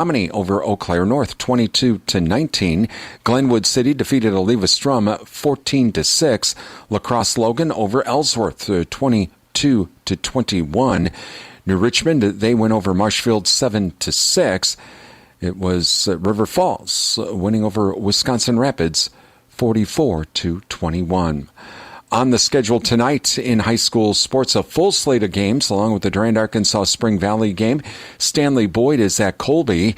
Menominee over Eau Claire North 22-19. Glenwood City defeated Oliva Strum 14-6. La Crosse Logan over Ellsworth 22-21. New Richmond, they win over Marshfield 7-6. It was River Falls winning over Wisconsin Rapids 44-21. On the schedule tonight in high school sports, a full slate of games along with the Durand-Arkansaw Spring Valley game. Stanley Boyd is at Colby.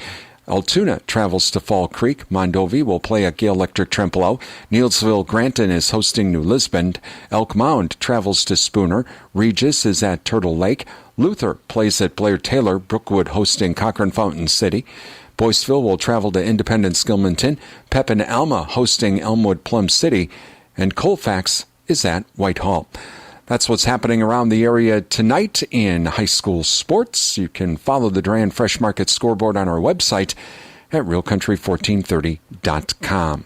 Altoona travels to Fall Creek. Mondovi will play at Gale Electric Trempealeau. Neilsville Granton is hosting New Lisbon. Elk Mound travels to Spooner. Regis is at Turtle Lake. Luther plays at Blair Taylor. Brookwood hosting Cochrane Fountain City. Boyceville will travel to Independence Gilmanton. Pepin Alma hosting Elmwood Plum City. And Colfax is at Whitehall. That's what's happening around the area tonight in high school sports. You can follow the Durand Fresh Market scoreboard on our website at realcountry1430.com.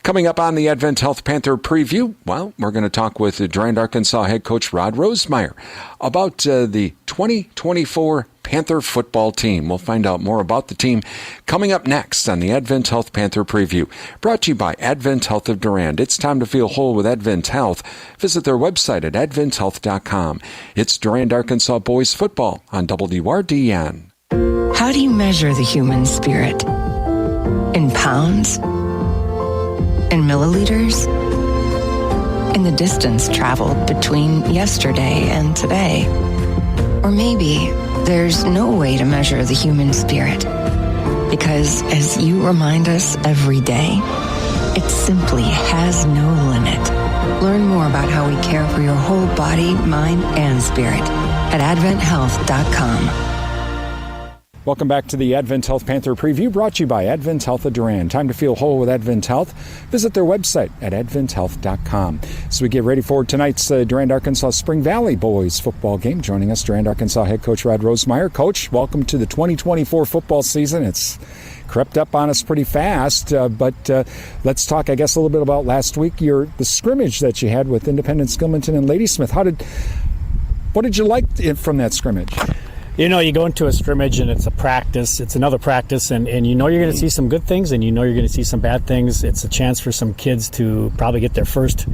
Coming up on the Advent Health Panther preview, well, we're going to talk with Durand-Arkansaw head coach Rod Rosemeyer about the 2024 Panther football team. We'll find out more about the team coming up next on the Advent Health Panther preview. Brought to you by Advent Health of Durand. It's time to feel whole with Advent Health. Visit their website at adventhealth.com. It's Durand-Arkansaw boys football on WRDN. How do you measure the human spirit? In pounds? In milliliters? In the distance traveled between yesterday and today? Or maybe there's no way to measure the human spirit, because as you remind us every day, it simply has no limit. Learn more about how we care for your whole body, mind, and spirit at adventhealth.com. Welcome back to the Advent Health Panther preview, brought to you by Advent Health of Durand. Time to feel whole with Advent Health. Visit their website at adventhealth.com. So we get ready for tonight's Durand-Arkansaw Spring Valley boys football game. Joining us, Durand-Arkansaw head coach Rod Rosemeyer. Coach, welcome to the 2024 football season. It's crept up on us pretty fast, but let's talk, I guess, a little bit about last week. The scrimmage that you had with Independence Gilmanton and Ladysmith. What did you like from that scrimmage? You know, you go into a scrimmage and it's a practice, it's another practice, and you know you're going to see some good things and you know you're going to see some bad things. It's a chance for some kids to probably get their first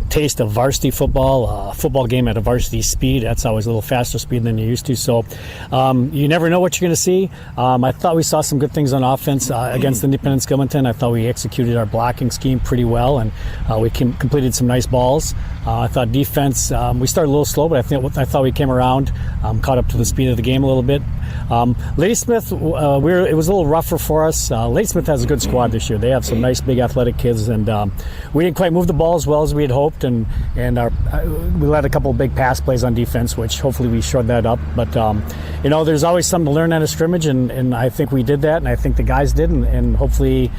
taste of varsity football, a football game at a varsity speed. That's always a little faster speed than you're used to. So you never know what you're going to see. I thought we saw some good things on offense against Independence Gilmanton. I thought we executed our blocking scheme pretty well, and we completed some nice balls. I thought defense, we started a little slow, but I thought we came around, caught up to the speed of the game a little bit. Ladysmith, it was a little rougher for us. Ladysmith has a good squad this year. They have some nice, big, athletic kids, and we didn't quite move the ball as well as we had hoped, and we let a couple of big pass plays on defense, which hopefully we shored that up. But you know, there's always something to learn out of scrimmage, and I think we did that, and I think the guys did, and hopefully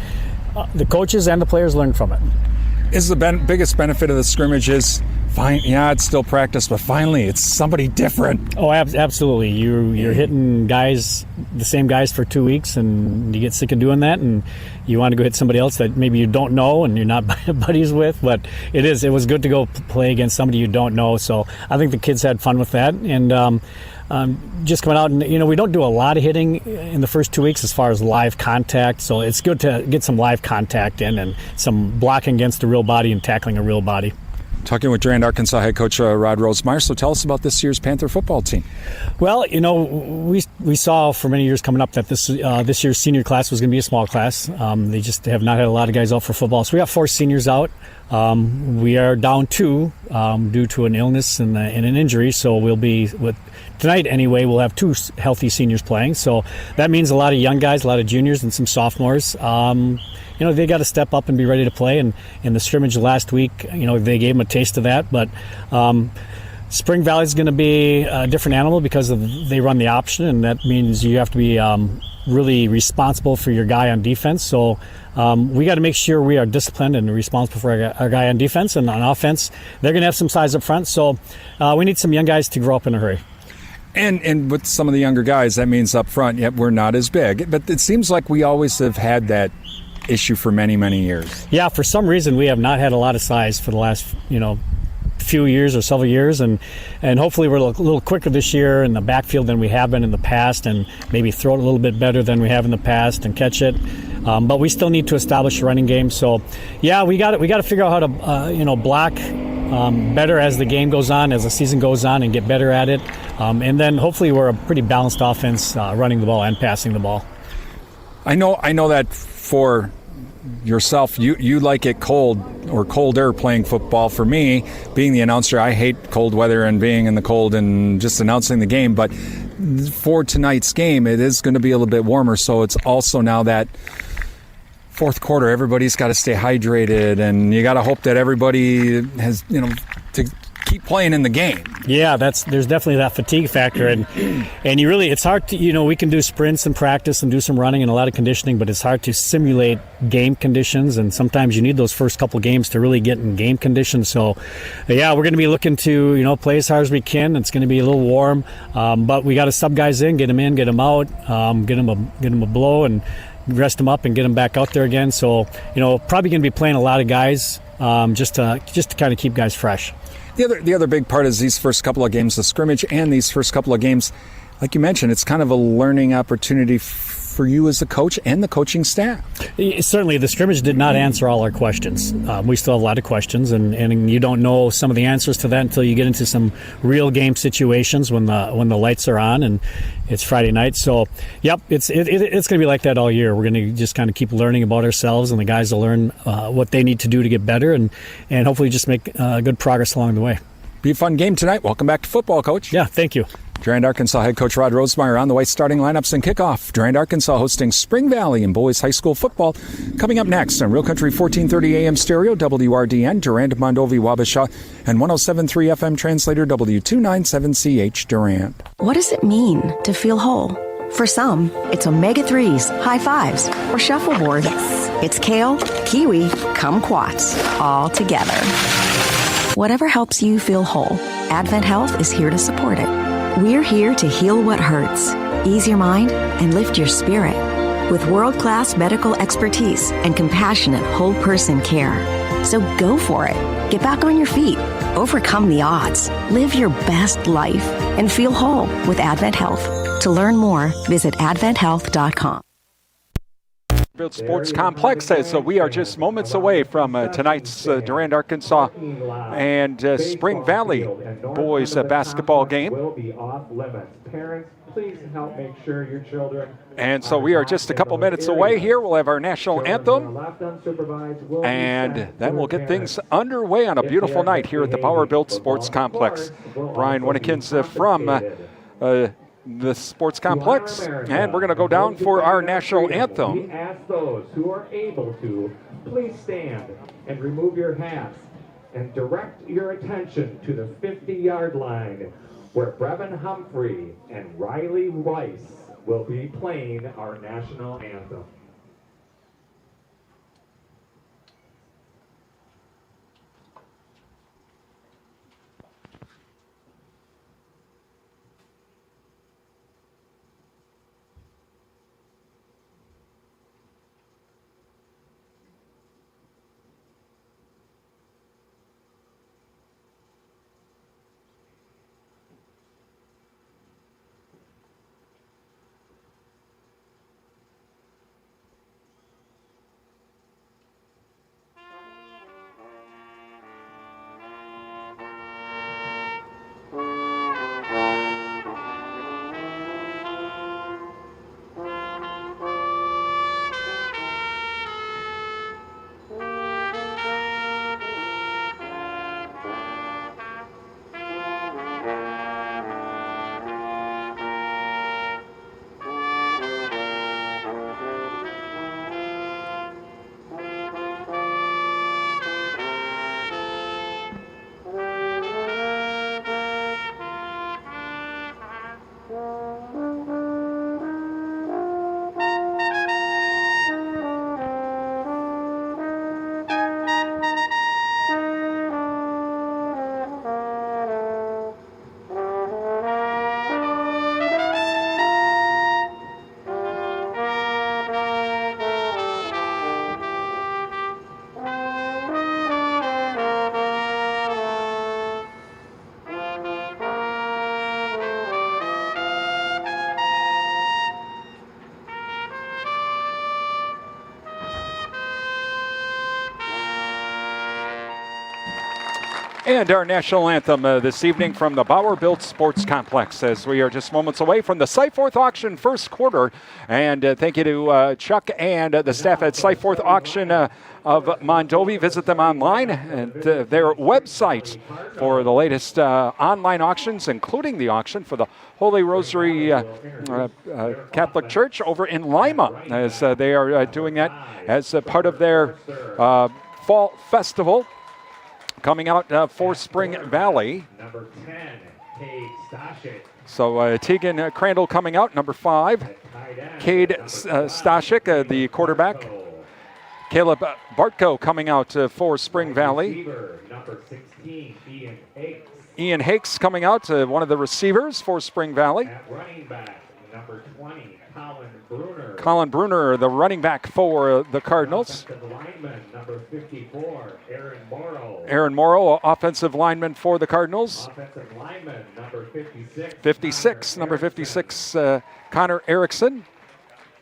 the coaches and the players learned from it. Is the biggest benefit of the scrimmage is fine? Yeah, it's still practice, but finally it's somebody different. Oh, absolutely. You're hitting guys, the same guys for 2 weeks, and you get sick of doing that, and you want to go hit somebody else that maybe you don't know and you're not buddies with. But it was good to go play against somebody you don't know. So I think the kids had fun with that, and just coming out, and you know, we don't do a lot of hitting in the first 2 weeks as far as live contact, so it's good to get some live contact in and some blocking against a real body and tackling a real body. Talking with Durand-Arkansaw head coach Rod Rosemeyer. So tell us about this year's Panther football team. Well, you know, we saw for many years coming up that this year's senior class was going to be a small class. They just have not had a lot of guys out for football. So we got 4 seniors out. We are down 2 due to an illness and an injury. So we'll be tonight anyway. We'll have 2 healthy seniors playing. So that means a lot of young guys, a lot of juniors, and some sophomores. You know, they got to step up and be ready to play. And in the scrimmage last week, you know, they gave them a taste of that. But Spring Valley is going to be a different animal because they run the option, and that means you have to be really responsible for your guy on defense. So we got to make sure we are disciplined and responsible for our guy on defense. And on offense, they're going to have some size up front. So we need some young guys to grow up in a hurry. And with some of the younger guys, that means up front, yep, we're not as big. But it seems like we always have had that issue for many, many years. Yeah, for some reason we have not had a lot of size for the last, few years or several years, and hopefully we're a little quicker this year in the backfield than we have been in the past, and maybe throw it a little bit better than we have in the past and catch it. But we still need to establish a running game. So, yeah, we got to figure out how to block better as the game goes on, as the season goes on, and get better at it. And then hopefully we're a pretty balanced offense, running the ball and passing the ball. I know that for yourself, you like it cold or colder playing football. For me, being the announcer, I hate cold weather and being in the cold and just announcing the game. But for tonight's game, it is going to be a little bit warmer. So it's also now that fourth quarter, everybody's got to stay hydrated, and you got to hope that everybody has, to keep playing in the game. Yeah, there's definitely that fatigue factor, and it's hard to, we can do sprints and practice and do some running and a lot of conditioning, but it's hard to simulate game conditions, and sometimes you need those first couple games to really get in game conditions. So, yeah, we're going to be looking to, play as hard as we can. It's going to be a little warm, but we got to sub guys in, get them out, get them a blow, and rest them up and get them back out there again. So, probably going to be playing a lot of guys just to kind of keep guys fresh. The other big part is these first couple of games, the scrimmage, and these first couple of games, like you mentioned, it's kind of a learning opportunity for you as the coach and the coaching staff. Certainly, the scrimmage did not answer all our questions. We still have a lot of questions, and you don't know some of the answers to that until you get into some real game situations when the lights are on and it's Friday night. So, yep, it's going to be like that all year. We're going to just kind of keep learning about ourselves, and the guys will learn what they need to do to get better, and hopefully just make good progress along the way. Be a fun game tonight. Welcome back to football, Coach. Yeah, thank you. Durand-Arkansaw head coach Rod Rosemeyer on the way, starting lineups and kickoff. Durand-Arkansaw hosting Spring Valley in boys high school football. Coming up next on Real Country 1430 AM stereo, WRDN, Durand, Mondovi, Wabasha, and 107.3 FM translator W297CH Durand. What does it mean to feel whole? For some, it's omega-3s, high fives, or shuffleboard. Yes. It's kale, kiwi, kumquats, all together. Whatever helps you feel whole, Advent Health is here to support it. We're here to heal what hurts, ease your mind, and lift your spirit with world-class medical expertise and compassionate whole-person care. So go for it. Get back on your feet. Overcome the odds. Live your best life and feel whole with Advent Health. To learn more, visit adventhealth.com. Sports Complex. So we are just moments away from tonight's Durand-Arkansaw and Spring Valley boys basketball game. Parents, please help make sure your children. And so we are just a couple minutes away here. We'll have our national anthem, and then we'll get things underway on a beautiful night here at the Power Built Sports Complex. Brian Winnekins from the Sports Complex, and we're going to go down for our national anthem. We ask those who are able to, please stand and remove your hats and direct your attention to the 50-yard line, where Brevin Humphrey and Riley Weiss will be playing our national anthem. And our national anthem this evening from the Bauer-Built Sports Complex, as we are just moments away from the Cyforth Auction first quarter. And thank you to Chuck and the staff at Cyforth Auction of Mondovi. Visit them online and their website for the latest online auctions, including the auction for the Holy Rosary Catholic Church over in Lima, as they are doing that as a part of their fall festival. Coming out for Spring Valley. Number 10, Cade Stashik. So Tegan Crandall coming out, number 5. Cade Stashik, the quarterback. Caleb Bartko coming out for Spring Valley. Number 16, Ian Hakes. Ian Hakes coming out, one of the receivers for Spring Valley. At running back, number 20, Colin Bruner. Colin Bruner, the running back for the Cardinals. Offensive lineman, number 54, Aaron Morrow. Aaron Morrow, offensive lineman for the Cardinals. Offensive lineman, number 56. 56, number 56, Connor Erickson.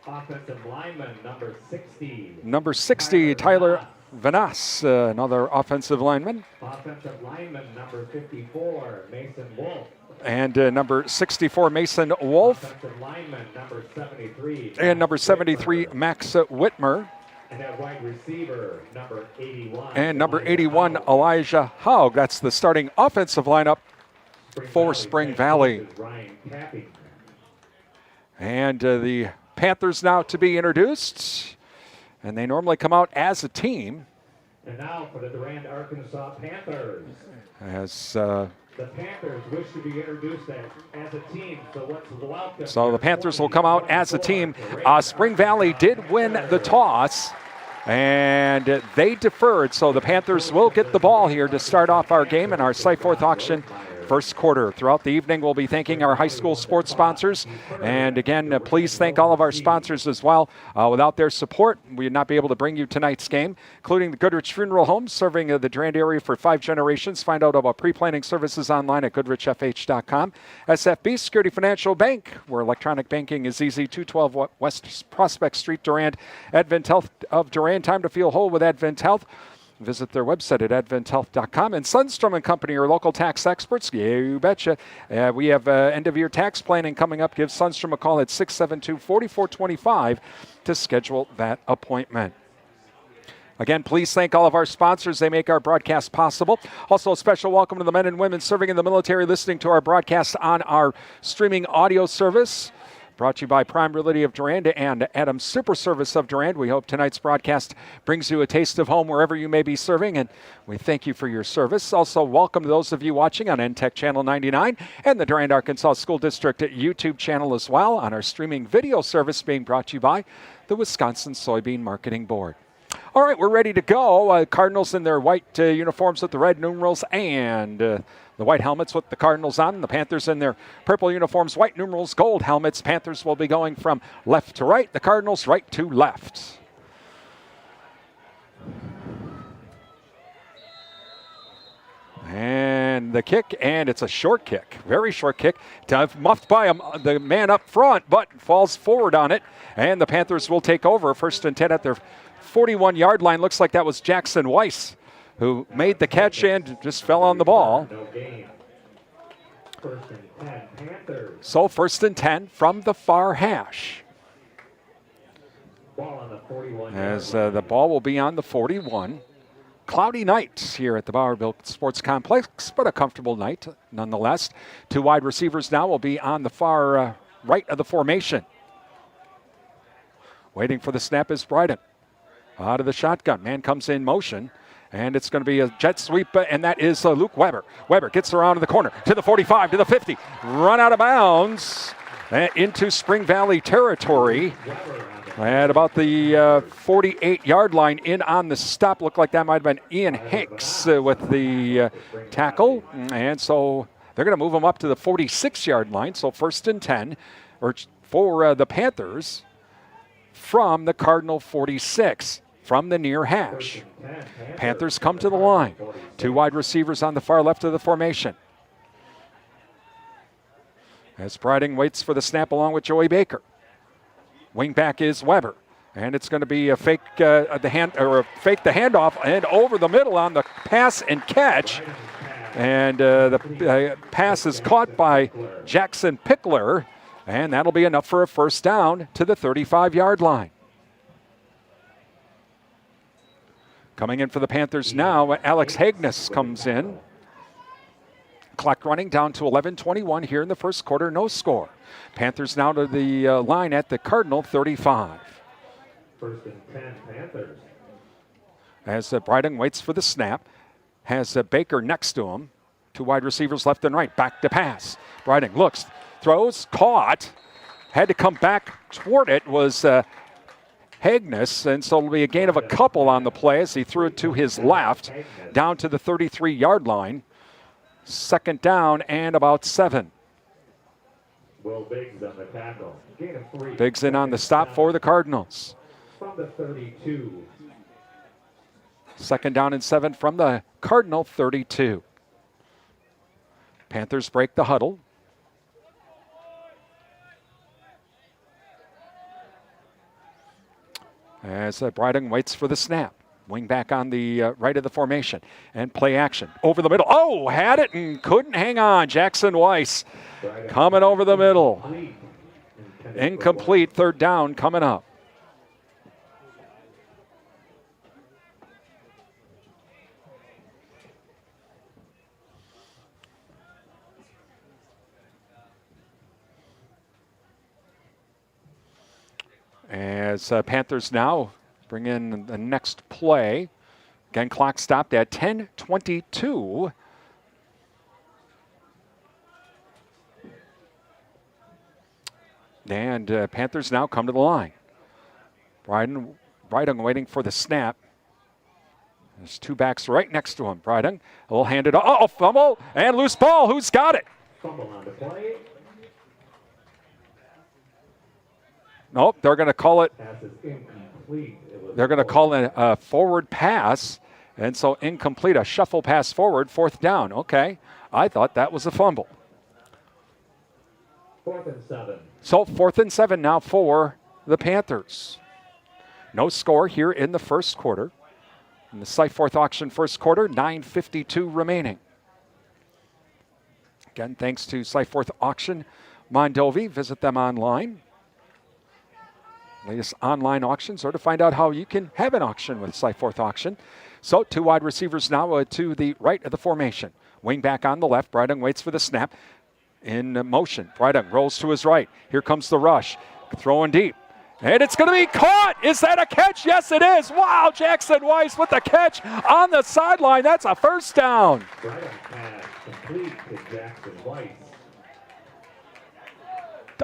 Offensive lineman, number 60. Number 60, Tyler Vanas, another offensive lineman. Offensive lineman, number 54, Mason Wolf. And number 64, Mason Wolf. Offensive lineman, number 73. And number 73, Max Whitmer. And at wide receiver, number 81. And number 81, Elijah Haug. That's the starting offensive lineup for Spring Valley. Ryan Cappy. And the Panthers now to be introduced. And they normally come out as a team. And now for the Durand-Arkansaw Panthers. As the Panthers wish to be introduced as a team, so let's welcome. So the Panthers will come out as a team. Spring Valley did win the toss, and they deferred. So the Panthers will get the ball here to start off our game in our Cyforth Auction first quarter. Throughout the evening, we'll be thanking our high school sports sponsors. And again, please thank all of our sponsors as well. Without their support, we would not be able to bring you tonight's game, including the Goodrich Funeral Home, serving the Durand area for 5 generations. Find out about pre-planning services online at goodrichfh.com. SFB Security Financial Bank, where electronic banking is easy. 212 West Prospect Street, Durand. Advent Health of Durand. Time to feel whole with Advent Health. Visit their website at adventhealth.com. And Sundstrom & Company are local tax experts. Yeah, you betcha. We have end-of-year tax planning coming up. Give Sundstrom a call at 672-4425 to schedule that appointment. Again, please thank all of our sponsors. They make our broadcast possible. Also, a special welcome to the men and women serving in the military listening to our broadcast on our streaming audio service. Brought to you by Prime Realty of Durand and Adams Super Service of Durand. We hope tonight's broadcast brings you a taste of home wherever you may be serving, and we thank you for your service. Also, welcome to those of you watching on NTech Channel 99 and the Durand-Arkansaw School District YouTube channel as well, on our streaming video service being brought to you by the Wisconsin Soybean Marketing Board. All right, we're ready to go. Cardinals in their white uniforms with the red numerals and the white helmets with the Cardinals on. The Panthers in their purple uniforms, white numerals, gold helmets. Panthers will be going from left to right. The Cardinals right to left. And the kick, and it's a short kick, very short kick. Muffed by the man up front, but falls forward on it. And the Panthers will take over. 1st and 10 at their 41-yard line. Looks like that was Jackson Weiss who made the catch and just fell on the ball. First and 10, Panthers. So 1st and 10 from the far hash. Ball on the 41. As the ball will be on the 41. Cloudy night here at the Bauer-Built Sports Complex, but a comfortable night nonetheless. 2 wide receivers now will be on the far right of the formation. Waiting for the snap is Bryden. Out of the shotgun. Man comes in motion. And it's going to be a jet sweep, and that is Luke Weber. Weber gets around to the corner, to the 45, to the 50. Run out of bounds into Spring Valley territory. At about the 48-yard line, in on the stop. Looked like that might have been Ian Hicks with the tackle. And so they're going to move him up to the 46-yard line. So 1st and 10 for the Panthers from the Cardinal 46. From the near hash. Panthers come to the line. 2 wide receivers on the far left of the formation. As Briding waits for the snap along with Joey Baker. Wingback is Weber. And it's going to be a fake fake the handoff and over the middle on the pass and catch. And the pass is caught by Jackson Pickler, and that'll be enough for a first down to the 35-yard line. Coming in for the Panthers now, Alex Hagnes comes in. Clock running down to 11:21 here in the first quarter, no score. Panthers now to the line at the Cardinal 35. First and 10, Panthers. As Bryden waits for the snap, has Baker next to him. Two wide receivers left and right, back to pass. Bryden looks, throws, caught, had to come back toward it, was Hagnes, and so it'll be a gain of a couple on the play as he threw it to his left, down to the 33-yard line. Second down and about 7. Will Biggs on the tackle. Gain of 3. Biggs in on the stop for the Cardinals. From the 32. Second down and 7 from the Cardinal 32. Panthers break the huddle. As Bryden waits for the snap. Wing back on the right of the formation. And play action. Over the middle. Oh, had it and couldn't hang on. Jackson Weiss coming over the middle. Incomplete. Third down coming up. As Panthers now bring in the next play. Again, clock stopped at 10:22. And Panthers now come to the line. Bryden waiting for the snap. There's two backs right next to him. Bryden will hand it off. Oh, fumble and loose ball. Who's got it? Fumble on the play. Nope, they're going to call it. Pass is incomplete. They're going to call it a forward pass, and so incomplete, a shuffle pass forward, fourth down. Okay, I thought that was a fumble. 4th and 7. So 4th and 7 now for the Panthers. No score here in the first quarter. In the Cyforth auction first quarter, 9:52 remaining. Again, thanks to Cyforth Auction Mondovi. Visit them online. Latest online auctions, or to find out how you can have an auction with Cyforth Auction. So two wide receivers now to the right of the formation. Wing back on the left. Bryden waits for the snap. In motion. Bryden rolls to his right. Here comes the rush. Throwing deep. And it's going to be caught. Is that a catch? Yes, it is. Wow, Jackson Weiss with the catch on the sideline. That's a first down. Bryden pass complete to Jackson Weiss.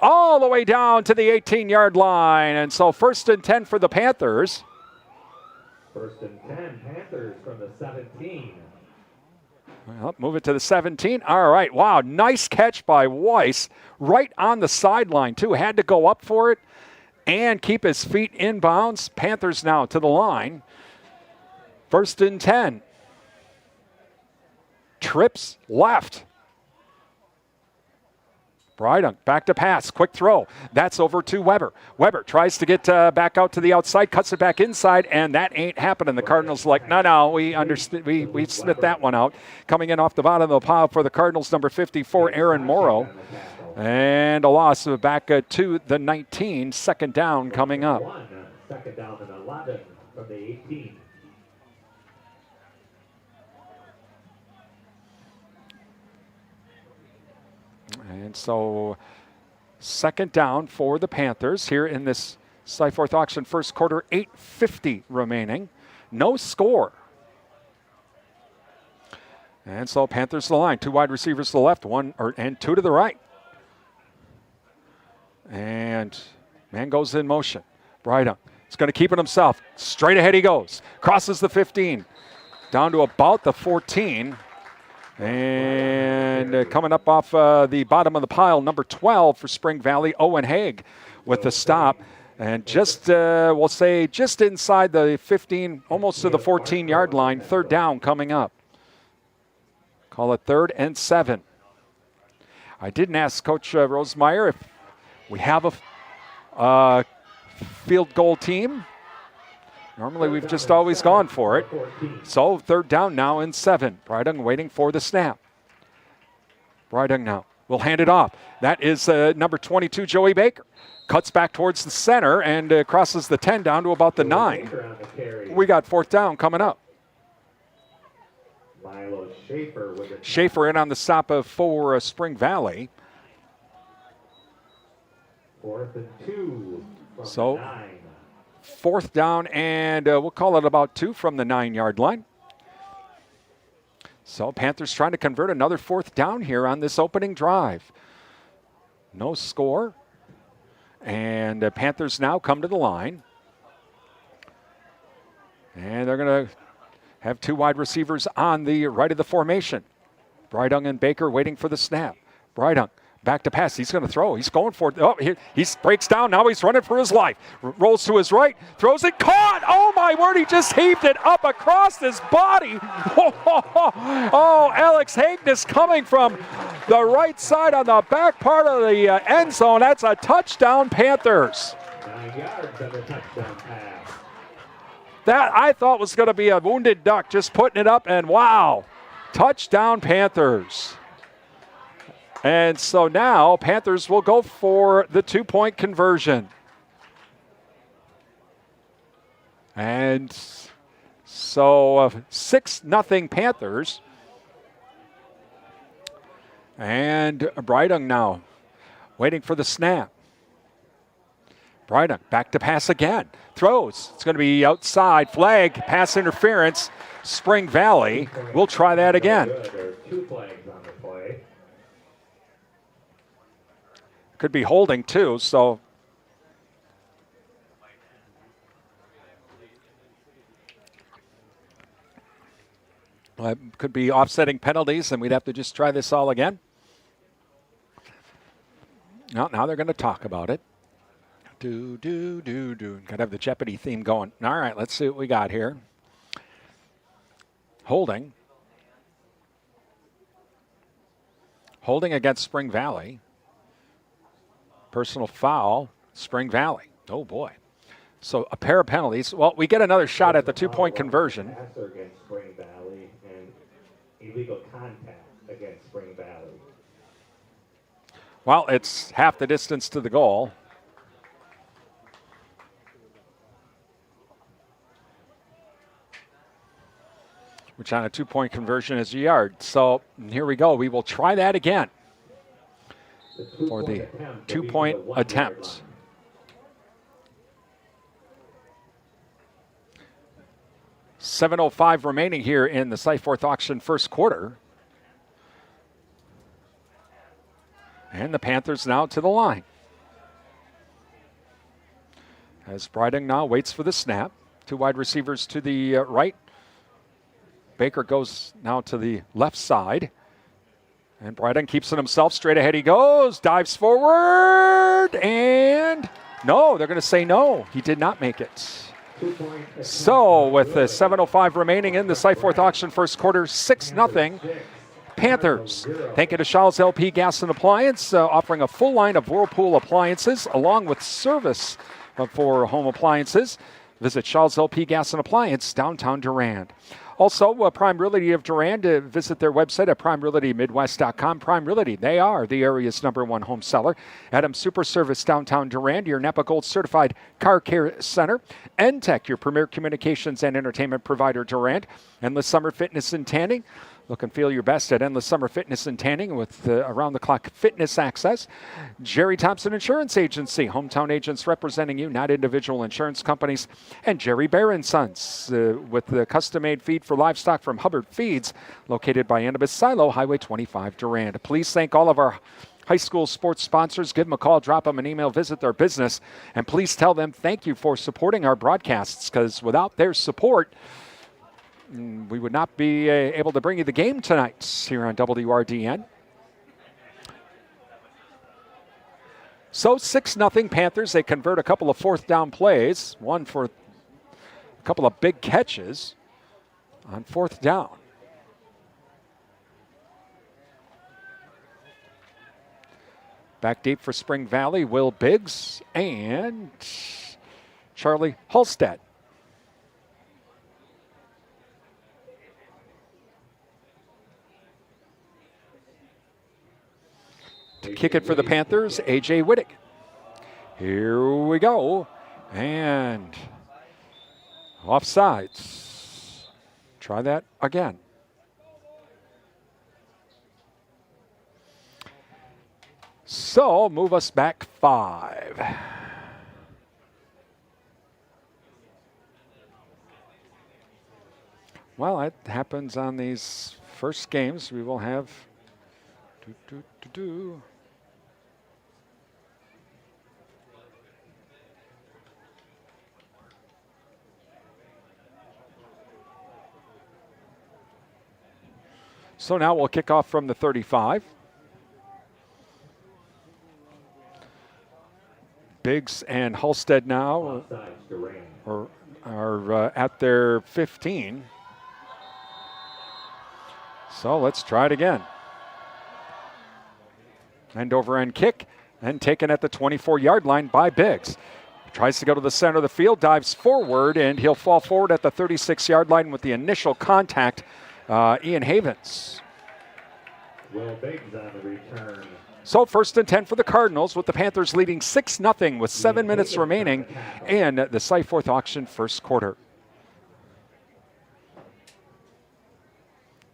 All the way down to the 18-yard line. And so 1st and 10 for the Panthers. 1st and 10, Panthers from the 17. Well, move it to the 17. All right. Wow, nice catch by Weiss. Right on the sideline, too. Had to go up for it and keep his feet in bounds. Panthers now to the line. 1st and 10. Trips left. Bryden back to pass, quick throw. That's over to Weber. Weber tries to get back out to the outside, cuts it back inside, and that ain't happening. The Cardinals like, no, we understand. We spit that one out. Coming in off the bottom of the pile for the Cardinals, number 54, Aaron Morrow. And a loss back to the 19. Second down coming up. 2nd down and 11 from the 18. And so second down for the Panthers here in this Cyforth auction first quarter, 8:50 remaining. No score. And so Panthers to the line. Two wide receivers to the left, and two to the right. And man goes in motion. Bryden is going to keep it himself. Straight ahead he goes. Crosses the 15. Down to about the 14. And coming up off the bottom of the pile, number 12 for Spring Valley, Owen Haig with the stop. And just, we'll say, just inside the 15, almost to the 14-yard line, third down coming up. Call it 3rd and 7. I didn't ask Coach Rosemeyer if we have a field goal team. Normally, we've just always gone for it. So 3rd down now and 7. Bryden waiting for the snap. Brydung now will hand it off. That is number 22, Joey Baker. Cuts back towards the center and crosses the 10 down to about the 9. We got fourth down coming up. Milo Schaefer with it. Schaefer in on the stop for Spring Valley. 4th and 2 from So, the 9. Fourth down, and we'll call it about 2 from the 9-yard line. So Panthers trying to convert another fourth down here on this opening drive. No score. And the Panthers now come to the line. And they're going to have 2 wide receivers on the right of the formation. Brydung and Baker waiting for the snap. Brydung back to pass. He's going to throw. He's going for it. Oh, he breaks down. Now he's running for his life. Rolls to his right. Throws it. Caught. Oh, my word. He just heaved it up across his body. Oh, Alex Hagness coming from the right side on the back part of the end zone. That's a touchdown, Panthers. 9 yards on the touchdown pass. That I thought was going to be a wounded duck, just putting it up, and wow. Touchdown, Panthers. And so now Panthers will go for the 2-point conversion. And so 6-0 Panthers. And Brydung now waiting for the snap. Brydung back to pass again. Throws. It's going to be outside. Flag. Pass interference. Spring Valley. We'll try that again. There are 2 flags on the play. Could be holding too, so. Could be offsetting penalties, and we'd have to just try this all again. Now they're going to talk about it. Do. Got to have the Jeopardy theme going. All right, let's see what we got here. Holding. Holding against Spring Valley. Personal foul, Spring Valley. Oh, boy. So a pair of penalties. Well, we get another shot at the 2-point conversion. Passer against Spring Valley and illegal contact against Spring Valley. Well, it's half the distance to the goal. Which on a 2-point conversion is a yard. So here we go. We will try that again. For the 2-point attempt. $7:05 remaining here in the Cyforth auction first quarter. And the Panthers now to the line. As Brydung now waits for the snap. 2 wide receivers to the right. Baker goes now to the left side. And Brydung keeps it himself. Straight ahead he goes. Dives forward. And no, they're going to say no. He did not make it. So with 7:05 remaining in the Cyforth auction first quarter, 6-0 Panthers. Thank you to Shaw's LP Gas and Appliance, offering a full line of Whirlpool appliances along with service for home appliances. Visit Shaw's LP Gas and Appliance, downtown Durand. Also, Prime Realty of Durand, visit their website at primerealitymidwest.com. Prime Realty, they are the area's #1 home seller. Adam Super Service, downtown Durand, your NEPA Gold certified car care center. NTech, your premier communications and entertainment provider, Durand. Endless Summer Fitness and Tanning. Look and feel your best at Endless Summer Fitness and Tanning with around-the-clock fitness access. Jerry Thompson Insurance Agency, hometown agents representing you, not individual insurance companies. And Jerry Bear & Sons with the custom-made feed for livestock from Hubbard Feeds, located by Annabis Silo, Highway 25, Durand. Please thank all of our high school sports sponsors. Give them a call, drop them an email, visit their business, and please tell them thank you for supporting our broadcasts, because without their support, we would not be able to bring you the game tonight here on WRDN. So 6-0 Panthers. They convert a couple of fourth down plays, one for a couple of big catches on fourth down. Back deep for Spring Valley, Will Biggs and Charlie Halstead. kick it for the Panthers, A.J. Whittick. Here we go. And offsides. Try that again. So move us back 5. Well, that happens on these first games. We will have So now we'll kick off from the 35. Biggs and Halstead now are at their 15. So let's try it again. End over end kick and taken at the 24-yard line by Biggs. Tries to go to the center of the field, dives forward, and he'll fall forward at the 36-yard line with the initial contact. Ian Havens. Will Biggs on the return. So 1st and 10 for the Cardinals, with the Panthers leading 6-0 with 7 minutes remaining in the Cyforth Auction first quarter.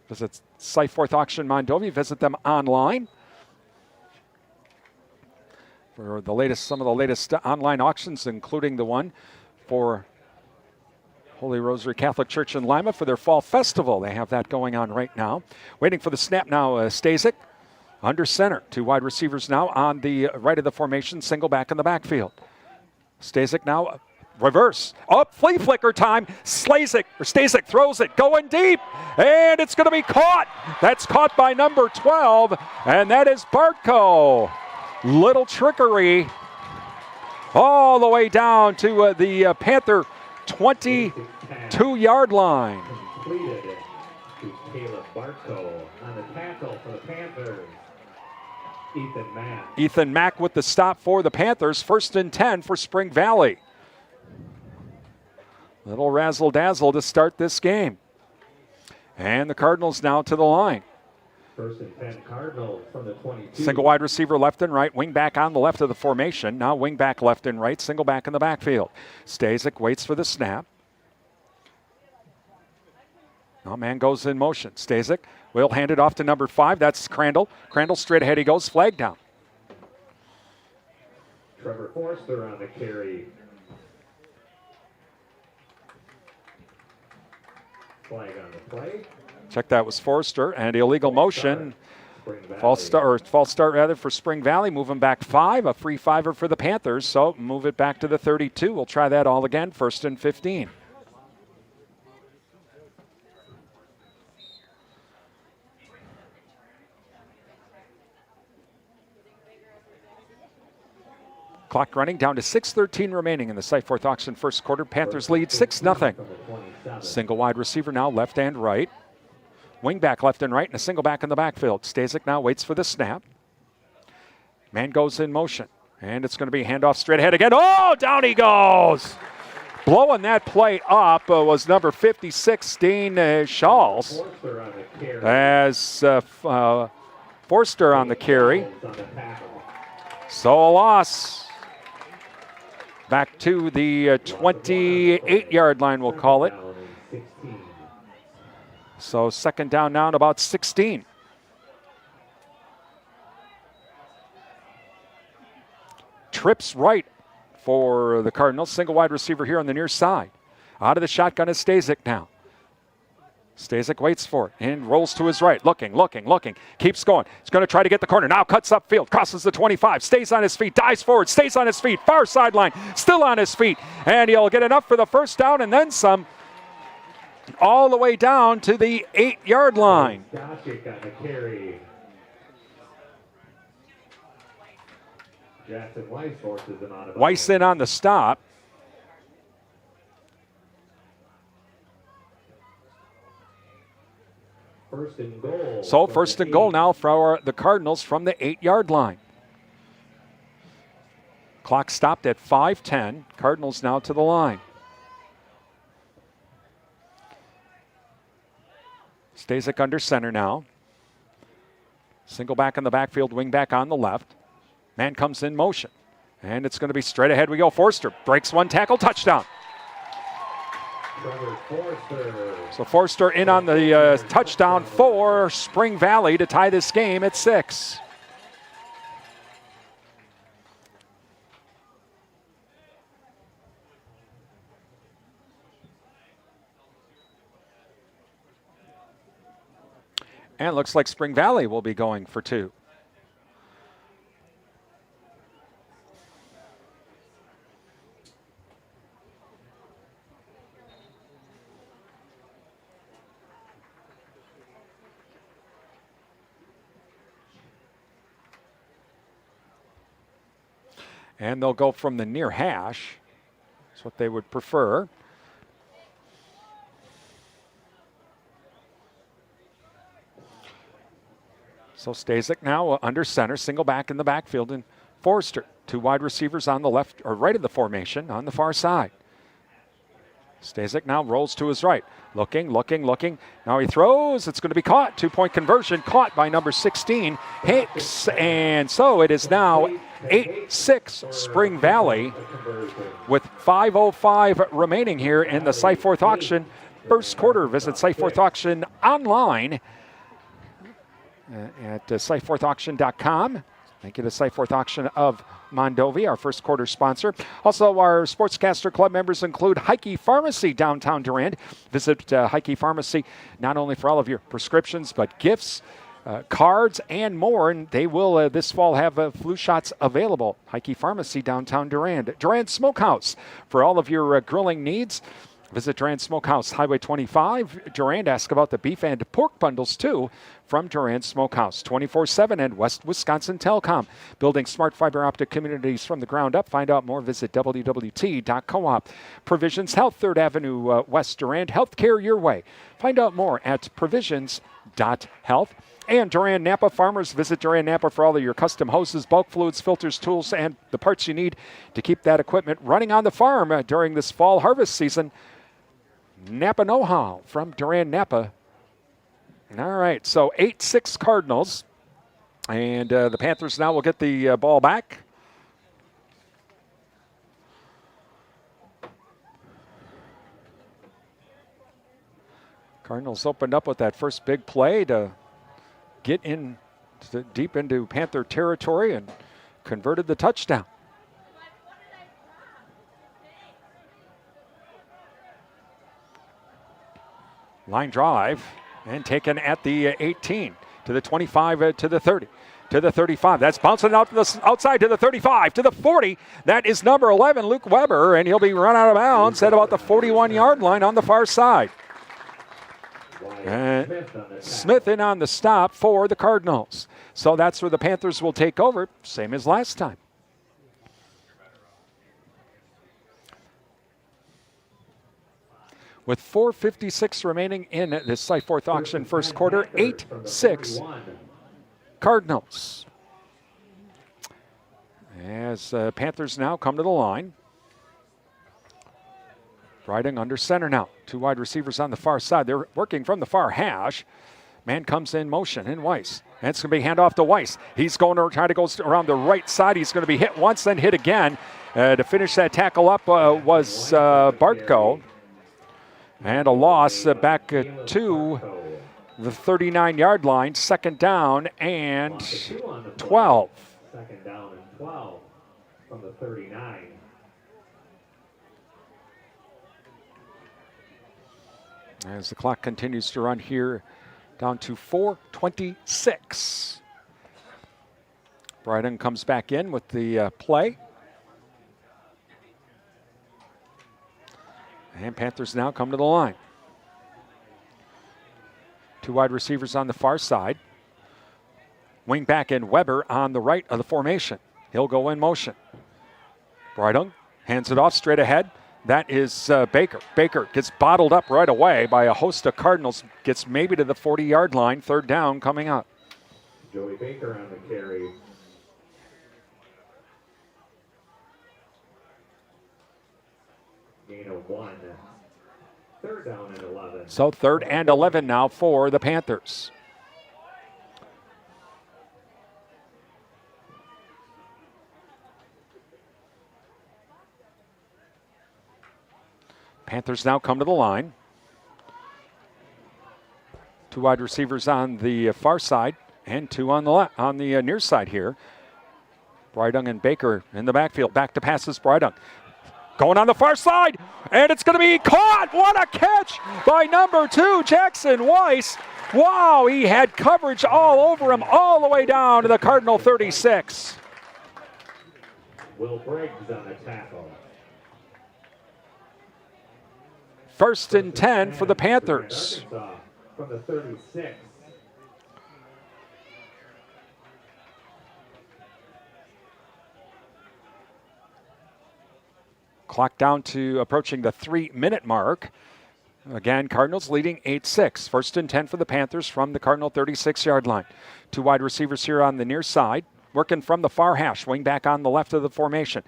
Visit Cyforth Auction Mondovi. Visit them online for some of the latest online auctions, including the one for Holy Rosary Catholic Church in Lima for their fall festival. They have that going on right now. Waiting for the snap now, Stasic under center. 2 wide receivers now on the right of the formation, single back in the backfield. Stasic now reverse. Up, flea flicker time. Stasic throws it, going deep, and it's going to be caught. That's caught by number 12, and that is Bartko. Little trickery all the way down to the Panther 22-yard line. Completed to Caleb Bartko on the tackle for the Panthers. Ethan Mack with the stop for the Panthers. 1st and 10 for Spring Valley. Little razzle-dazzle to start this game. And the Cardinals now to the line. 1st and 10 Cardinals from the 22. Single wide receiver left and right. Wing back on the left of the formation. Now wing back left and right. Single back in the backfield. Stasic waits for the snap. Now man goes in motion. Stasic will hand it off to number 5. That's Crandall. Crandall straight ahead he goes. Flag down. Trevor Forster on the carry. Flag on the play. Check, that was Forster, and illegal motion. False start for Spring Valley. Move them back 5. A free 5er for the Panthers. So move it back to the 32. We'll try that all again. 1st and 15. Clock running down to 6:13 remaining in the Cyforth Auction first quarter. Panthers lead 6-0. Single wide receiver now left and right. Wing back left and right, and a single back in the backfield. Stasic now waits for the snap. Man goes in motion, and it's going to be handoff straight ahead again. Oh, down he goes! Blowing that play up was number 56, Dean Schals. As Forster on the carry. So a loss. Back to the 28-yard line, we'll call it. So 2nd down now at about 16. Trips right for the Cardinals. Single wide receiver here on the near side. Out of the shotgun is Stasic now. Stasic waits for it and rolls to his right. Looking. Keeps going. He's going to try to get the corner. Now cuts upfield. Crosses the 25. Stays on his feet. Dives forward. Stays on his feet. Far sideline. Still on his feet. And he'll get enough for the 1st down and then some. All the way down to the 8-yard line. Weiss in on the stop. First and goal. So 1st and goal now for the Cardinals from the 8-yard line. Clock stopped at 5:10. Cardinals now to the line. Stasic under center now. Single back in the backfield, wing back on the left. Man comes in motion. And it's going to be straight ahead we go. Forster breaks one tackle, touchdown. So Forster in on the touchdown for Spring Valley to tie this game at 6. And it looks like Spring Valley will be going for 2. And they'll go from the near hash. That's what they would prefer. So Stasic now under center, single back in the backfield, and Forster, 2 wide receivers on the left or right of the formation on the far side. Stasic now rolls to his right. Looking. Now he throws. It's going to be caught. 2-point conversion caught by number 16, Hicks. And so it is now 8-6 Spring Valley with 5:05 remaining here in the Cyforth Auction first quarter. Visit Cyforth Auction online at cyforthauction.com. Thank you to Cyforth Auction of Mondovi, our first quarter sponsor. Also, our Sportscaster Club members include Heike Pharmacy, downtown Durand. Visit Heike Pharmacy not only for all of your prescriptions, but gifts, cards, and more. And they will this fall have flu shots available. Heike Pharmacy, downtown Durand. Durand Smokehouse for all of your grilling needs. Visit Durand Smokehouse, Highway 25. Durand, ask about the beef and pork bundles, too, from Durand Smokehouse. 24/7 and West Wisconsin Telecom. Building smart fiber optic communities from the ground up. Find out more. Visit wwt.coop. Provisions Health, 3rd Avenue West Durand. Healthcare your way. Find out more at provisions.health. And Durand Napa farmers, visit Durand Napa for all of your custom hoses, bulk fluids, filters, tools, and the parts you need to keep that equipment running on the farm during this fall harvest season. Napa know-how from Durand Napa. All right, so 8-6 Cardinals. And the Panthers now will get the ball back. Cardinals opened up with that first big play to get in deep into Panther territory and converted the touchdown. Line drive and taken at the 18 to the 25 to the 30 to the 35. That's bouncing out to the outside to the 35 to the 40. That is number 11, Luke Weber, and he'll be run out of bounds at about the 41-yard line on the far side. And Smith in on the stop for the Cardinals. So that's where the Panthers will take over, same as last time. With 4:56 remaining in this Cyforth Auction first quarter, 8-6 Cardinals. As Panthers now come to the line. Riding under center now. 2 wide receivers on the far side. They're working from the far hash. Man comes in motion in Weiss. And it's going to be handoff to Weiss. He's going to try to go around the right side. He's going to be hit once, then hit again. To finish that tackle up was Bartko. And a loss back to the 39-yard line. Second down and 12. Second down and 12 from the 39. As the clock continues to run here down to 4:26. Bryden comes back in with the play. And Panthers now come to the line. 2 wide receivers on the far side. Wing back in Weber on the right of the formation. He'll go in motion. Bryden hands it off straight ahead. That is Baker. Baker gets bottled up right away by a host of Cardinals. Gets maybe to the 40-yard line. 3rd down coming up. Joey Baker on the carry. Gain of 1. 3rd down and 11. So 3rd and 11 now for the Panthers. Panthers now come to the line. Two wide receivers on the far side and two on the near side here. Brydung and Baker in the backfield. Back to passes, Brydung. Going on the far side, and it's going to be caught. What a catch by number 2, Jackson Weiss. Wow, he had coverage all over him all the way down to the Cardinal 36. Will Briggs on the tackle. 1st and 10 for the Panthers. From the 36. Clock down to approaching the 3-minute mark. Again, Cardinals leading 8-6. 1st and 10 for the Panthers from the Cardinal 36-yard line. Two wide receivers here on the near side, working from the far hash, wing back on the left of the formation.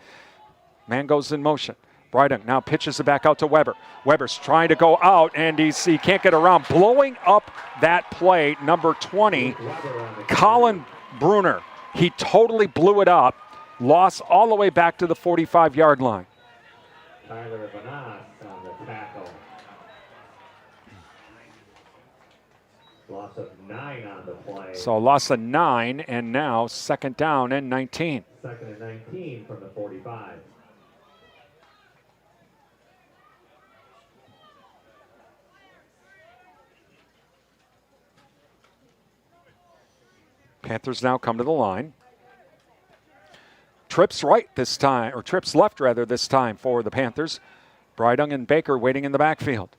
Man goes in motion. Brydung now pitches it back out to Weber. Weber's trying to go out, and he can't get around. Blowing up that play, number 20, Colin Bruner. He totally blew it up, lost all the way back to the 45-yard line. Tyler Vanas on the tackle. Loss of 9 on the play. So loss of 9, and now 2nd down and 19. 2nd and 19 from the 45. Panthers now come to the line. Trips right this time, or trips left rather this time for the Panthers. Brydung and Baker waiting in the backfield.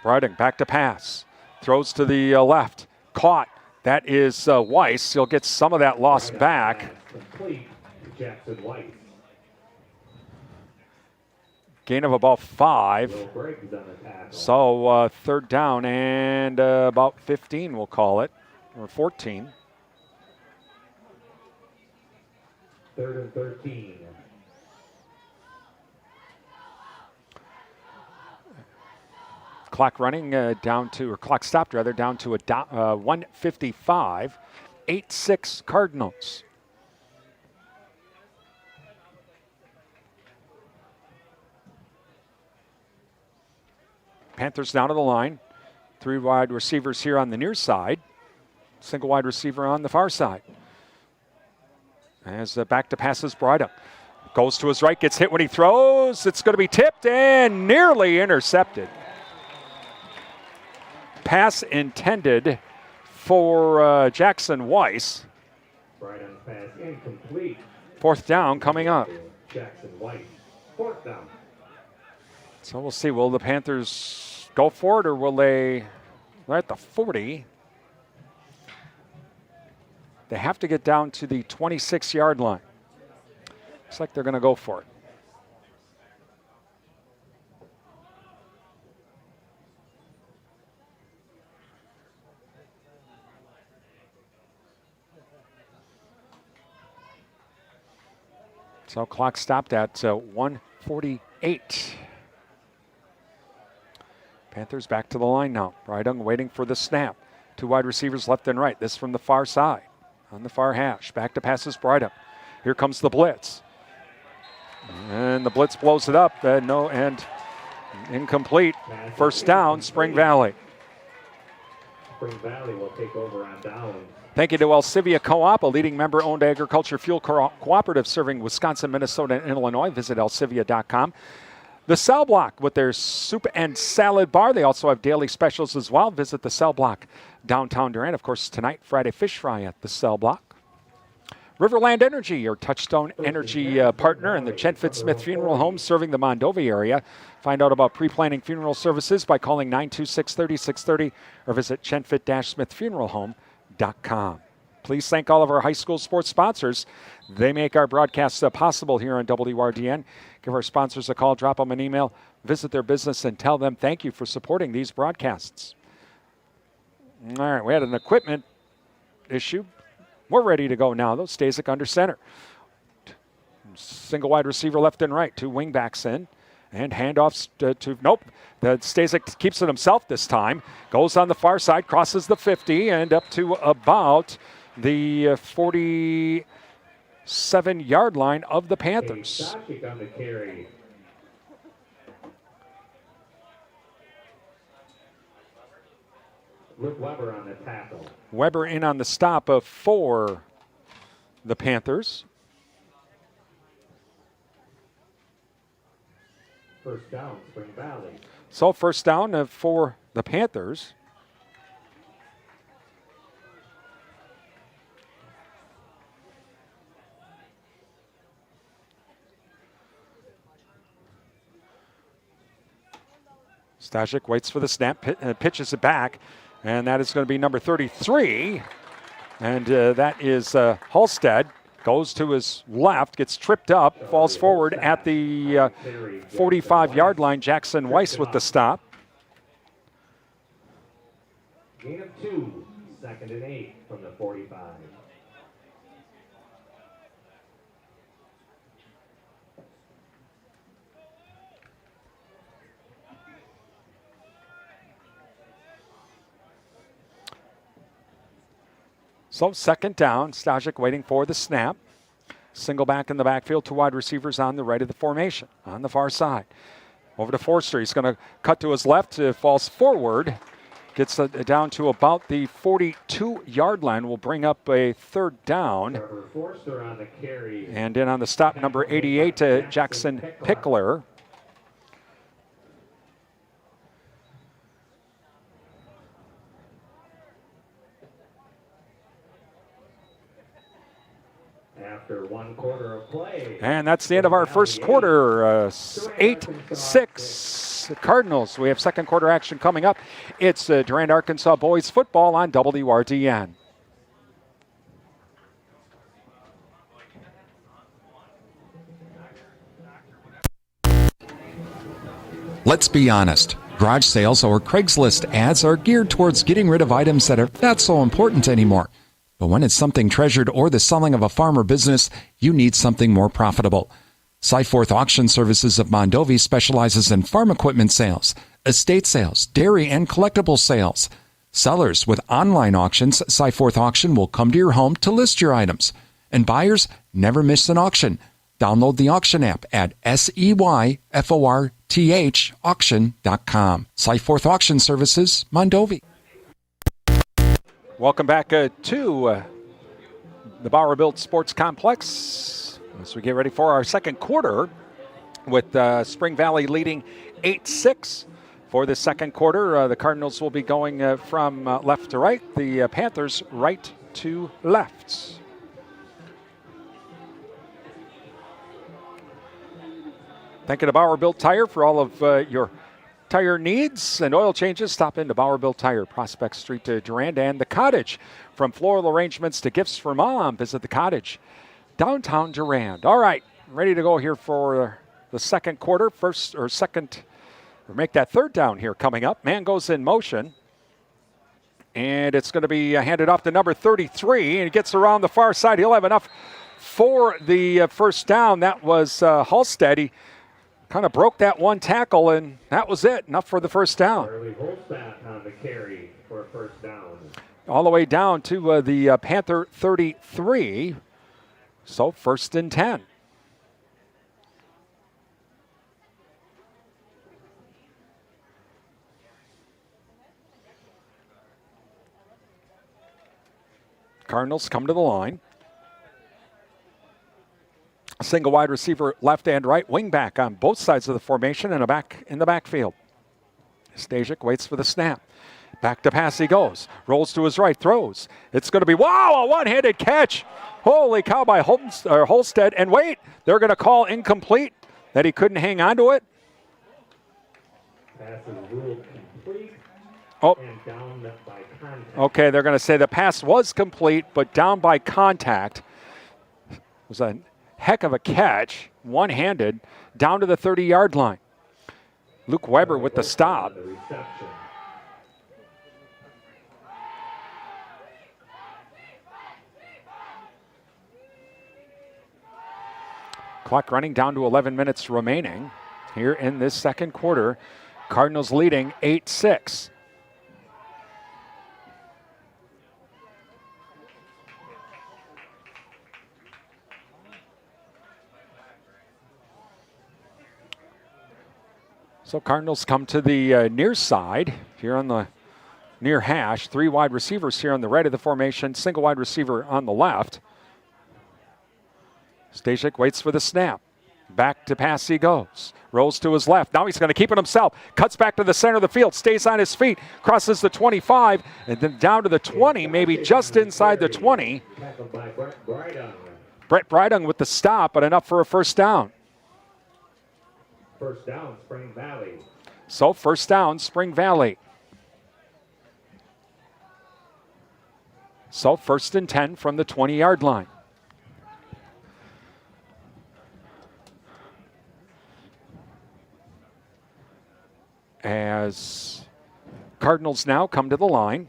Brydung back to pass. Throws to the left. Caught. That is Weiss. He'll get some of that loss back. Complete to Jackson Weiss. Gain of about 5. Will Briggs on the tackle. So 3rd down and about 15, we'll call it, or 14. 3rd and 13. Clock running down to, or clock stopped rather, down to 1:55. 8-6 Cardinals. Panthers down to the line. 3 wide receivers here on the near side. Single wide receiver on the far side. As back to passes, Brydung. Goes to his right, gets hit when he throws. It's going to be tipped and nearly intercepted. Pass intended for Jackson Weiss. Brydung's pass incomplete. 4th down coming up. Jackson Weiss. 4th down. So we'll see. Will the Panthers go for it, or will they? They're at the 40. They have to get down to the 26-yard line. Looks like they're going to go for it. So clock stopped at 1:48. Panthers back to the line now. Brydung waiting for the snap. 2 wide receivers left and right. This from the far side. On the far hash. Back to passes Brydung. Here comes the blitz. And the blitz blows it up. And incomplete. 1st down, Spring Valley. Spring Valley will take over on down. Thank you to Alcivia Co-op, a leading member-owned agriculture fuel cooperative serving Wisconsin, Minnesota, and Illinois. Visit alcivia.com. The Cell Block with their soup and salad bar. They also have daily specials as well. Visit the Cell Block downtown Durand. Of course, tonight, Friday fish fry at the Cell Block. Riverland Energy, your touchstone energy partner, and the Chenfit Smith Funeral Home serving the Mondovi area. Find out about pre-planning funeral services by calling 926-3630 or visit chenfit-smithfuneralhome.com. Please thank all of our high school sports sponsors. They make our broadcasts possible here on WRDN. Give our sponsors a call, drop them an email, visit their business, and tell them thank you for supporting these broadcasts. All right, we had an equipment issue. We're ready to go now, though. Stasic under center. Single wide receiver left and right. 2 wingbacks in. And handoffs to nope. The Stasic keeps it himself this time. Goes on the far side, crosses the 50, and up to about the 47-yard line of the Panthers. Luke Weber on the tackle. Weber in on the stop for the Panthers. First down, Spring Valley. So first down for the Panthers. Stajik waits for the snap, pitches it back, and that is going to be number 33. And that is Halstead. Goes to his left, gets tripped up, falls forward at the 45-yard line. Jackson Weiss with the stop. Gain of 2, 2nd and 8 from the 45. So second down, Stajik waiting for the snap. Single back in the backfield, 2 wide receivers on the right of the formation, on the far side. Over to Forster, he's going to cut to his left, falls forward, gets down to about the 42-yard line, will bring up a third down. Forster on the carry. And in on the stop, number 88, Jackson Pickler. After 1 quarter of play. And that's the end of our first quarter. 8-6 Cardinals. We have second quarter action coming up. It's Durand-Arkansaw boys football on WRDN. Let's be honest. Garage sales or Craigslist ads are geared towards getting rid of items that are not so important anymore. But when it's something treasured or the selling of a farm or business, you need something more profitable. Cyforth Auction Services of Mondovi specializes in farm equipment sales, estate sales, dairy, and collectible sales. Sellers with online auctions, Cyforth Auction will come to your home to list your items. And buyers never miss an auction. Download the auction app at SEYFORTH auction.com. Cyforth Auction Services, Mondovi. Welcome back to the Bauer Built Sports Complex as we get ready for our second quarter with Spring Valley leading 8-6 for the second quarter. The Cardinals will be going from left to right, the Panthers right to left. Thank you to Bauer Built Tire for all of your tire needs and oil changes. Stop into Bauer Built Tire, Prospect Street to Durand, and the Cottage. From floral arrangements to gifts for mom, visit the Cottage, downtown Durand. All right, ready to go here for the second quarter. Make that third down here coming up. Man goes in motion, and it's going to be handed off to number 33, and he gets around the far side. He'll have enough for the first down. That was Halstead. He kind of broke that one tackle, and that was it. Enough for the first down. Early Holstadt on the carry for a first down. All the way down to the Panther 33. So first and 10. Cardinals come to the line. A single wide receiver left and right, wing back on both sides of the formation and a back in the backfield. Stajik waits for the snap. Back to pass he goes. Rolls to his right, throws. It's going to be, wow, a one-handed catch. Holy cow by Halstead. And wait, they're going to call incomplete, that he couldn't hang on to it. Pass is ruled complete and down by contact. Okay, they're going to say the pass was complete, but down by contact. It was a heck of a catch, one-handed, down to the 30-yard line. Luke Weber with the stop. The reception. Clock running down to 11 minutes remaining here in this second quarter. Cardinals leading 8-6. So Cardinals come to the near side here on the near hash. 3 wide receivers here on the right of the formation. Single wide receiver on the left. Stashik waits for the snap. Back to pass he goes. Rolls to his left. Now he's going to keep it himself. Cuts back to the center of the field. Stays on his feet. Crosses the 25. And then down to the 20. Maybe just inside the 20. Brett Breidung with the stop, but enough for a first down. First down, Spring Valley. So first down, Spring Valley. So first and 10 from the 20-yard line. As Cardinals now come to the line.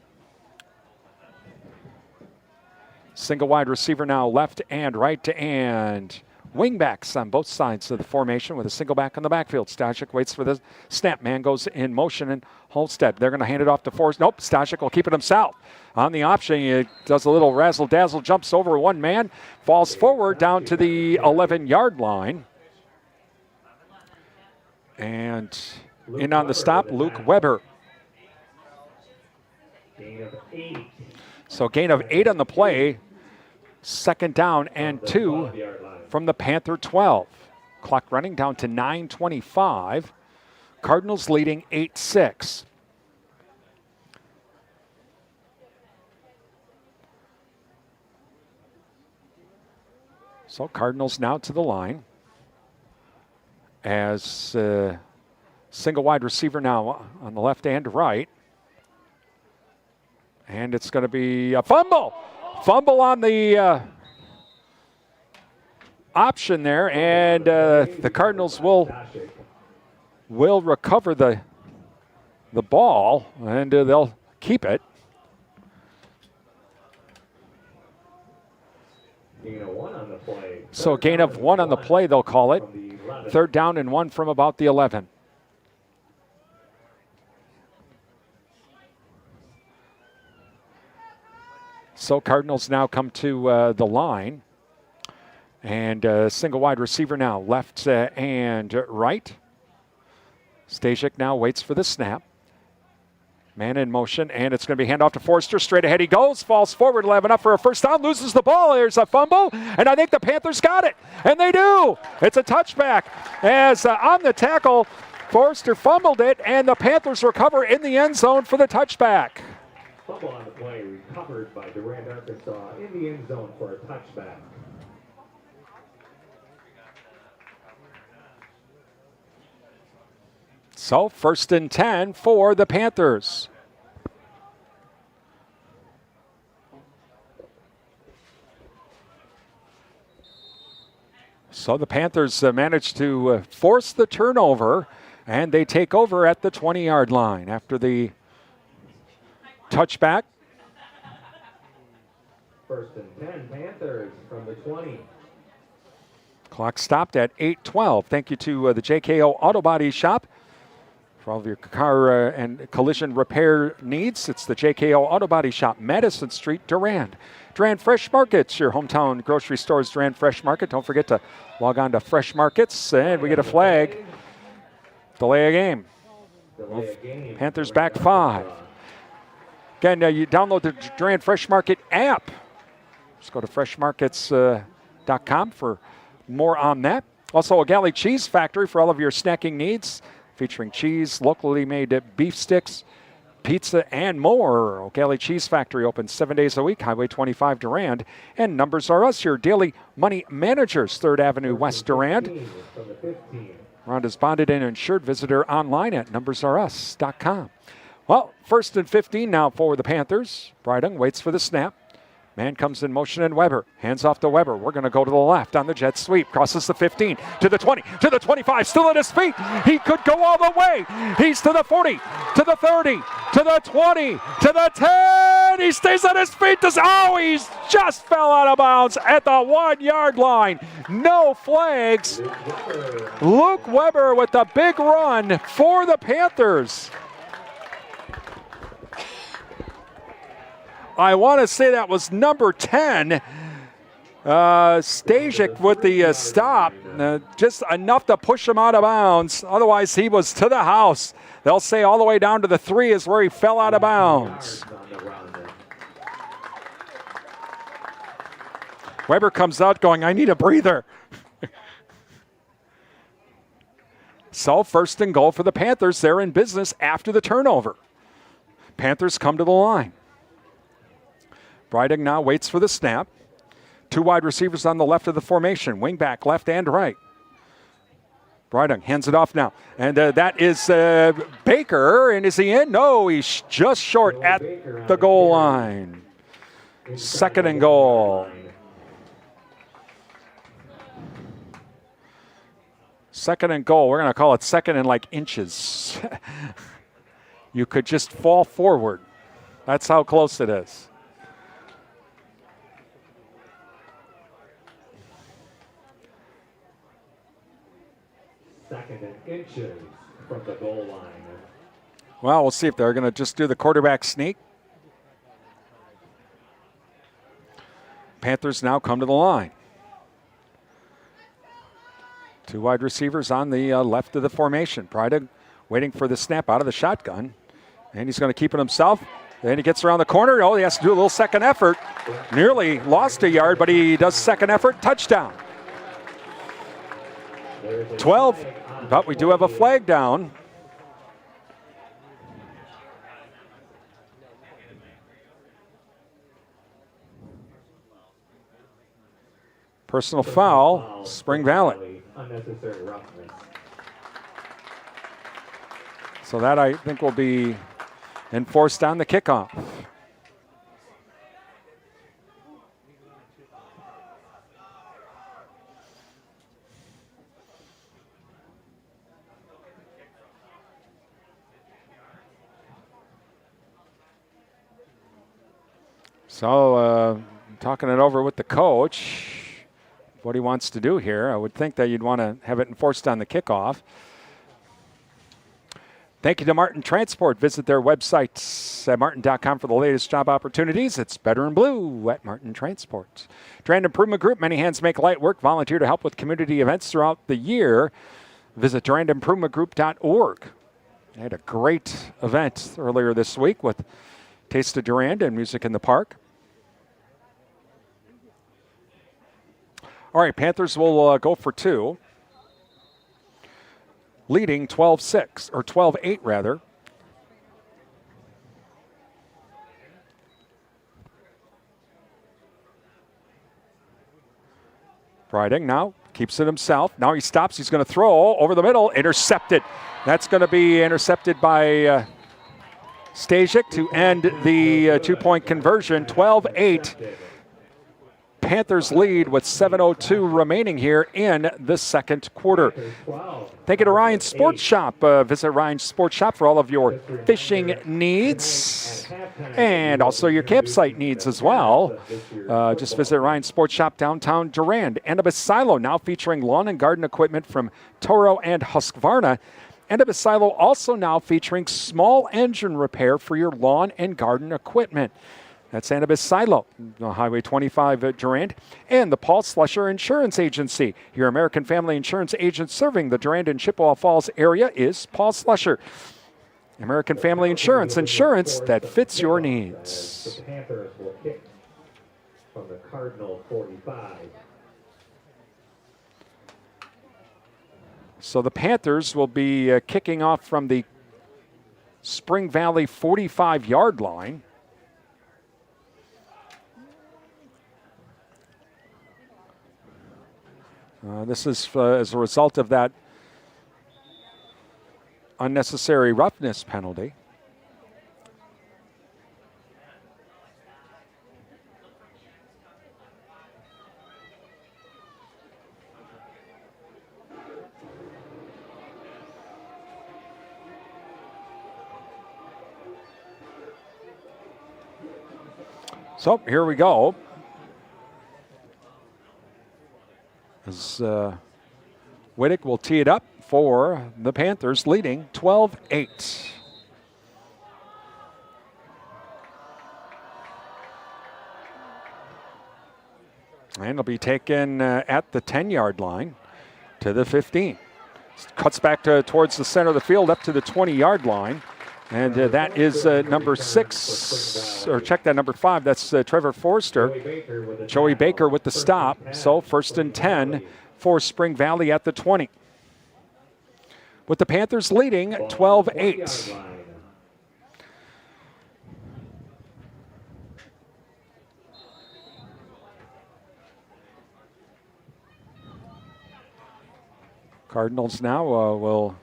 Single wide receiver now left and right and wingbacks on both sides of the formation with a single back on the backfield. Stashik waits for the snap. Man goes in motion and Holstead. They're going to hand it off to Forrest. Nope, Stashik will keep it himself. On the option, he does a little razzle-dazzle, jumps over one man, falls forward down to the 11-yard line. And in on the stop, Luke Weber. Gain of 8. So gain of 8 on the play. Second down and 2 from the Panther 12. Clock running down to 9:25. Cardinals leading 8-6. So Cardinals now to the line. As single wide receiver now on the left and right. And it's going to be a fumble. Fumble on the option there. And the Cardinals will recover the ball. And they'll keep it. Gain of 1 on the play. So gain of 1 on the play, they'll call it. Third down and 1 from about the 11. So Cardinals now come to the line. And single wide receiver now, left and right. Stashik now waits for the snap. Man in motion, and it's going to be handoff to Forster. Straight ahead he goes, falls forward, will have enough for a first down, loses the ball. There's a fumble, and I think the Panthers got it, and they do. It's a touchback. As on the tackle, Forster fumbled it, and the Panthers recover in the end zone for the touchback. Fumble on the play, recovered by Durand-Arkansaw in the end zone for a touchback. So first and 10 for the Panthers. So the Panthers managed to force the turnover, and they take over at the 20-yard line after the touchback. First and 10, Panthers from the 20. Clock stopped at 8:12. Thank you to the JKO Auto Body Shop. For all of your car and collision repair needs, it's the JKO Auto Body Shop, Madison Street, Durand. Durand Fresh Markets, your hometown grocery store's Durand Fresh Market. Don't forget to log on to Fresh Markets, and we get a flag. Delay a game. Panthers back 5. Again, you download the Durand Fresh Market app. Just go to freshmarkets.com for more on that. Also, a Galley Cheese Factory for all of your snacking needs, featuring cheese, locally made beef sticks, pizza, and more. O'Galley Cheese Factory open 7 days a week, Highway 25 Durand. And Numbers Are Us, your daily money managers, 3rd Avenue West Durand. Round is bonded and insured. Visit her online at numbersareus.com. Well, first and 15 now for the Panthers. Breidung waits for the snap. Man comes in motion, and Weber hands off to Weber. We're going to go to the left on the jet sweep. Crosses the 15 to the 20 to the 25. Still at his feet. He could go all the way. He's to the 40 to the 30 to the 20 to the 10. He stays on his feet. He's just fell out of bounds at the 1-yard line. No flags. Luke Weber with the big run for the Panthers. I want to say that was number 10. Stasiak with the stop, just enough to push him out of bounds. Otherwise, he was to the house. They'll say all the way down to the 3 is where he fell out of bounds. Weber comes out going, I need a breather. So first and goal for the Panthers. They're in business after the turnover. Panthers come to the line. Breiding now waits for the snap. 2 wide receivers on the left of the formation. Wing back, left and right. Breiding hands it off now. And that is Baker. And is he in? No, he's just short at the goal line. Second and goal. Second and goal. We're going to call it second and like inches. You could just fall forward. That's how close it is. Second and inches from the goal line. Well, we'll see if they're going to just do the quarterback sneak. Panthers now come to the line. 2 wide receivers on the left of the formation. Breiding waiting for the snap out of the shotgun. And he's going to keep it himself. Then he gets around the corner. Oh, he has to do a little second effort. Nearly lost a yard, but he does second effort. Touchdown. 12, but we do have a flag down. Personal foul, Spring Valley. Unnecessary roughness. So that, I think, will be enforced on the kickoff. So, talking it over with the coach, what he wants to do here. I would think that you'd want to have it enforced on the kickoff. Thank you to Martin Transport. Visit their website at martin.com for the latest job opportunities. It's better in blue at Martin Transport. Durand Improvement Group, many hands make light work. Volunteer to help with community events throughout the year. Visit durandimprovementgroup.org. They had a great event earlier this week with Taste of Durand and Music in the Park. All right, Panthers will go for 2. Leading 12-6, or 12-8 rather. Breiding now keeps it himself. Now he stops. He's going to throw over the middle. Intercepted. That's going to be intercepted by Stasiak to end the 2-point conversion. 12-8. Panthers lead with 7:02 remaining here in the second quarter. Thank you to Ryan's Sports Shop. Visit Ryan's Sports Shop for all of your fishing needs and also your campsite needs as well. Just visit Ryan's Sports Shop downtown Durand. Annabis Silo now featuring lawn and garden equipment from Toro and Husqvarna. Annabis Silo also now featuring small engine repair for your lawn and garden equipment. That's Annabis Silo, Highway 25 at Durand, and the Paul Slusher Insurance Agency. Your American Family Insurance agent serving the Durand and Chippewa Falls area is Paul Slusher. American Family Insurance, insurance that fits your needs. The Panthers will kick from the Cardinal 45. So the Panthers will be kicking off from the Spring Valley 45-yard line. This is as a result of that unnecessary roughness penalty. So here we go. As Wittick will tee it up for the Panthers, leading 12-8. And it'll be taken at the 10-yard line to the 15. Cuts back towards the center of the field up to the 20-yard line. And that is number 6, or check that, number 5. That's Trevor Forster. Joey Baker with the stop. So 1st and 10 for Spring Valley at the 20. With the Panthers leading 12-8. Cardinals now will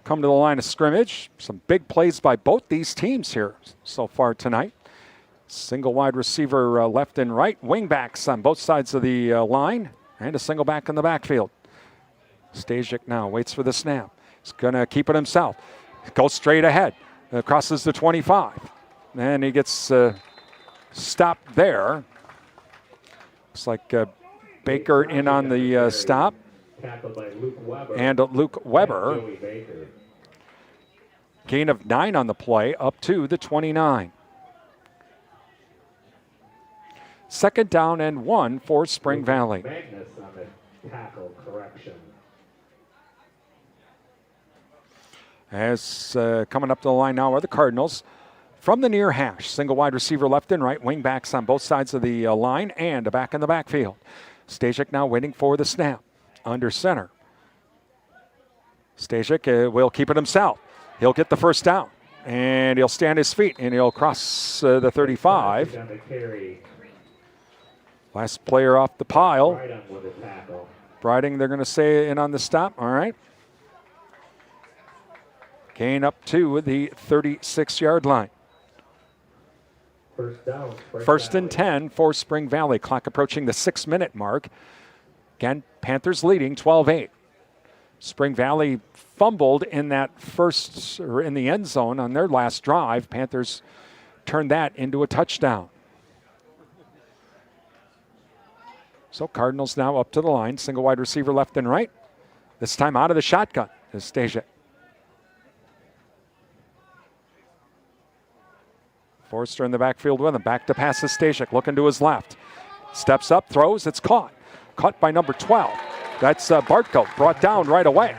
come to the line of scrimmage. Some big plays by both these teams here so far tonight. Single wide receiver left and right. Wing backs on both sides of the line. And a single back in the backfield. Stasiak now waits for the snap. He's going to keep it himself. Goes straight ahead. Crosses the 25. And he gets stopped there. Looks like Baker in on the stop. And Luke Weber. Gain of 9 on the play, up to the 29. 2nd down and 1 for Spring Valley. Magnus on the tackle correction. As coming up to the line now are the Cardinals. From the near hash, single wide receiver left and right, wing backs on both sides of the line, and a back in the backfield. Stasiak now waiting for the snap. Under center. Stasiak will keep it himself. He'll get the first down, and he'll stand his feet, and he'll cross the 35. Last player off the pile. Briding, they're going to say in on the stop. All right. Gain up to the 36-yard line. First and 10 for Spring Valley. Clock approaching the 6-minute mark. Again, Panthers leading 12-8. Spring Valley fumbled in that in the end zone on their last drive. Panthers turned that into a touchdown. So Cardinals now up to the line. Single wide receiver left and right. This time out of the shotgun is Stasiak. Forster in the backfield with him. Back to pass to Stasiak. Looking to his left. Steps up, throws. It's caught. Caught by number 12. That's Bartko, brought down right away.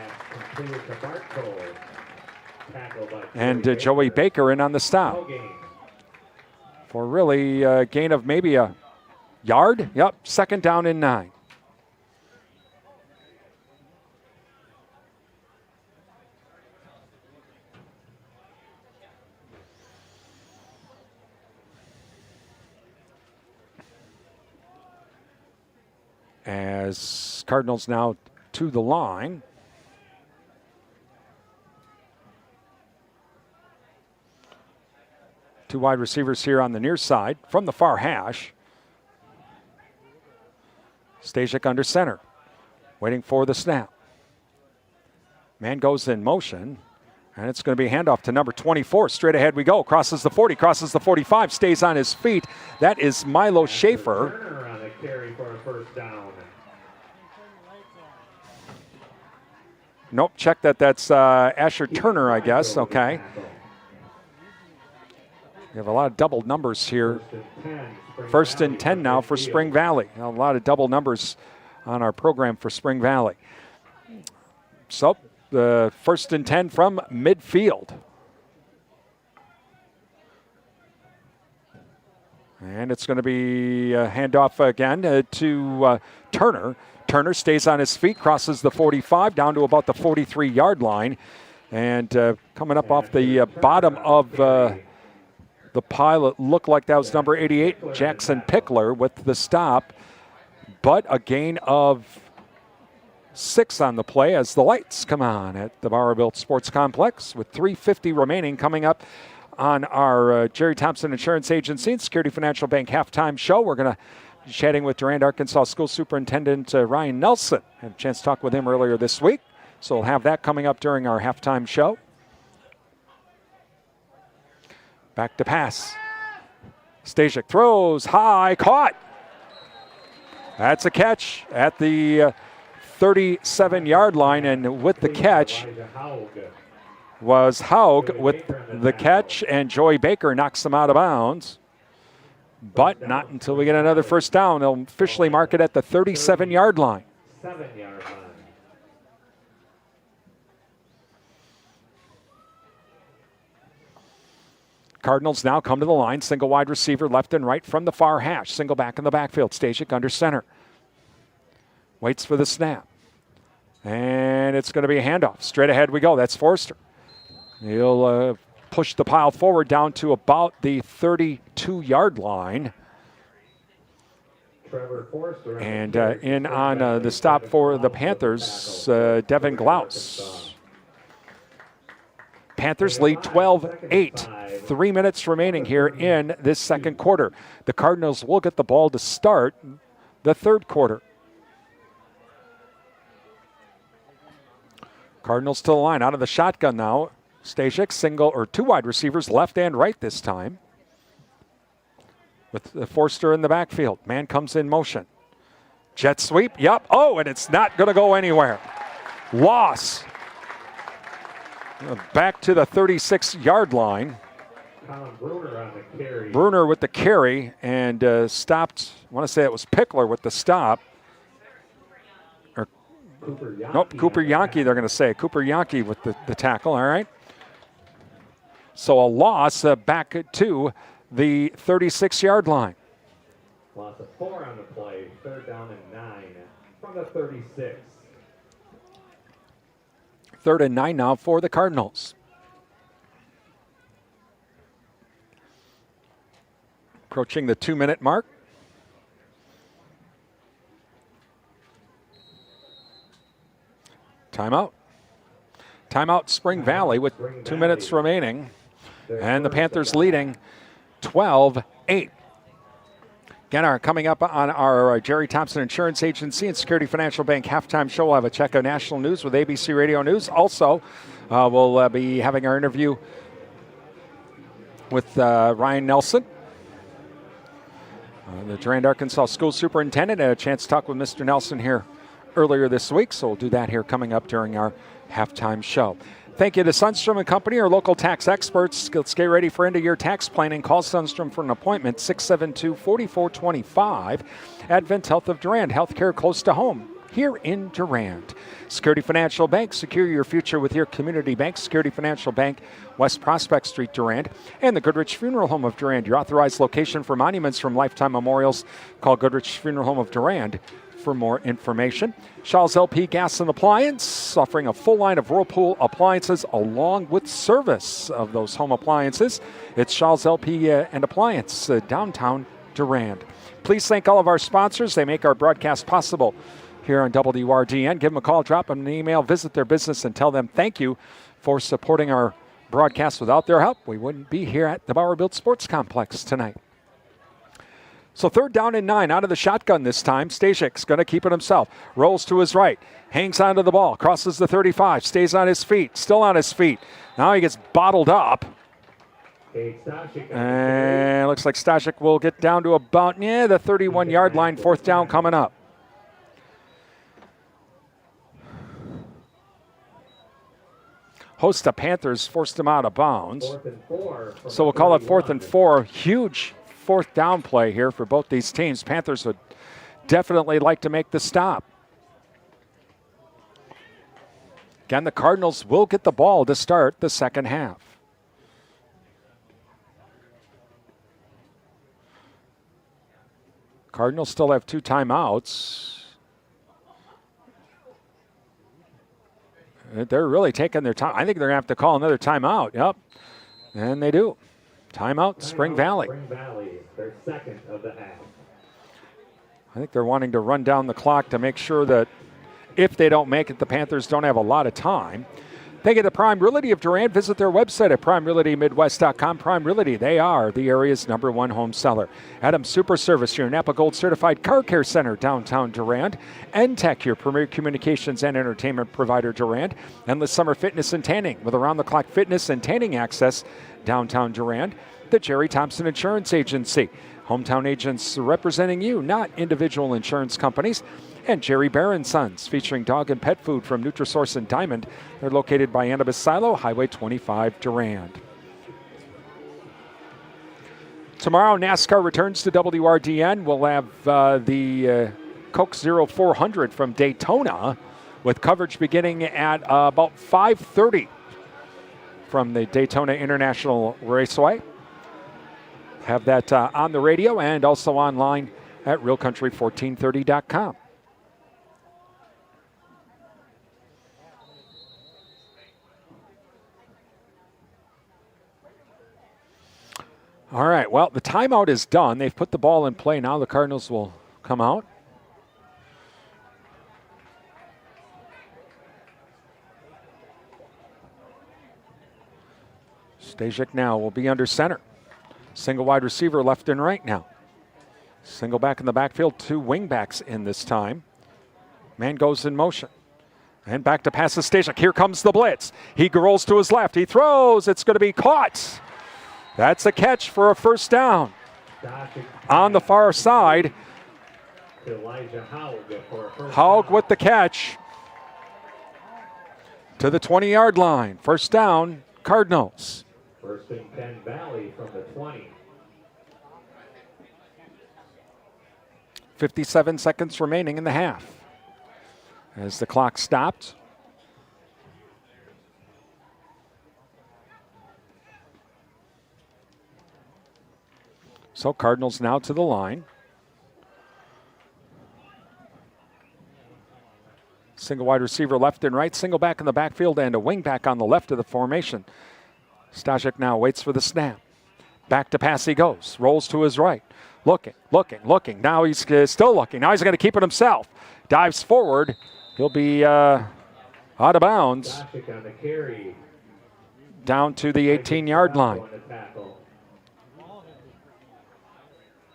And Joey Baker in on the stop. For really a gain of maybe a yard. Yep, 2nd down and 9. As Cardinals now to the line. Two wide receivers here on the near side from the far hash. Stasiak under center, waiting for the snap. Man goes in motion, and it's going to be a handoff to number 24. Straight ahead we go. Crosses the 40, crosses the 45, stays on his feet. That is Milo Schaefer. Carry for a first down. Nope, check that. That's Asher Turner, I guess. Okay. We have a lot of double numbers here. 1st and 10 now for Spring Valley. A lot of double numbers on our program for Spring Valley. So, the 1st and 10 from midfield. And it's going to be a handoff again to Turner. Turner stays on his feet, crosses the 45 down to about the 43-yard line. And coming up off the bottom of the pile, it looked like that was number 88, Jackson Pickler, with the stop. But a gain of 6 on the play as the lights come on at the Barra-Built Sports Complex with 3:50 remaining coming up on our Jerry Thompson Insurance Agency and Security Financial Bank halftime show. We're going to be chatting with Durand-Arkansaw School Superintendent Ryan Nelson. Had a chance to talk with him earlier this week, so we'll have that coming up during our halftime show. Back to pass. Stasiak throws high, caught. That's a catch at the 37-yard line, and with the catch was Haug with the catch, and Joey Baker knocks him out of bounds. but not until we get another first down. They'll officially mark it at the 37-yard line. 7-yard line. Cardinals now come to the line. Single wide receiver left and right from the far hash. Single back in the backfield. Stasiak under center. Waits for the snap. And it's going to be a handoff. Straight ahead we go. That's Forster. He'll push the pile forward down to about the 32-yard line. Trevor Forster And in on the stop for the Panthers, Devin Glaus. Panthers lead 12-8. 3 minutes remaining here in this second quarter. The Cardinals will get the ball to start the third quarter. Cardinals to the line, out of the shotgun now. Stasiak, single or two wide receivers, left and right this time. With Forster in the backfield. Man comes in motion. Jet sweep, yep. Oh, and it's not going to go anywhere. Loss. Back to the 36-yard line. Colin Bruner on the carry. Bruner with the carry and stopped. I want to say it was Pickler with the stop. Cooper Yankee, they're going to say. Cooper Yankee with the tackle, all right. So a loss back to the 36-yard line. Loss of 4 on the play. 3rd down and 9 from the 36. 3rd and 9 now for the Cardinals. Approaching the 2-minute mark. Timeout. Timeout Spring Valley with 2 minutes remaining. And the Panthers leading 12-8. Again, coming up on our Jerry Thompson Insurance Agency and Security Financial Bank halftime show, we'll have a check of national news with ABC Radio News. Also, we'll be having our interview with Ryan Nelson, the Durand-Arkansaw School Superintendent. I had a chance to talk with Mr. Nelson here earlier this week, so we'll do that here coming up during our halftime show. Thank you to Sundstrom & Company, our local tax experts. Let's get ready for end-of-year tax planning. Call Sundstrom for an appointment, 672-4425. Advent Health of Durand, healthcare close to home, here in Durand. Security Financial Bank, secure your future with your community bank. Security Financial Bank, West Prospect Street, Durand. And the Goodrich Funeral Home of Durand, your authorized location for monuments from Lifetime Memorials. Call Goodrich Funeral Home of Durand for more information. Shaw's LP Gas and Appliance, offering a full line of Whirlpool appliances along with service of those home appliances. It's Shaw's LP and Appliance, downtown Durand. Please thank all of our sponsors. They make our broadcast possible here on WRDN. Give them a call, drop them an email, visit their business, and tell them thank you for supporting our broadcast. Without their help, we wouldn't be here at the Bauer Built Sports Complex tonight. So 3rd down and 9, out of the shotgun this time. Stasiak's going to keep it himself. Rolls to his right, hangs onto the ball, crosses the 35, stays on his feet, still on his feet. Now he gets bottled up. And looks like Stasiak will get down to about, the 31-yard line, 4th down coming up. Host of Panthers forced him out of bounds. So we'll call it 4th and 4. Huge 4th down play here for both these teams. Panthers would definitely like to make the stop. Again, the Cardinals will get the ball to start the second half. Cardinals still have 2 timeouts. They're really taking their time. I think they're going to have to call another timeout. Yep, and they do. Timeout, Spring Valley. Spring Valley, their 2nd of the half. I think they're wanting to run down the clock to make sure that if they don't make it, the Panthers don't have a lot of time. Thank you to Prime Realty of Durand. Visit their website at PrimeRealtyMidwest.com. Prime Realty, they are the area's #1 home seller. Adams Super Service, your Napa Gold Certified Car Care Center, downtown Durand. NTech, your premier communications and entertainment provider, Durand. Endless Summer Fitness and Tanning, with around-the-clock fitness and tanning access, downtown Durand. The Jerry Thompson Insurance Agency. Hometown agents representing you, not individual insurance companies. And Jerry Bear & Sons, featuring dog and pet food from Nutrisource and Diamond. They're located by Annabis Silo, Highway 25, Durand. Tomorrow, NASCAR returns to WRDN. We'll have the Coke 0400 from Daytona with coverage beginning at about 5:30 from the Daytona International Raceway. Have that on the radio and also online at realcountry1430.com. All right, well, the timeout is done. They've put the ball in play. Now the Cardinals will come out. Stasiak now will be under center. Single wide receiver left and right now. Single back in the backfield, 2 wing backs in this time. Man goes in motion. And back to pass to Stasiak. Here comes the blitz. He rolls to his left. He throws. It's going to be caught. That's a catch for a first down. On the far side, Haug with the catch to the 20-yard line. First down, Cardinals. First and 10 Valley from the 20. 57 seconds remaining in the half. As the clock stopped. So Cardinals now to the line. Single wide receiver left and right, single back in the backfield, and a wing back on the left of the formation. Stasiak now waits for the snap. Back to pass he goes. Rolls to his right. Looking. Now he's still looking. Now he's going to keep it himself. Dives forward. He'll be out of bounds. Down to the 18-yard line.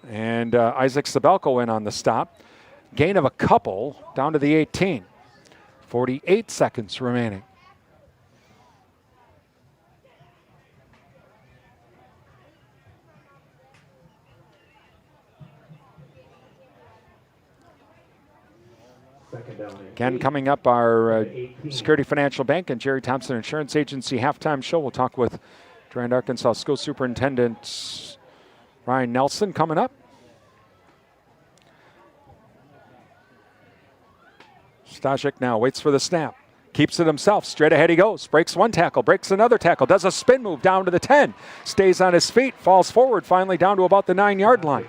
And Isaac Sabelko in on the stop. Gain of a couple down to the 18. 48 seconds remaining. Again, coming up, our Security Financial Bank and Jerry Thompson Insurance Agency halftime show. We'll talk with Durand-Arkansaw School Superintendent Ryan Nelson coming up. Stasiak now waits for the snap. Keeps it himself. Straight ahead he goes. Breaks one tackle. Breaks another tackle. Does a spin move down to the 10. Stays on his feet. Falls forward. Finally down to about the 9-yard line.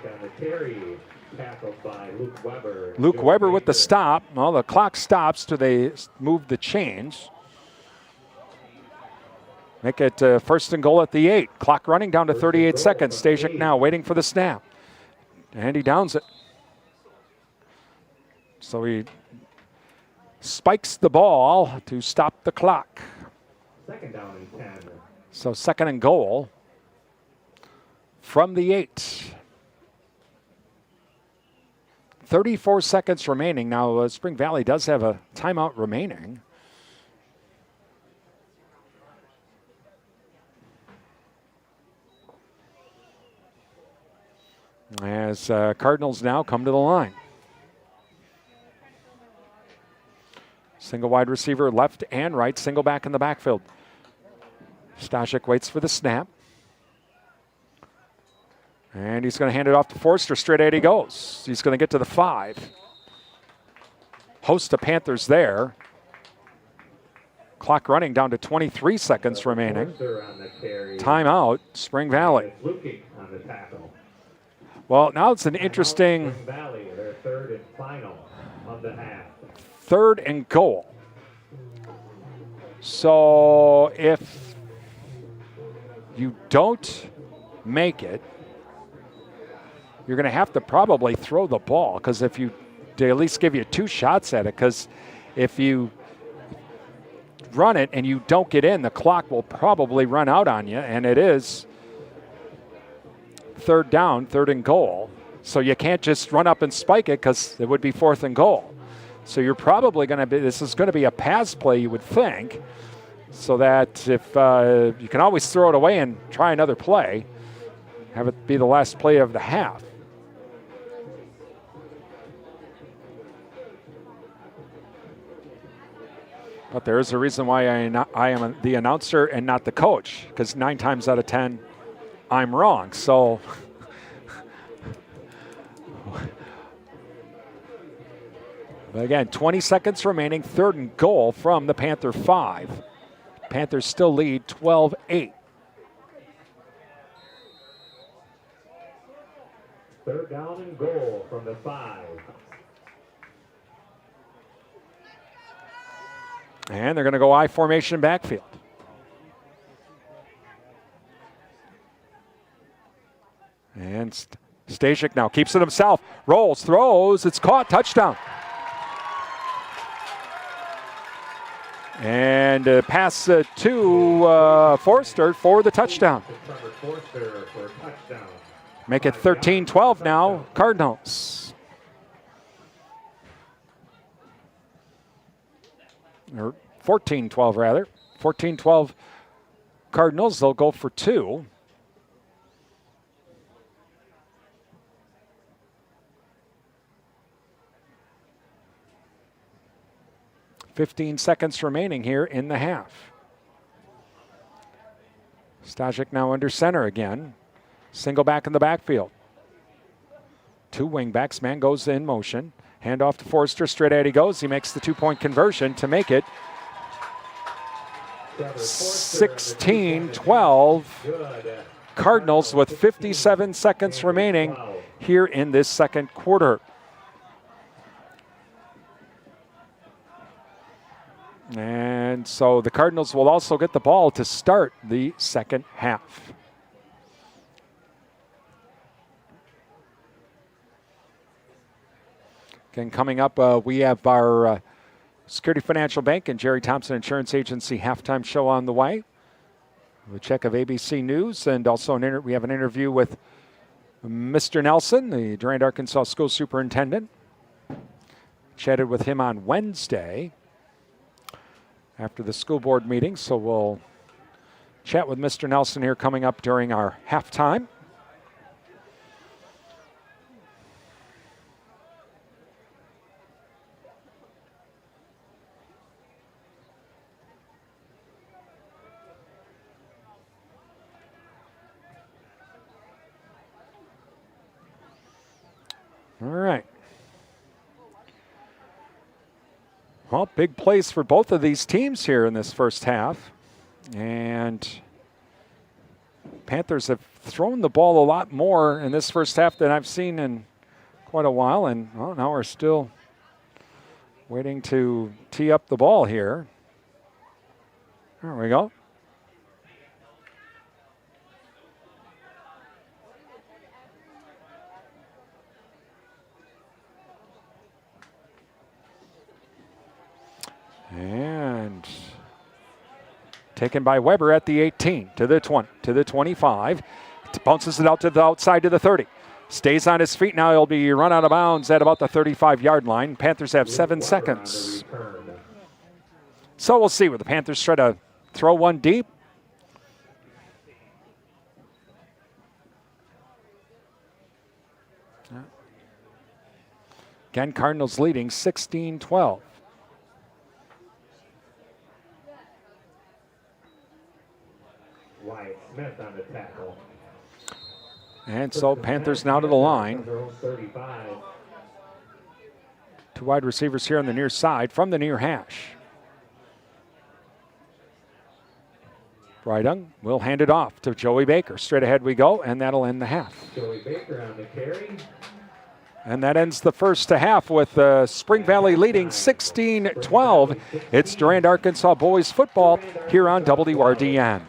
Luke Weber with the stop. Well, the clock stops till they move the chains. Make it first and goal at the 8. Clock running down to 38 seconds. Stasiak now waiting for the snap. And he downs it. So he spikes the ball to stop the clock. Second down and 10. So second and goal from the 8. 34 seconds remaining. Now Spring Valley does have a timeout remaining. As Cardinals now come to the line. Single wide receiver left and right, single back in the backfield. Stasiak waits for the snap. And he's going to hand it off to Forster. Straight ahead he goes. He's going to get to the 5. Host of Panthers there. Clock running down to 23 seconds remaining. Timeout, Spring Valley. Well, now it's an interesting third and goal. So if you don't make it, you're going to have to probably throw the ball, because if you, they at least give you 2 shots at it, because if you run it and you don't get in, the clock will probably run out on you, and it is third down, third and goal. So you can't just run up and spike it, because it would be fourth and goal. So you're probably going to be, this is going to be a pass play, you would think, so that if you can always throw it away and try another play, have it be the last play of the half. But there is a reason why I am the announcer and not the coach, because 9 times out of 10, I'm wrong. So Again, 20 seconds remaining, 3rd and goal from the Panther 5. Panthers still lead 12-8. 3rd down and goal from the 5. And they're going to go I formation backfield. And Stasiak now keeps it himself. Rolls, throws, it's caught, touchdown. And pass to Forster for the touchdown. Make it 13-12 now, Cardinals. Or 14-12 rather. 14-12 Cardinals, they'll go for 2. .15 seconds remaining here in the half. Stasiak now under center again. Single back in the backfield. 2 wing backs. Man goes in motion. Hand off to Forster. Straight out he goes. He makes the 2-point conversion to make it 16-12. Cardinals with 57 seconds remaining here in this second quarter. And so the Cardinals will also get the ball to start the second half. Again, coming up, we have our Security Financial Bank and Jerry Thompson Insurance Agency halftime show on the way. A check of ABC News, and also we have an interview with Mr. Nelson, the Durand-Arkansaw School Superintendent. Chatted with him on Wednesday after the school board meeting, so we'll chat with Mr. Nelson here coming up during our halftime. All right. Well, big plays for both of these teams here in this first half. And Panthers have thrown the ball a lot more in this first half than I've seen in quite a while. And now we're still waiting to tee up the ball here. There we go. And taken by Weber at the 18, to the 20, to the 25. Bounces it out to the outside to the 30. Stays on his feet now. He'll be run out of bounds at about the 35-yard line. Panthers have 7 seconds. So we'll see. Will the Panthers try to throw one deep? Again, Cardinals leading 16-12. Smith on the tackle. And so Panthers now to the line. 2 wide receivers here on the near side from the near hash. Brydung will hand it off to Joey Baker. Straight ahead we go, and that'll end the half. Joey Baker on the carry. And that ends the first half with Spring Valley leading 16-12. It's Durand-Arkansaw boys football here on WRDN.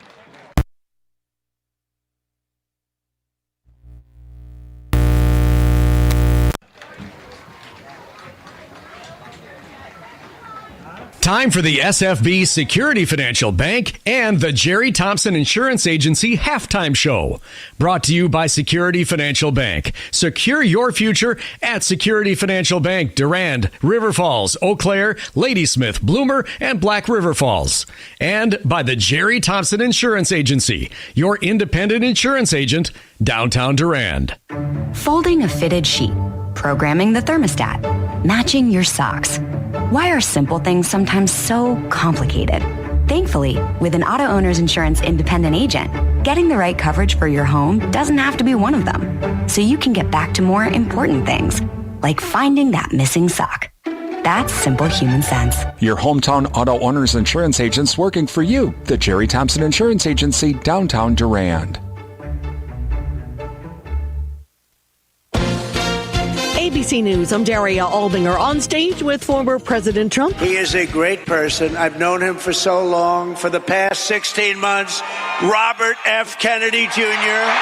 Time for the SFB Security Financial Bank and the Jerry Thompson Insurance Agency halftime show. Brought to you by Security Financial Bank. Secure your future at Security Financial Bank, Durand, River Falls, Eau Claire, Ladysmith, Bloomer, and Black River Falls. And by the Jerry Thompson Insurance Agency, your independent insurance agent, downtown Durand. Folding a fitted sheet, programming the thermostat, matching your socks. Why are simple things sometimes so complicated? Thankfully, with an auto owner's insurance independent agent, getting the right coverage for your home doesn't have to be one of them. So you can get back to more important things, like finding that missing sock. That's simple human sense. Your hometown auto owner's insurance agents working for you. The Jerry Thompson Insurance Agency, downtown Durand. ABC News, I'm Daria Albinger on stage with former President Trump. He is a great person. I've known him for so long. For the past 16 months, Robert F. Kennedy Jr.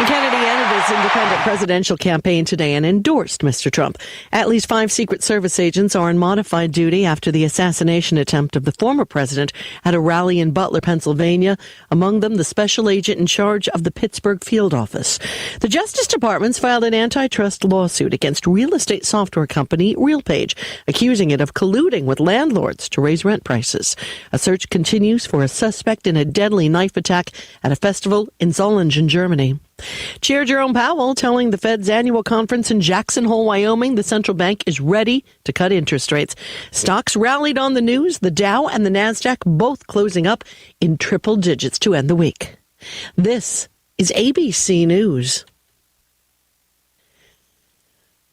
Kennedy ended his independent presidential campaign today and endorsed Mr. Trump. At least 5 Secret Service agents are on modified duty after the assassination attempt of the former president at a rally in Butler, Pennsylvania. Among them, the special agent in charge of the Pittsburgh field office. The Justice Department's filed an antitrust lawsuit against real estate software company RealPage, accusing it of colluding with landlords to raise rent prices. A search continues for a suspect in a deadly knife attack at a festival in Solingen, Germany. Chair Jerome Powell telling the Fed's annual conference in Jackson Hole, Wyoming, the central bank is ready to cut interest rates. Stocks rallied on the news, the Dow and the NASDAQ both closing up in triple digits to end the week. This is ABC News.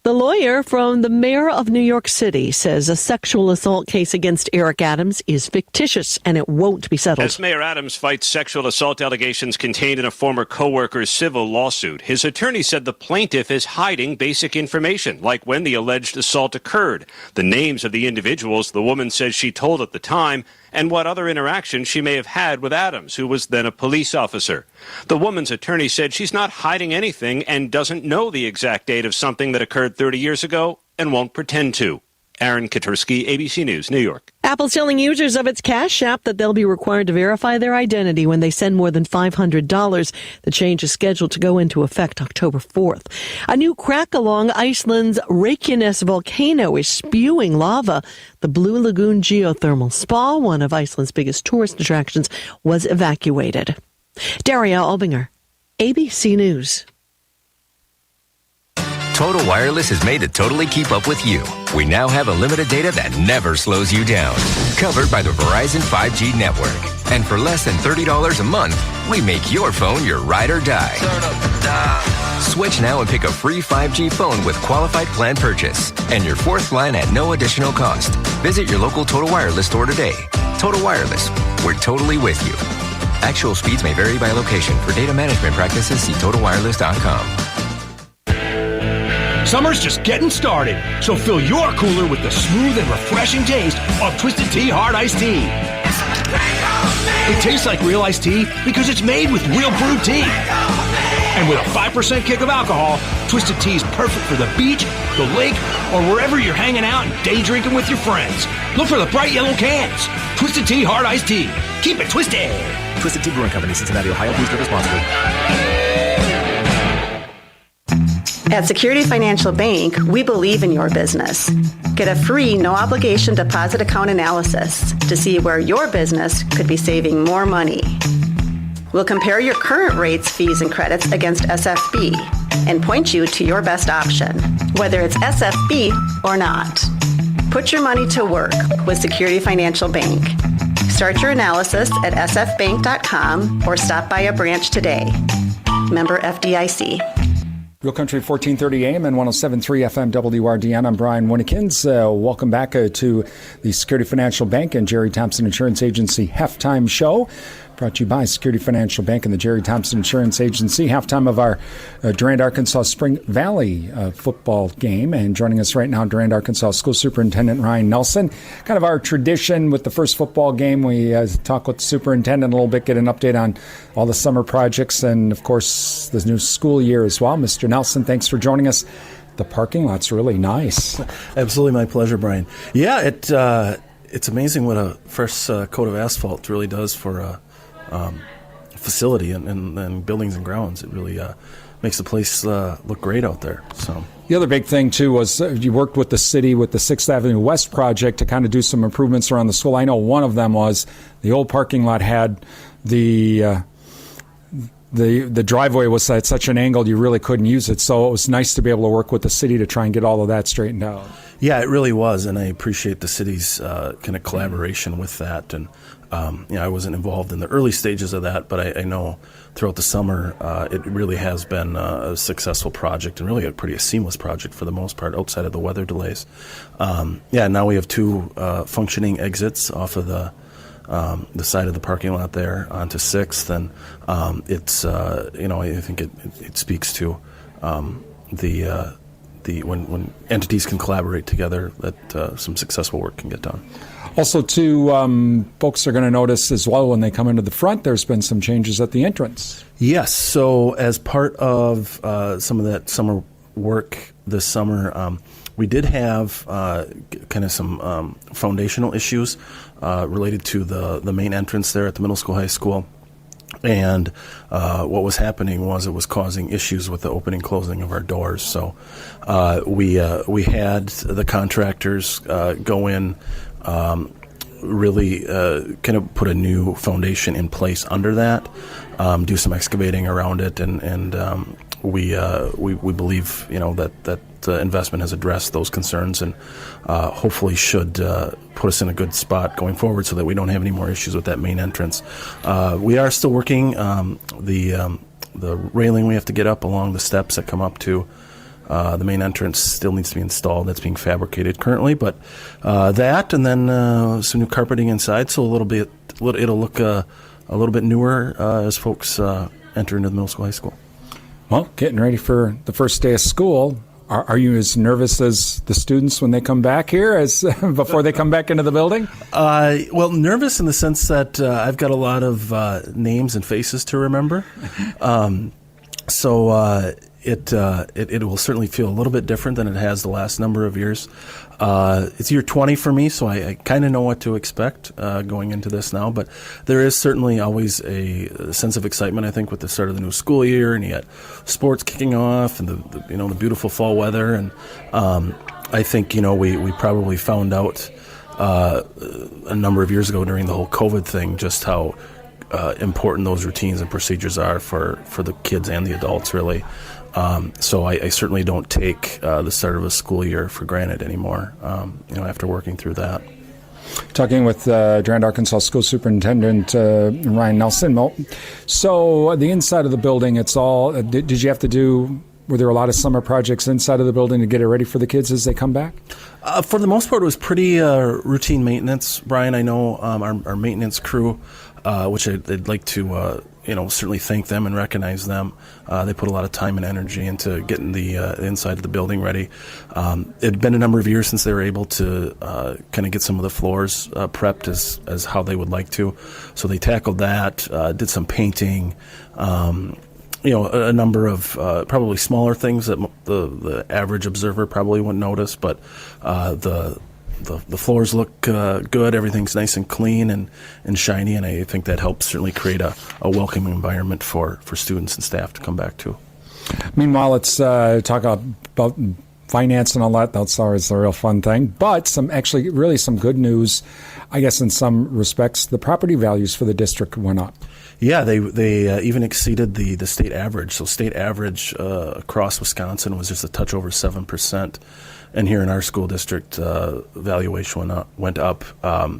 The lawyer from the mayor of New York City says a sexual assault case against Eric Adams is fictitious and it won't be settled. As Mayor Adams fights sexual assault allegations contained in a former co-worker's civil lawsuit, his attorney said the plaintiff is hiding basic information, like when the alleged assault occurred, the names of the individuals the woman says she told at the time, and what other interactions she may have had with Adams, who was then a police officer. The woman's attorney said she's not hiding anything and doesn't know the exact date of something that occurred 30 years ago and won't pretend to. Aaron Katursky, ABC News, New York. Apple's telling users of its Cash app that they'll be required to verify their identity when they send more than $500. The change is scheduled to go into effect October 4th. A new crack along Iceland's Reykjanes volcano is spewing lava. The Blue Lagoon geothermal spa, one of Iceland's biggest tourist attractions, was evacuated. Daria Albinger, ABC News. Total Wireless is made to totally keep up with you. We now have unlimited data that never slows you down. Covered by the Verizon 5G network. And for less than $30 a month, we make your phone your ride or die. Switch now and pick a free 5G phone with qualified plan purchase. And your 4th line at no additional cost. Visit your local Total Wireless store today. Total Wireless, we're totally with you. Actual speeds may vary by location. For data management practices, see TotalWireless.com. Summer's just getting started, so fill your cooler with the smooth and refreshing taste of Twisted Tea Hard Iced Tea. It tastes like real iced tea because it's made with real brewed tea. And with a 5% kick of alcohol, Twisted Tea is perfect for the beach, the lake, or wherever you're hanging out and day drinking with your friends. Look for the bright yellow cans. Twisted Tea Hard Iced Tea. Keep it twisted. Twisted Tea Brewing Company, Cincinnati, Ohio. Please drink responsibly. At Security Financial Bank, we believe in your business. Get a free, no-obligation deposit account analysis to see where your business could be saving more money. We'll compare your current rates, fees, and credits against SFB and point you to your best option, whether it's SFB or not. Put your money to work with Security Financial Bank. Start your analysis at sfbank.com or stop by a branch today. Member FDIC. Real Country 1430 AM and 107.3 FM WRDN. I'm Brian Winnikins. Welcome back to the Security Financial Bank and Jerry Thompson Insurance Agency Halftime Show. Brought to you by Security Financial Bank and the Jerry Thompson Insurance Agency. Halftime of our Durand-Arkansaw Spring Valley football game. And joining us right now, Durand-Arkansaw School Superintendent Ryan Nelson. Kind of our tradition with the first football game. We talk with the superintendent a little bit, get an update on all the summer projects and, of course, the new school year as well. Mr. Nelson, thanks for joining us. The parking lot's really nice. Absolutely, my pleasure, Brian. Yeah, it's amazing what a fresh coat of asphalt really does for a facility and buildings and grounds. It really makes the place look great out there. So the other big thing too was you worked with the city with the 6th Avenue West project to kind of do some improvements around the school. I know one of them was the old parking lot had the driveway was at such an angle you really couldn't use it. So it was nice to be able to work with the city to try and get all of that straightened out. Yeah, it really was, and I appreciate the city's kind of collaboration with that. And I wasn't involved in the early stages of that, but I know throughout the summer it really has been a successful project, and really a seamless project for the most part, outside of the weather delays. Now we have 2 functioning exits off of the side of the parking lot there onto 6th, and it's I think it speaks to when entities can collaborate together, that some successful work can get done. Also, too, folks are going to notice as well when they come into the front, there's been some changes at the entrance. Yes. So as part of some of that summer work this summer, we did have kind of some foundational issues related to the main entrance there at the middle school, high school. And what was happening was it was causing issues with the opening and closing of our doors. So we had the contractors go in, really kind of put a new foundation in place under that, do some excavating around it, and we believe that investment has addressed those concerns, and hopefully should put us in a good spot going forward so that we don't have any more issues with that main entrance. We are still working the railing we have to get up along the steps that come up to the main entrance still needs to be installed. That's being fabricated currently, but that, and then some new carpeting inside, so it'll look a little bit newer as folks enter into the middle school, high school. Well, getting ready for the first day of school. Are you as nervous as the students when they come back here as before they come back into the building? Well, nervous in the sense that I've got a lot of names and faces to remember. So it will certainly feel a little bit different than it has the last number of years. It's year 20 for me, so I kind of know what to expect going into this now. But there is certainly always a sense of excitement, I think, with the start of the new school year, and you got sports kicking off, and the beautiful fall weather. And I think we probably found out a number of years ago during the whole COVID thing just how important those routines and procedures are for the kids and the adults, really. So I certainly don't take the start of a school year for granted anymore, after working through that. Talking with Durand-Arkansaw School Superintendent Ryan Nelson. So the inside of the building, it's all, did you have to were there a lot of summer projects inside of the building to get it ready for the kids as they come back? For the most part, it was pretty routine maintenance, Brian. I know our maintenance crew, which I'd like to certainly thank them and recognize them. They put a lot of time and energy into getting the inside of the building ready. It had been a number of years since they were able to kind of get some of the floors prepped as how they would like to. So they tackled that, did some painting, a number of probably smaller things that the average observer probably wouldn't notice, but the floors look good. Everything's nice and clean and shiny, and I think that helps certainly create a welcoming environment for students and staff to come back to. Meanwhile, let's talk about finance and all that. That's always a real fun thing. But some good news, I guess, in some respects. The property values for the district went up. Yeah, they even exceeded the state average. So state average across Wisconsin was just a touch over 7%. And here in our school district, valuation went up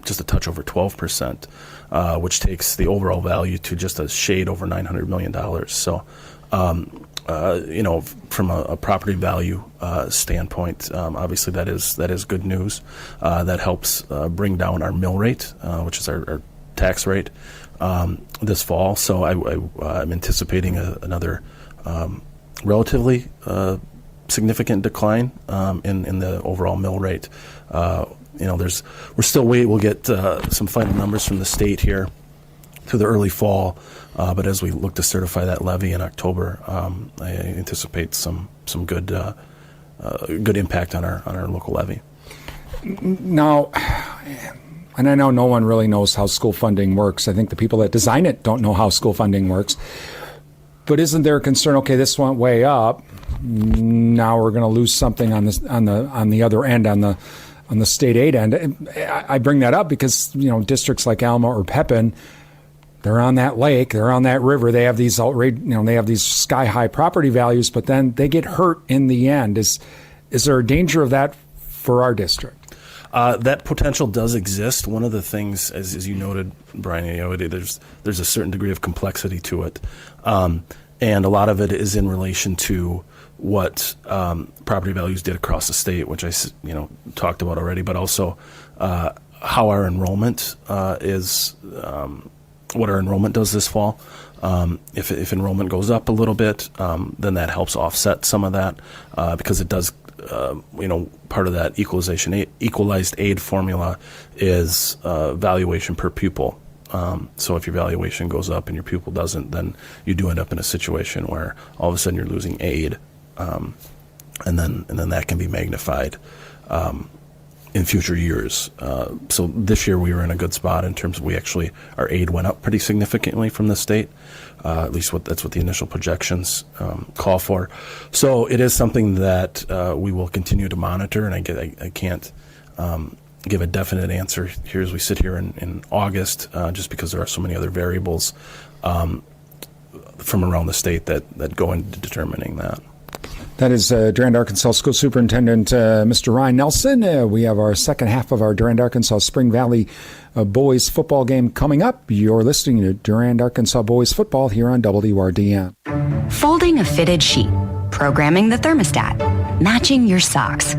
just a touch over 12%, which takes the overall value to just a shade over $900 million. So, from a property value standpoint, obviously that is good news. That helps bring down our mill rate, which is our tax rate, this fall. So I'm anticipating another relatively significant decline in the overall mill rate. We're still waiting. We'll get some final numbers from the state here through the early fall, but as we look to certify that levy in October, I anticipate some good impact on our local levy. Now, and I know no one really knows how school funding works. I think the people that design it don't know how school funding works. But isn't there a concern? Okay, this went way up. Now we're going to lose something on the other end, on the state aid end. And I bring that up because districts like Alma or Pepin, they're on that lake, they're on that river. They have these they have these sky high property values, but then they get hurt in the end. Is there a danger of that for our district? That potential does exist. One of the things, as you noted, Brian, there's a certain degree of complexity to it, and a lot of it is in relation to what property values did across the state, which I talked about already, but also how our enrollment is, what our enrollment does this fall. If enrollment goes up a little bit, then that helps offset some of that because it does. Part of that equalized aid formula is valuation per pupil. So if your valuation goes up and your pupil doesn't, then you do end up in a situation where all of a sudden you're losing aid, and then that can be magnified in future years. So this year we were in a good spot in terms of our aid went up pretty significantly from the state. At least that's what the initial projections call for. So it is something that we will continue to monitor, and I can't give a definite answer here as we sit here in August, just because there are so many other variables from around the state that go into determining that. That is Durand-Arkansaw School Superintendent Mr. Ryan Nelson. We have our second half of our Durand-Arkansaw Spring Valley boys football game coming up. You're listening to Durand-Arkansaw boys football here on WRDN. Folding a fitted sheet, programming the thermostat, matching your socks.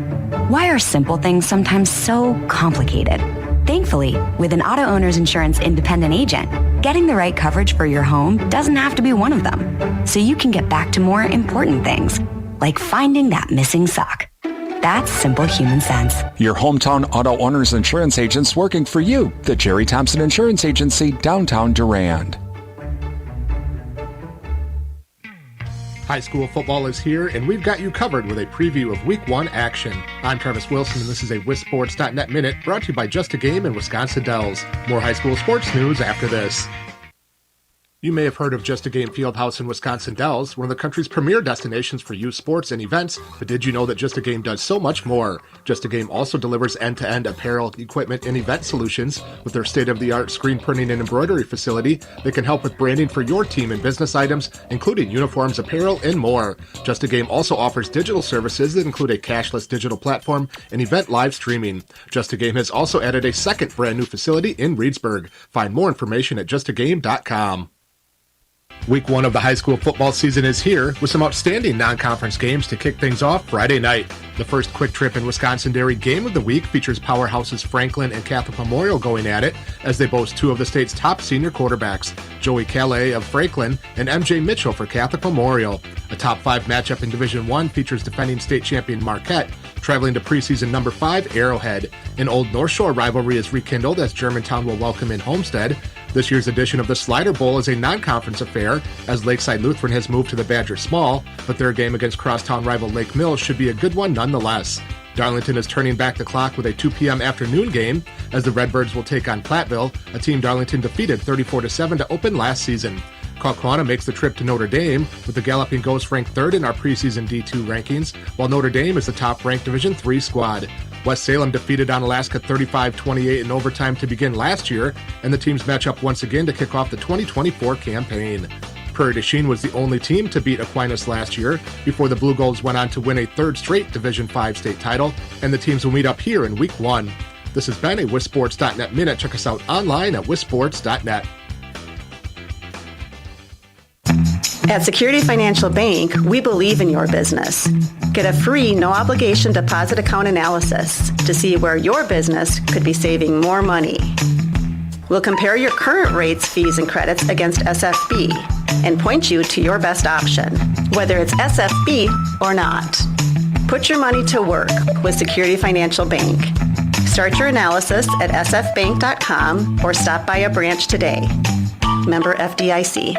Why are simple things sometimes so complicated? Thankfully, with an auto owner's insurance independent agent, getting the right coverage for your home doesn't have to be one of them. So you can get back to more important things, like finding that missing sock. That's simple human sense. Your hometown auto owner's insurance agents working for you. The Jerry Thompson Insurance Agency, downtown Durand. High school football is here, and we've got you covered with a preview of Week 1 action. I'm Travis Wilson, and this is a WisSports.net Minute brought to you by Just a Game and Wisconsin Dells. More high school sports news after this. You may have heard of Just a Game Fieldhouse in Wisconsin Dells, one of the country's premier destinations for youth sports and events, but did you know that Just a Game does so much more? Just a Game also delivers end-to-end apparel, equipment, and event solutions with their state-of-the-art screen printing and embroidery facility that can help with branding for your team and business items, including uniforms, apparel, and more. Just a Game also offers digital services that include a cashless digital platform and event live streaming. Just a Game has also added a second brand new facility in Reedsburg. Find more information at justagame.com. Week 1 of the high school football season is here with some outstanding non-conference games to kick things off Friday night. The first Quick Trip in Wisconsin Dairy game of the week features powerhouses Franklin and Catholic Memorial going at it as they boast two of the state's top senior quarterbacks, Joey Calais of Franklin and MJ Mitchell for Catholic Memorial. A top 5 matchup in Division 1 features defending state champion Marquette traveling to preseason number 5 Arrowhead. An old North Shore rivalry is rekindled as Germantown will welcome in Homestead. This year's edition of the Slider Bowl is a non-conference affair, as Lakeside Lutheran has moved to the Badger Small, but their game against crosstown rival Lake Mills should be a good one nonetheless. Darlington is turning back the clock with a 2 p.m. afternoon game, as the Redbirds will take on Platteville, a team Darlington defeated 34-7 to open last season. Kaukauna makes the trip to Notre Dame, with the Galloping Ghosts ranked 3rd in our preseason D2 rankings, while Notre Dame is the top-ranked Division III squad. West Salem defeated Onalaska 35-28 in overtime to begin last year, and the teams match up once again to kick off the 2024 campaign. Prairie du Chien was the only team to beat Aquinas last year, before the Blue Goals went on to win a 3rd straight Division V state title, and the teams will meet up here in Week 1. This has been a WisSports.net Minute. Check us out online at WisSports.net. At Security Financial Bank, we believe in your business. Get a free, no-obligation deposit account analysis to see where your business could be saving more money. We'll compare your current rates, fees, and credits against SFB and point you to your best option, whether it's SFB or not. Put your money to work with Security Financial Bank. Start your analysis at sfbank.com or stop by a branch today. Member FDIC.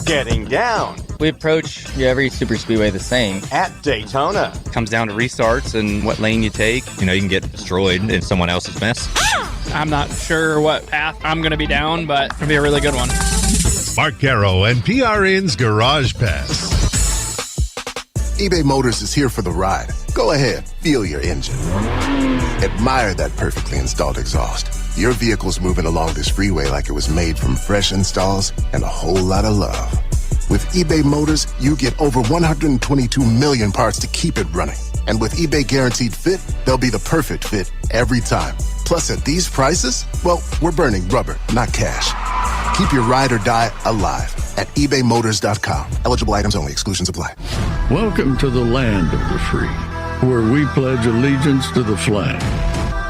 Getting down. We approach every super speedway the same. At Daytona. It comes down to restarts and what lane you take. You know, you can get destroyed in someone else's mess. I'm not sure what path I'm going to be down, but it's going to be a really good one. Mark Garrow and PRN's Garage Pass. eBay Motors is here for the ride. Go ahead, feel your engine. Admire that perfectly installed exhaust. Your vehicle's moving along this freeway like it was made from fresh installs and a whole lot of love. With eBay Motors, you get over 122 million parts to keep it running. And with eBay Guaranteed Fit, they'll be the perfect fit every time. Plus, at these prices, well, we're burning rubber, not cash. Keep your ride or die alive at ebaymotors.com. Eligible items only. Exclusions apply. Welcome to the land of the free, where we pledge allegiance to the flag,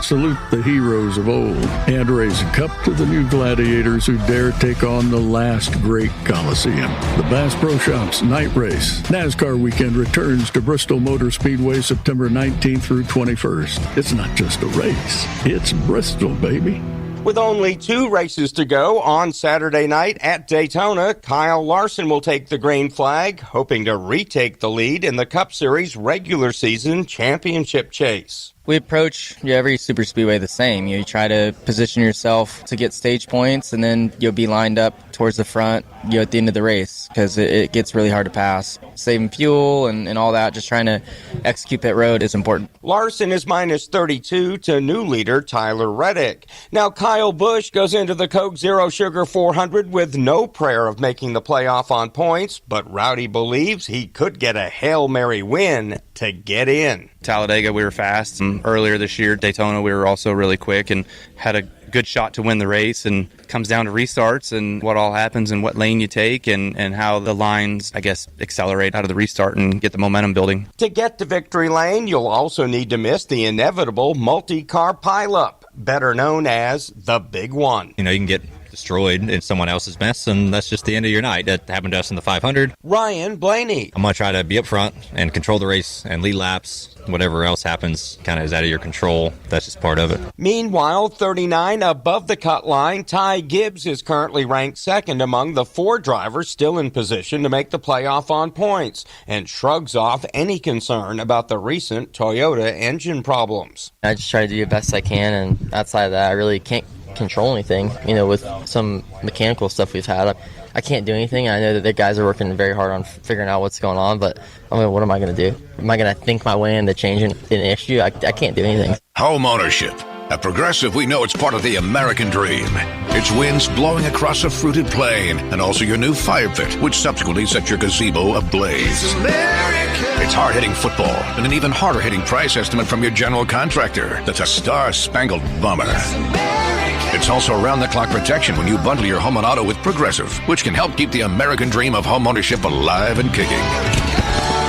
salute the heroes of old, and raise a cup to the new gladiators who dare take on the last great Coliseum. The Bass Pro Shops Night Race NASCAR weekend returns to Bristol Motor Speedway September 19th through 21st. It's not just a race, it's Bristol, baby. With only 2 races to go on Saturday night at Daytona, Kyle Larson will take the green flag, hoping to retake the lead in the Cup Series regular season championship chase. We approach every super speedway the same. You try to position yourself to get stage points, and then you'll be lined up towards the front at the end of the race because it gets really hard to pass. Saving fuel and all that, just trying to execute pit road is important. Larson is minus 32 to new leader Tyler Reddick. Now Kyle Busch goes into the Coke Zero Sugar 400 with no prayer of making the playoff on points, but Rowdy believes he could get a Hail Mary win to get in. Talladega, we were fast. Earlier this year, Daytona, we were also really quick and had a good shot to win the race. And it comes down to restarts and what all happens and what lane you take and how the lines, I guess, accelerate out of the restart and get the momentum building. To get to victory lane, you'll also need to miss the inevitable multi-car pileup, better known as the Big One. You can get destroyed in someone else's mess, and that's just the end of your night. That happened to us in the 500. Ryan Blaney. I'm going to try to be up front and control the race and lead laps. Whatever else happens kind of is out of your control. That's just part of it. Meanwhile, 39 above the cut line, Ty Gibbs is currently ranked second among the 4 drivers still in position to make the playoff on points and shrugs off any concern about the recent Toyota engine problems. I just try to do the best I can, and outside of that, I really can't control anything. With some mechanical stuff we've had, I can't do anything. I know that the guys are working very hard on figuring out what's going on, but what am I going to do? Am I going to think my way into changing an issue? I can't do anything. Home ownership. At Progressive, we know it's part of the American dream. It's winds blowing across a fruited plain, and also your new fire pit, which subsequently sets your gazebo ablaze. It's hard-hitting football, and an even harder-hitting price estimate from your general contractor. That's a star-spangled bummer. It's also round-the-clock protection when you bundle your home and auto with Progressive, which can help keep the American dream of home ownership alive and kicking.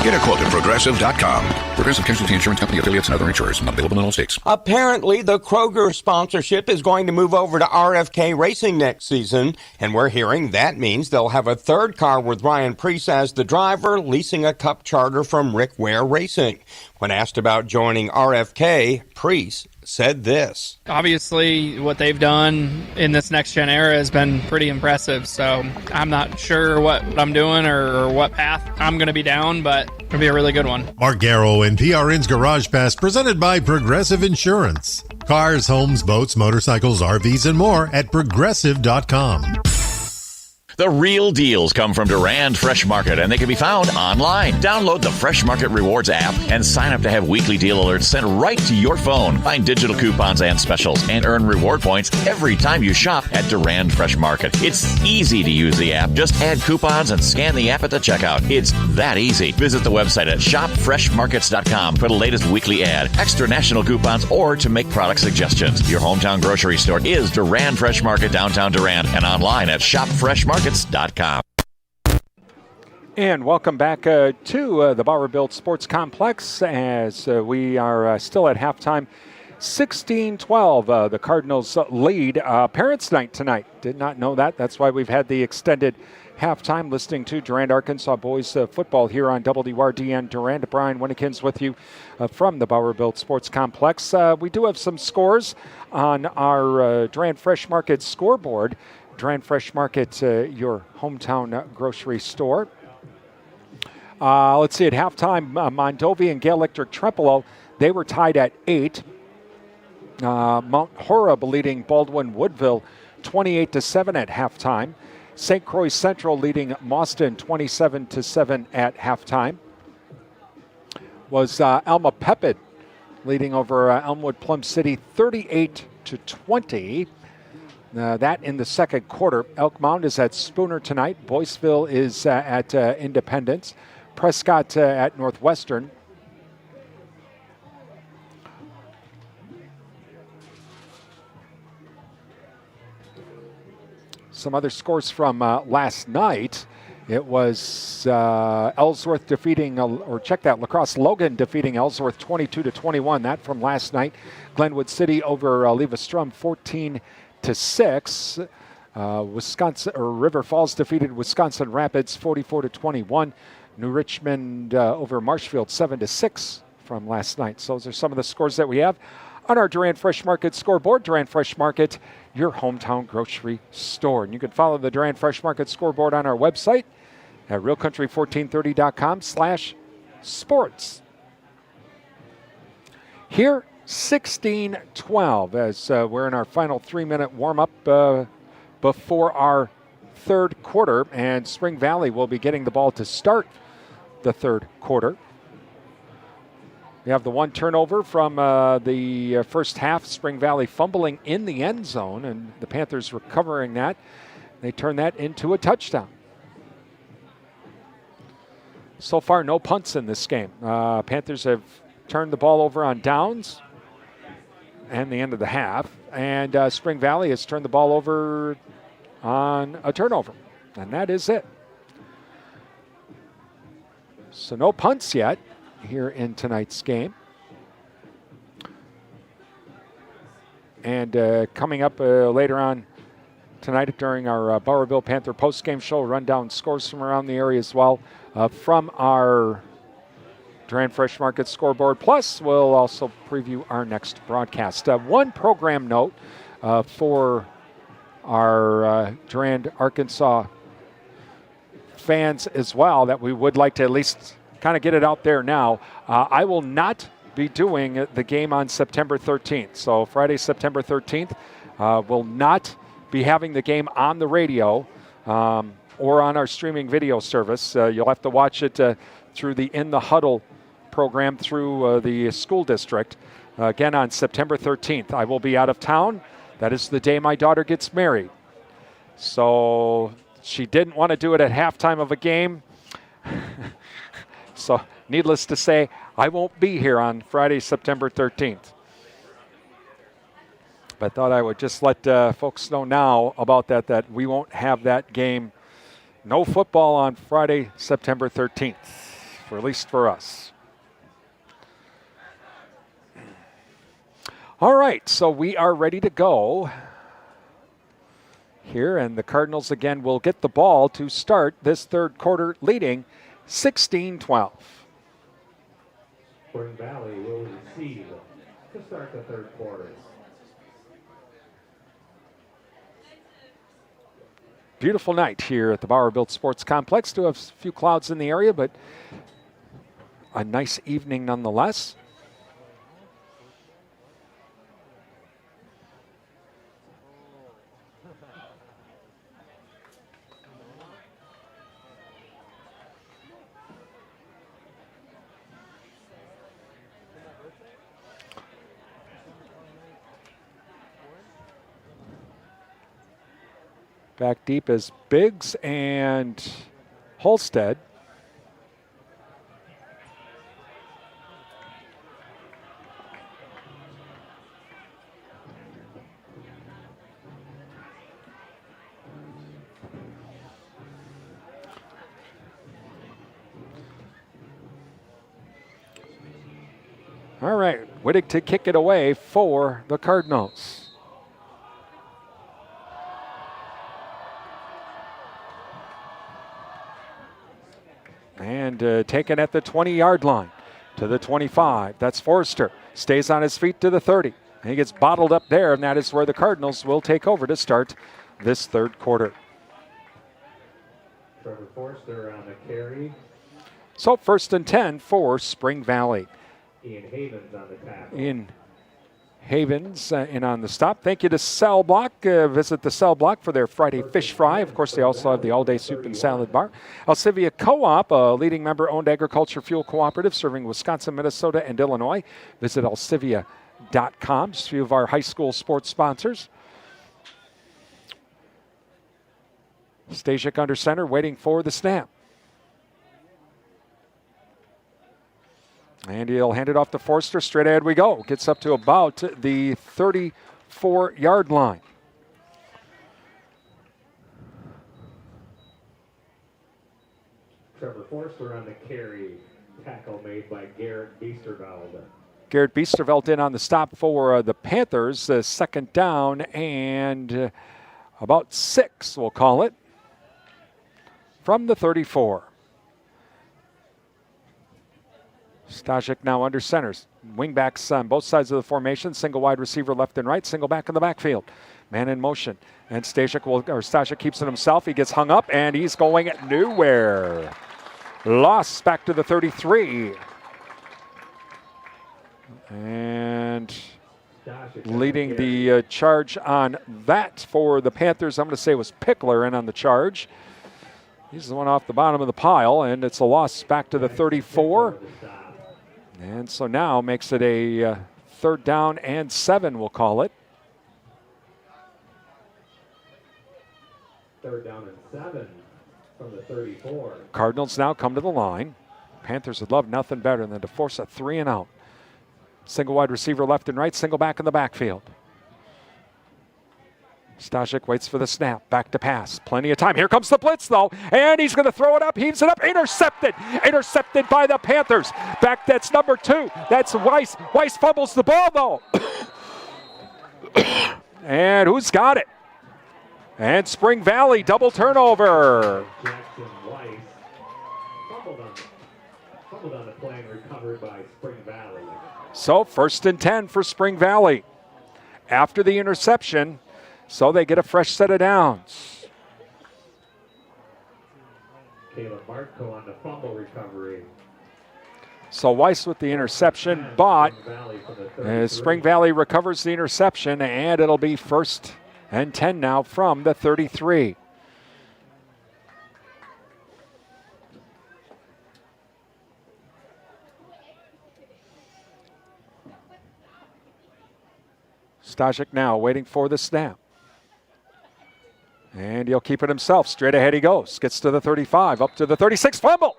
Get a quote at Progressive.com. Progressive Casualty Insurance Company, affiliates, and other insurers. Not available in all states. Apparently, the Kroger sponsorship is going to move over to RFK Racing next season, and we're hearing that means they'll have a third car with Ryan Preece as the driver, leasing a Cup charter from Rick Ware Racing. When asked about joining RFK, Preece said this. Obviously, what they've done in this next-gen era has been pretty impressive, so I'm not sure what I'm doing or what path I'm going to be down, but it'll be a really good one. Mark Garrow and PRN's Garage Pass, presented by Progressive Insurance. Cars, homes, boats, motorcycles, RVs, and more at Progressive.com. The real deals come from Durand Fresh Market, and they can be found online. Download the Fresh Market Rewards app and sign up to have weekly deal alerts sent right to your phone. Find digital coupons and specials and earn reward points every time you shop at Durand Fresh Market. It's easy to use the app. Just add coupons and scan the app at the checkout. It's that easy. Visit the website at shopfreshmarkets.com for the latest weekly ad, extra national coupons, or to make product suggestions. Your hometown grocery store is Durand Fresh Market, downtown Durand, and online at shopfreshmarkets.com. And welcome back to the Bauer Built Sports Complex as we are still at halftime. 16-12, the Cardinals lead. Parents' night tonight. Did not know that. That's why we've had the extended halftime listening to Durand-Arkansaw boys football here on WRDN Durand. Brian Winnekins with you from the Bauer Built Sports Complex. We do have some scores on our Durand Fresh Market scoreboard. Durand Fresh Market, your hometown grocery store. Let's see, at halftime, Mondovi and Gale Electric Trempealeau, they were tied at 8. Mount Horeb leading Baldwin Woodville 28-7 at halftime. St. Croix Central leading Mauston 27-7 at halftime. Was Alma Pepid leading over Elmwood Plum City 38-20. That in the second quarter. Elk Mound is at Spooner tonight. Boyceville is at Independence. Prescott at Northwestern. some other scores from last night. It was Ellsworth defeating, or check that, La Crosse Logan defeating Ellsworth 22-21. That from last night. Glenwood City over Levi-Strum 14-6. Wisconsin or River Falls defeated Wisconsin Rapids 44-21. New Richmond over Marshfield 7-6 from last night. So those are some of the scores that we have on our Durand Fresh Market scoreboard. Durand Fresh Market, your hometown grocery store. And you can follow the Durand Fresh Market scoreboard on our website at realcountry1430.com/sports. Here, 16-12 as we're in our final 3-minute warm-up before our third quarter, and Spring Valley will be getting the ball to start the third quarter. We have the one turnover from the first half. Spring Valley fumbling in the end zone, and the Panthers recovering that. They turn that into a touchdown. So far, no punts in this game. Panthers have turned the ball over on downs and the end of the half, and Spring Valley has turned the ball over on a turnover, and that is it. So no punts yet here in tonight's game. And coming up later on tonight during our Bowerville Panther post-game show, run down scores from around the area as well from our Durand Fresh Market scoreboard. Plus, we'll also preview our next broadcast. One program note for our Durand-Arkansaw fans as well that we would like to at least kind of get it out there now. I will not be doing the game on September 13th. So Friday, September 13th, will not be having the game on the radio or on our streaming video service. You'll have to watch it through the In the Huddle program through the school district. Again, on September 13th, I will be out of town. That is the day my daughter gets married. So she didn't want to do it at halftime of a game. So needless to say, I won't be here on Friday, September 13th. But I thought I would just let folks know now about that we won't have that game. No football on Friday, September 13th, at least for us. All right, so we are ready to go here, and the Cardinals again will get the ball to start this third quarter, leading 16-12. Spring Valley will receive to start the third quarter. Beautiful night here at the Bowerville Sports Complex. Do have a few clouds in the area, but a nice evening nonetheless. Back deep is Biggs and Holstead. All right, Wittig to kick it away for the Cardinals. And taken at the 20-yard line to the 25. That's Forrester. Stays on his feet to the 30. And he gets bottled up there, and that is where the Cardinals will take over to start this third quarter. Trevor Forrester on the carry. So 1st and 10 for Spring Valley. Ian Havens on the tackle. Ian Havens in on the stop. Thank you to Cell Block. Visit the Cell Block for their Friday fish fry. Of course, they also have the all-day soup and salad bar. Alcivia Co-op, a leading member-owned agriculture fuel cooperative serving Wisconsin, Minnesota, and Illinois. Visit alcivia.com. Just a few of our high school sports sponsors. Stasiak under center, waiting for the snap. And he'll hand it off to Forster. Straight ahead we go. Gets up to about the 34-yard line. Trevor Forster on the carry. Tackle made by Garrett Biesterveld. Garrett Biesterveld in on the stop for the Panthers. Second down and about 6, we'll call it, from the 34. Stajik now under centers. Wingbacks on both sides of the formation. Single wide receiver left and right. Single back in the backfield. Man in motion. And Stajik keeps it himself. He gets hung up and he's going nowhere. Loss back to the 33. And leading the charge on that for the Panthers, I'm going to say, was Pickler in on the charge. He's the one off the bottom of the pile, and it's a loss back to the 34. And so now makes it a 3rd down and 7, we'll call it. 3rd down and 7 from the 34. Cardinals now come to the line. Panthers would love nothing better than to force a 3 and out. Single wide receiver left and right, single back in the backfield. Stajik waits for the snap, back to pass. Plenty of time. Here comes the blitz, though, and he's going to throw it up, heaves it up, intercepted. Intercepted by the Panthers. Back, that's number 2. That's Weiss. Weiss fumbles the ball, though. And who's got it? And Spring Valley, double turnover. Jackson Weiss fumbled on the play and recovered by Spring Valley. So 1st and 10 for Spring Valley. After the interception, so they get a fresh set of downs. Caleb Martko on the fumble recovery. So Weiss with the interception, but Spring Valley recovers the interception, and it'll be 1st and 10 now from the 33. Stajik now waiting for the snap. And he'll keep it himself. Straight ahead he goes. Gets to the 35, up to the 36. Fumble!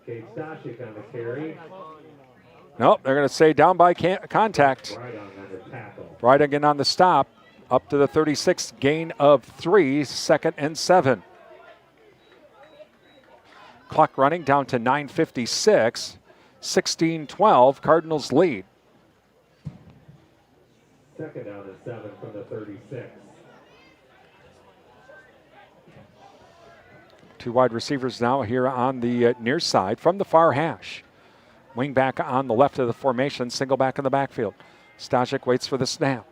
Cade Stajik on the carry. Nope, they're going to say down by contact. Right again on the stop. Up to the 36, gain of 3, 2nd and 7. Clock running down to 9:56. 16-12, Cardinals lead. 2nd down and 7 from the 36. 2 wide receivers now here on the near side from the far hash. Wing back on the left of the formation, single back in the backfield. Stajik waits for the snap.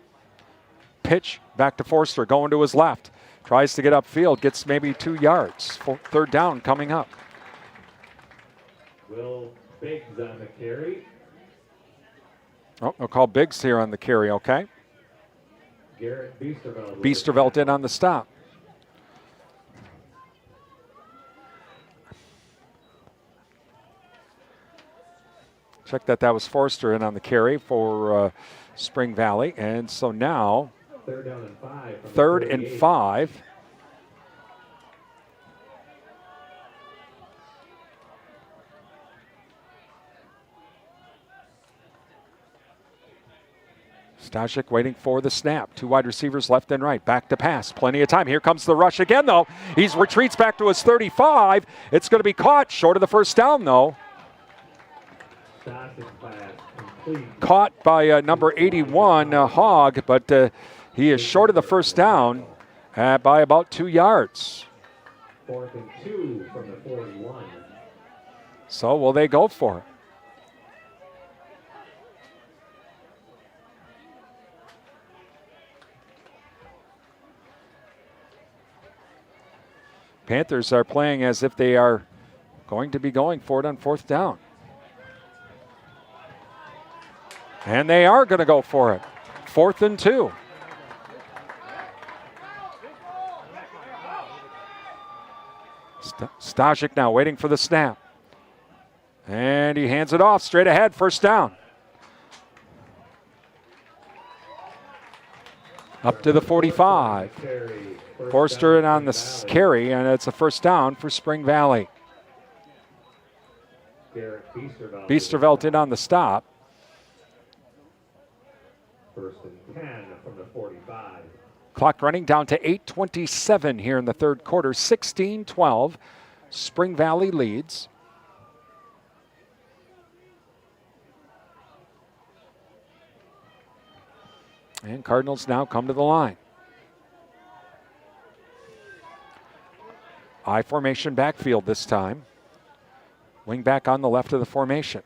Pitch back to Forster, going to his left. Tries to get upfield, gets maybe 2 yards. 3rd down coming up. Will Biggs on the carry. Oh, they'll call Biggs here on the carry, okay. Garrett Biesterveld. Biesterveld in on the stop. Check that was Forster in on the carry for Spring Valley. And so now, 3rd down and 5. 3rd and 5. Stajik waiting for the snap. 2 wide receivers left and right. Back to pass. Plenty of time. Here comes the rush again, though. He retreats back to his 35. It's going to be caught. Short of the 1st down, though. Caught by number 81, Hogg, but he is short of the 1st down by about 2 yards. 4th and 2 from the 41. So will they go for it? Panthers are playing as if they are going to be going for it on 4th down. And they are going to go for it. 4th and 2. Stajik now waiting for the snap. And he hands it off straight ahead. 1st down. Up to the 45. Forster in on the carry, and it's a 1st down for Spring Valley. Biesterveld in on the stop. 1st and 10 from the 45. Clock running down to 8:27 here in the third quarter. 16-12. Spring Valley leads. And Cardinals now come to the line. I formation backfield this time. Wing back on the left of the formation.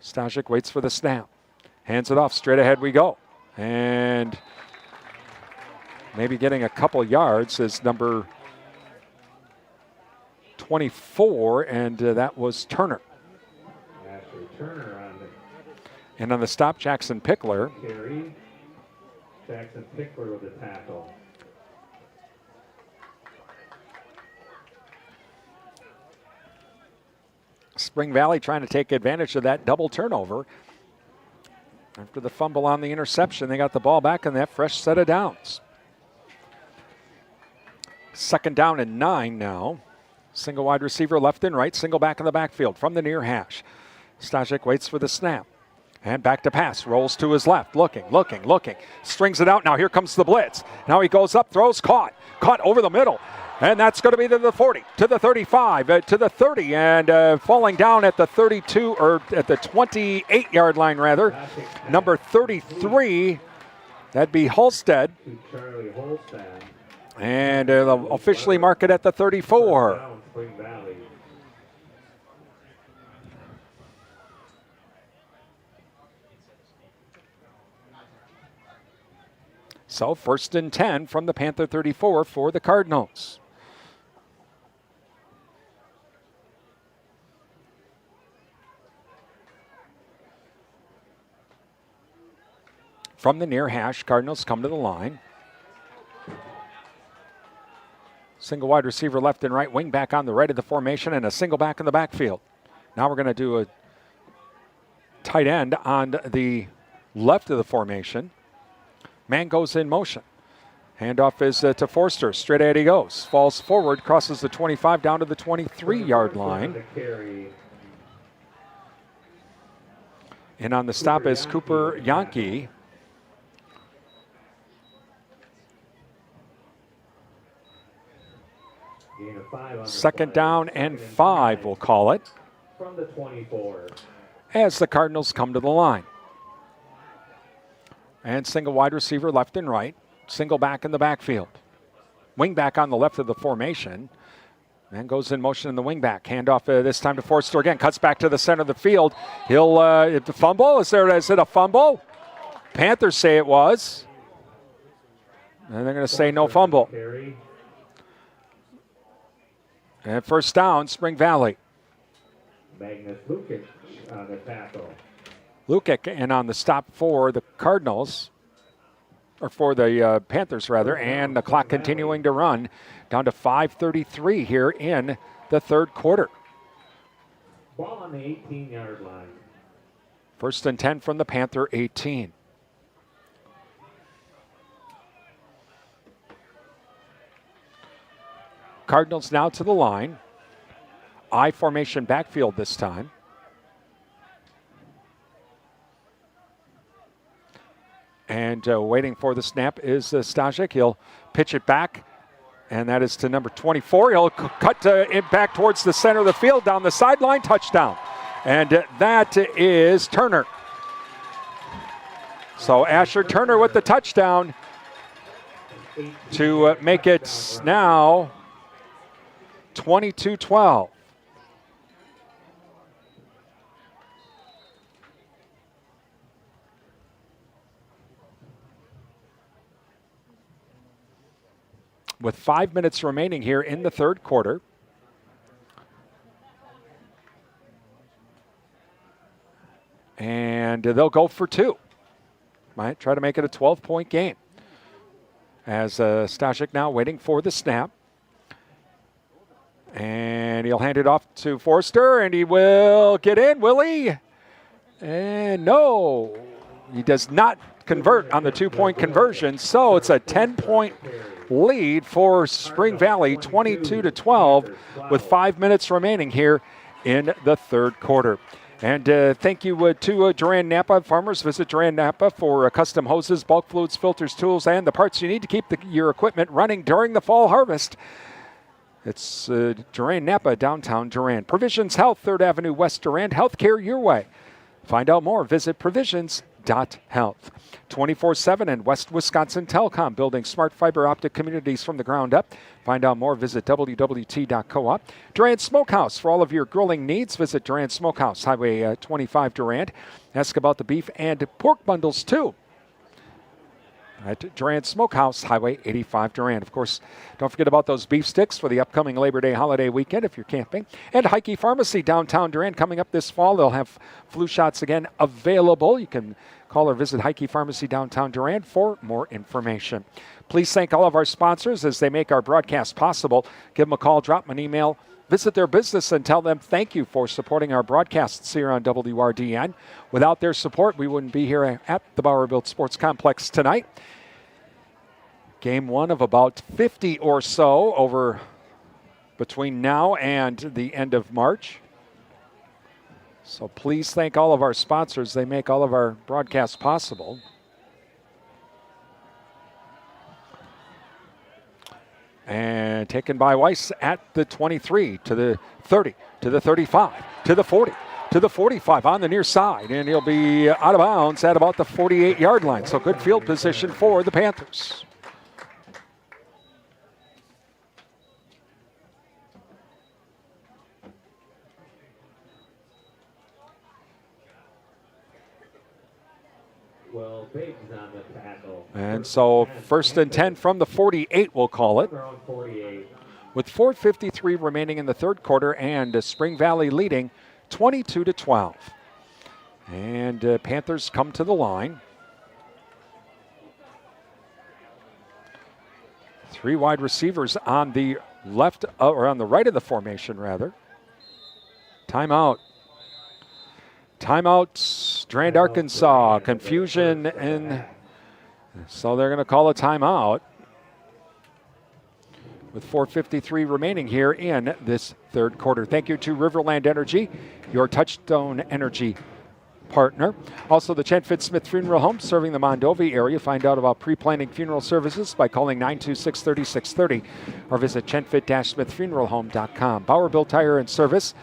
Stajik waits for the snap. Hands it off. Straight ahead we go. And maybe getting a couple yards is number 24, and that was Turner. And on the stop, Jackson Pickler. Carry. Jackson Pickler with the tackle. Spring Valley trying to take advantage of that double turnover. After the fumble on the interception, they got the ball back in that fresh set of downs. 2nd down and 9 now. Single wide receiver left and right, single back in the backfield from the near hash. Stajik waits for the snap. And back to pass, rolls to his left, looking. Strings it out, now here comes the blitz. Now he goes up, throws, caught over the middle. And that's going to be to the 40, to the 35, to the 30, and falling down at the 32, or at the 28-yard line, rather. Number 33, that'd be Halstead. Charlie Holstead. And they'll officially mark it at the 34. So 1st and 10 from the Panther 34 for the Cardinals. From the near hash, Cardinals come to the line. Single wide receiver left and right, wing back on the right of the formation, and a single back in the backfield. Now we're going to do a tight end on the left of the formation. Man goes in motion. Handoff is to Forster. Straight ahead he goes. Falls forward, crosses the 25 down to the 23-yard line. And on the stop is Cooper Yankee. Second down and 5, we'll call it. From the 24. As the Cardinals come to the line. And single wide receiver left and right. Single back in the backfield. Wing back on the left of the formation. And goes in motion in the wing back. Handoff this time to Forster again. Cuts back to the center of the field. He'll fumble. Is it a fumble? Panthers say it was. And they're going to say no fumble. And first down, Spring Valley. Magnus Lukic on the tackle. Lukic, and on the stop for the Cardinals, or for the Panthers rather, and the clock continuing to run down to 5:33 here in the third quarter. Ball on the 18-yard line. 1st and 10 from the Panther 18. Cardinals now to the line. I formation backfield this time. And waiting for the snap is Stajik. He'll pitch it back, and that is to number 24. He'll cut it back towards the center of the field, down the sideline, touchdown. And that is Turner. So Asher Turner with the touchdown to make it now 22-12. With 5 minutes remaining here in the third quarter. And they'll go for 2. Might try to make it a 12-point game. As Stajik now waiting for the snap. And he'll hand it off to Forster, and he will get in, will he? And no, he does not convert on the 2-point conversion, so it's a 10-point lead for Spring Valley, 22-12, with 5 minutes remaining here in the third quarter. And thank you to Durand Napa farmers. Visit Durand Napa for custom hoses, bulk fluids, filters, tools, and the parts you need to keep your equipment running during the fall harvest. It's Durand Napa, downtown Durand. Provisions Health, 3rd Avenue West Durand. Healthcare your way. Find out more. Visit provisions.health. 24/7 and West Wisconsin Telecom, building smart fiber optic communities from the ground up. Find out more. Visit wwt.coop. Durand Smokehouse, for all of your grilling needs. Visit Durand Smokehouse, Highway 25 Durand. Ask about the beef and pork bundles too at Durand Smokehouse, Highway 85 Durand. Of course, don't forget about those beef sticks for the upcoming Labor Day holiday weekend if you're camping. And Heike Pharmacy, downtown Durand, coming up this fall. They'll have flu shots again available. You can call or visit Heike Pharmacy, downtown Durand for more information. Please thank all of our sponsors as they make our broadcast possible. Give them a call, drop them an email, visit their business, and tell them thank you for supporting our broadcasts here on WRDN. Without their support, we wouldn't be here at the Bauer-Built Sports Complex tonight. Game 1 of about 50 or so over between now and the end of March. So please thank all of our sponsors. They make all of our broadcasts possible. And taken by Weiss at the 23, to the 30, to the 35, to the 40, to the 45 on the near side. And he'll be out of bounds at about the 48-yard line. So good field position for the Panthers. Well, Biggs on the tackle. And so 1st and 10 from the 48, we'll call it. With 4:53 remaining in the third quarter, and Spring Valley leading 22-12. And Panthers come to the line. 3 wide receivers on the left, or on the right of the formation, rather. Timeout. Timeout, Durand-Arkansaw. Confusion, and so they're going to call a timeout with 4:53 remaining here in this third quarter. Thank you to Riverland Energy, your Touchstone Energy partner. Also, the Chen Fitz-Smith Funeral Home, serving the Mondovi area. Find out about pre-planning funeral services by calling 926-3630 or visit chenfit-smithfuneralhome.com. Bauer-Built Tire and Service.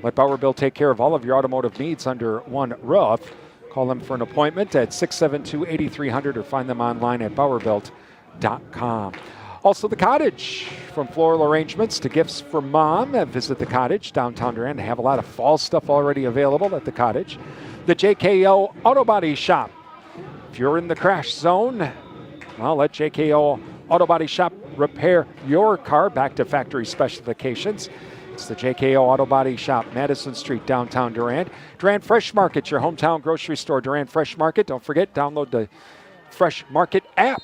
Let Bauer-Built take care of all of your automotive needs under one roof. Call them for an appointment at 672-8300 or find them online at bauerbuilt.com. Also, the Cottage, from floral arrangements to gifts for mom. Visit the Cottage, downtown Durand. They have a lot of fall stuff already available at the Cottage. The JKO Auto Body Shop. If you're in the crash zone, well, let JKO Auto Body Shop repair your car back to factory specifications. It's the JKO Auto Body Shop, Madison Street, downtown Durand. Durand Fresh Market, your hometown grocery store, Durand Fresh Market. Don't forget, download the Fresh Market app.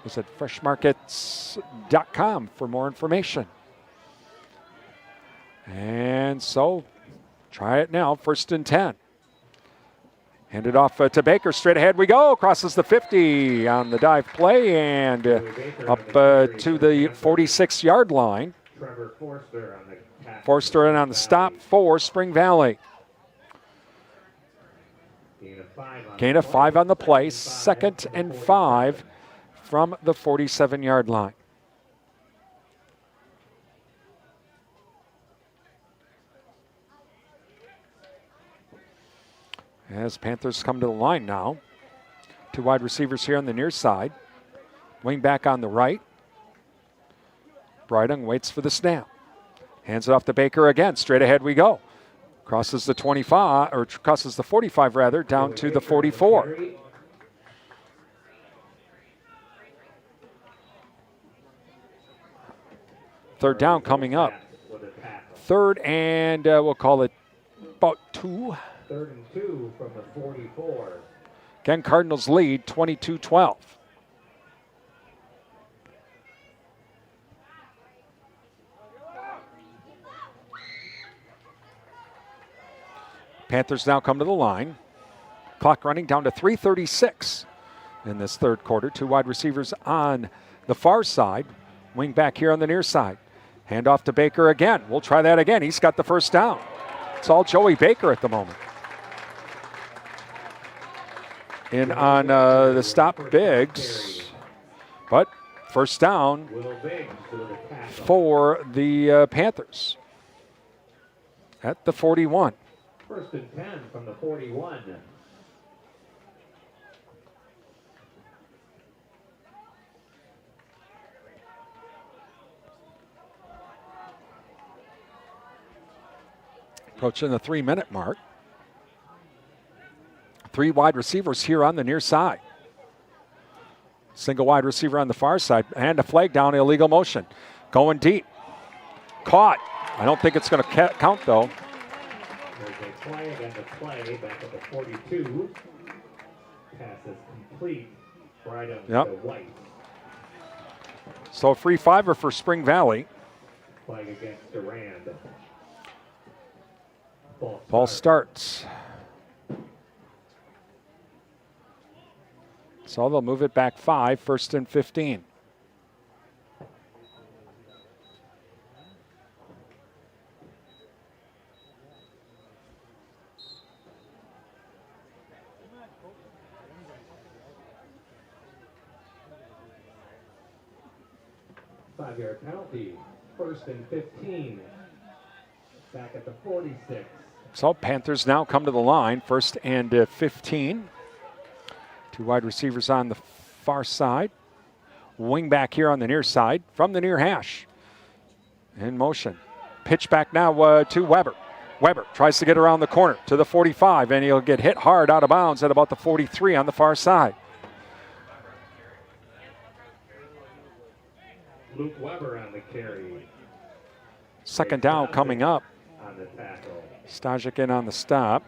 Visit freshmarkets.com for more information. And so, try it now, 1st and 10. Hand it off to Baker. Straight ahead we go. Crosses the 50 on the dive play and up to the 46-yard line. Forster in on the stop for Spring Valley. Gain of 5 on the play. 2nd and 5 from the 47-yard line. As Panthers come to the line now. 2 wide receivers here on the near side. Wing back on the right. Breidung waits for the snap. Hands it off to Baker again. Straight ahead we go. Crosses the 25, or crosses the 45 rather, down to the 44. Third down coming up. 3rd and we'll call it about 2. 3rd and 2 from the 44. Again, Cardinals lead 22-12. Panthers now come to the line. Clock running down to 3:36 in this third quarter. 2 wide receivers on the far side. Wing back here on the near side. Hand off to Baker again. We'll try that again. He's got the first down. It's all Joey Baker at the moment. In on the stop Biggs. But first down for the Panthers at the 41. First and 10 from the 41. Approaching the 3-minute mark. 3 wide receivers here on the near side. Single wide receiver on the far side. And a flag down, illegal motion. Going deep. Caught. I don't think it's going to count, though. There's a flag and a play back at the 42. Pass is complete. Right up to White. So a free fiver for Spring Valley. Flag against Durand. Ball starts. So they'll move it back 5, first and 15. Five-yard penalty. First and 15. Back at the 46. So Panthers now come to the line, first and 15. 2 wide receivers on the far side. Wing back here on the near side from the near hash. In motion. Pitch back now to Weber. Weber tries to get around the corner to the 45, and he'll get hit hard out of bounds at about the 43 on the far side. Luke Weber on the carry. Second down coming up. On the tackle. Stajic in on the stop.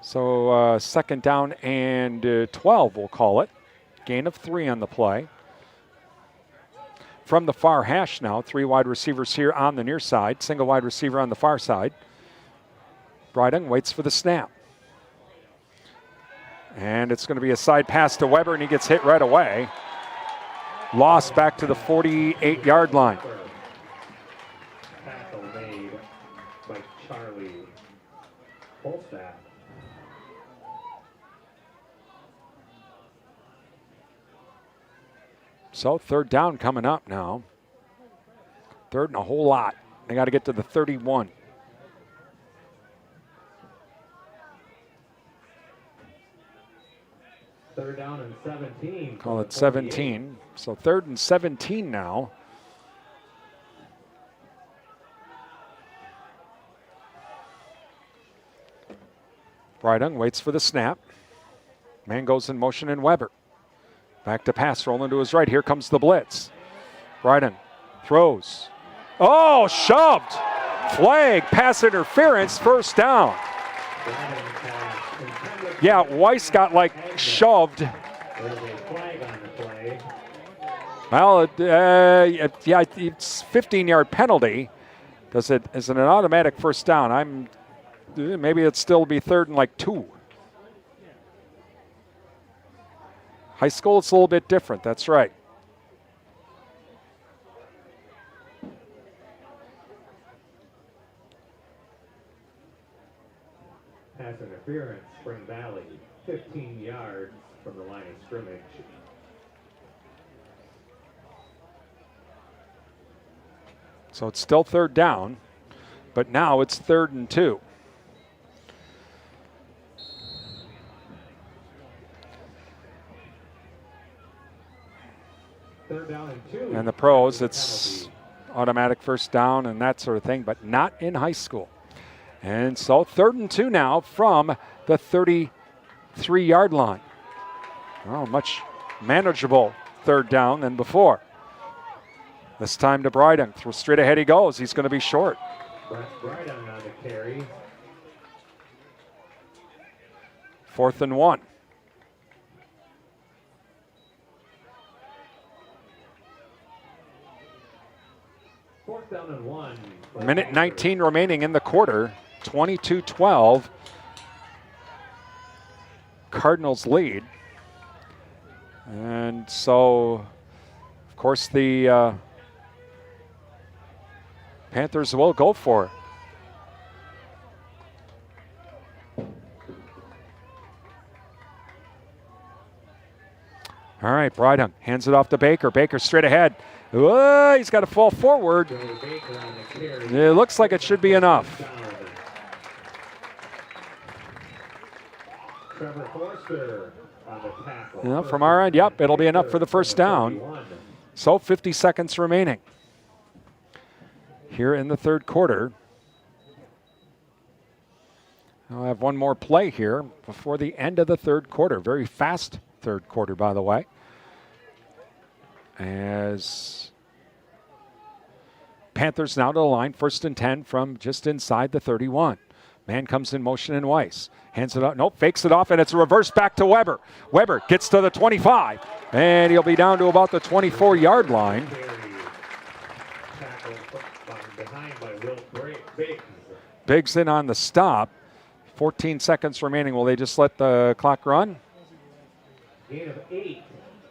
So second down and 12, we'll call it. Gain of 3 on the play. From the far hash now, 3 wide receivers here on the near side. Single wide receiver on the far side. Bridung waits for the snap. And it's going to be a side pass to Weber, and he gets hit right away. Lost back to the 48-yard line. Tackle made by Charlie Holstaff. So third down coming up now. Third and a whole lot. They got to get to the 31. Third down and 17. Call it 17. So third and 17 now. Bridung waits for the snap. Man goes in motion in Weber. Back to pass, rolling to his right. Here comes the blitz. Bridung throws. Oh, shoved. Flag, pass interference, first down. Yeah, Weiss got like shoved. There's a flag on the play. Well, yeah, it's 15-yard penalty. Is it an automatic first down? Maybe it'd still be third and like 2. High school, it's a little bit different. That's right. Pass interference, Spring Valley, 15 yards from the line of scrimmage. So it's still third down, but now it's 3rd and 2. Third down and 2. And the pros, it's automatic first down and that sort of thing, but not in high school. And so 3rd and 2 now from the 33-yard line. Oh, much manageable third down than before. This time to Bridung. Straight ahead he goes. He's going to be short. Bridung on the carry. 4th and 1. Fourth down and 1. Minute 19 remaining in the quarter. 22-12. Cardinals lead. And so, of course, the Panthers will go for it. All right, Brydon hands it off to Baker. Baker straight ahead. Whoa, he's got to fall forward. It looks like it should be enough. Yeah, from our end, yep, it'll be enough for the first down. So 50 seconds remaining here in the third quarter. I'll have one more play here before the end of the third quarter. Very fast third quarter, by the way. As Panthers now to the line, 1st and 10 from just inside the 31. Man comes in motion in Weiss. Hands it up. Nope, fakes it off, and it's a reverse back to Weber. Weber gets to the 25, and he'll be down to about the 24-yard line. Biggs in on the stop. 14 seconds remaining. Will they just let the clock run?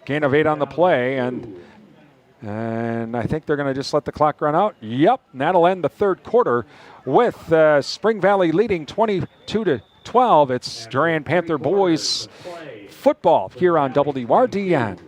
Gain of 8 on the play, and I think they're going to just let the clock run out. Yep, and that'll end the third quarter with Spring Valley leading 22-12. It's Durand Panther boys football here on WRDN.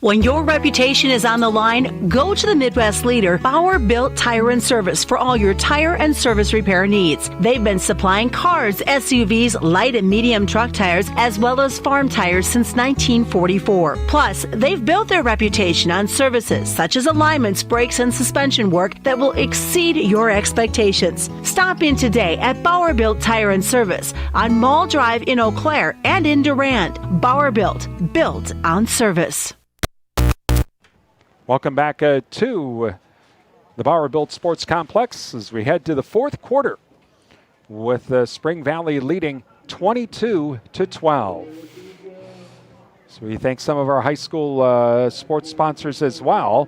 When your reputation is on the line, go to the Midwest leader, Bauer Built Tire and Service, for all your tire and service repair needs. They've been supplying cars, SUVs, light and medium truck tires, as well as farm tires since 1944. Plus, they've built their reputation on services such as alignments, brakes, and suspension work that will exceed your expectations. Stop in today at Bauer Built Tire and Service on Mall Drive in Eau Claire and in Durand. Bauer Built on service. Welcome back to the Bauer Built Sports Complex as we head to the fourth quarter with Spring Valley leading 22-12. So we thank some of our high school sports sponsors as well.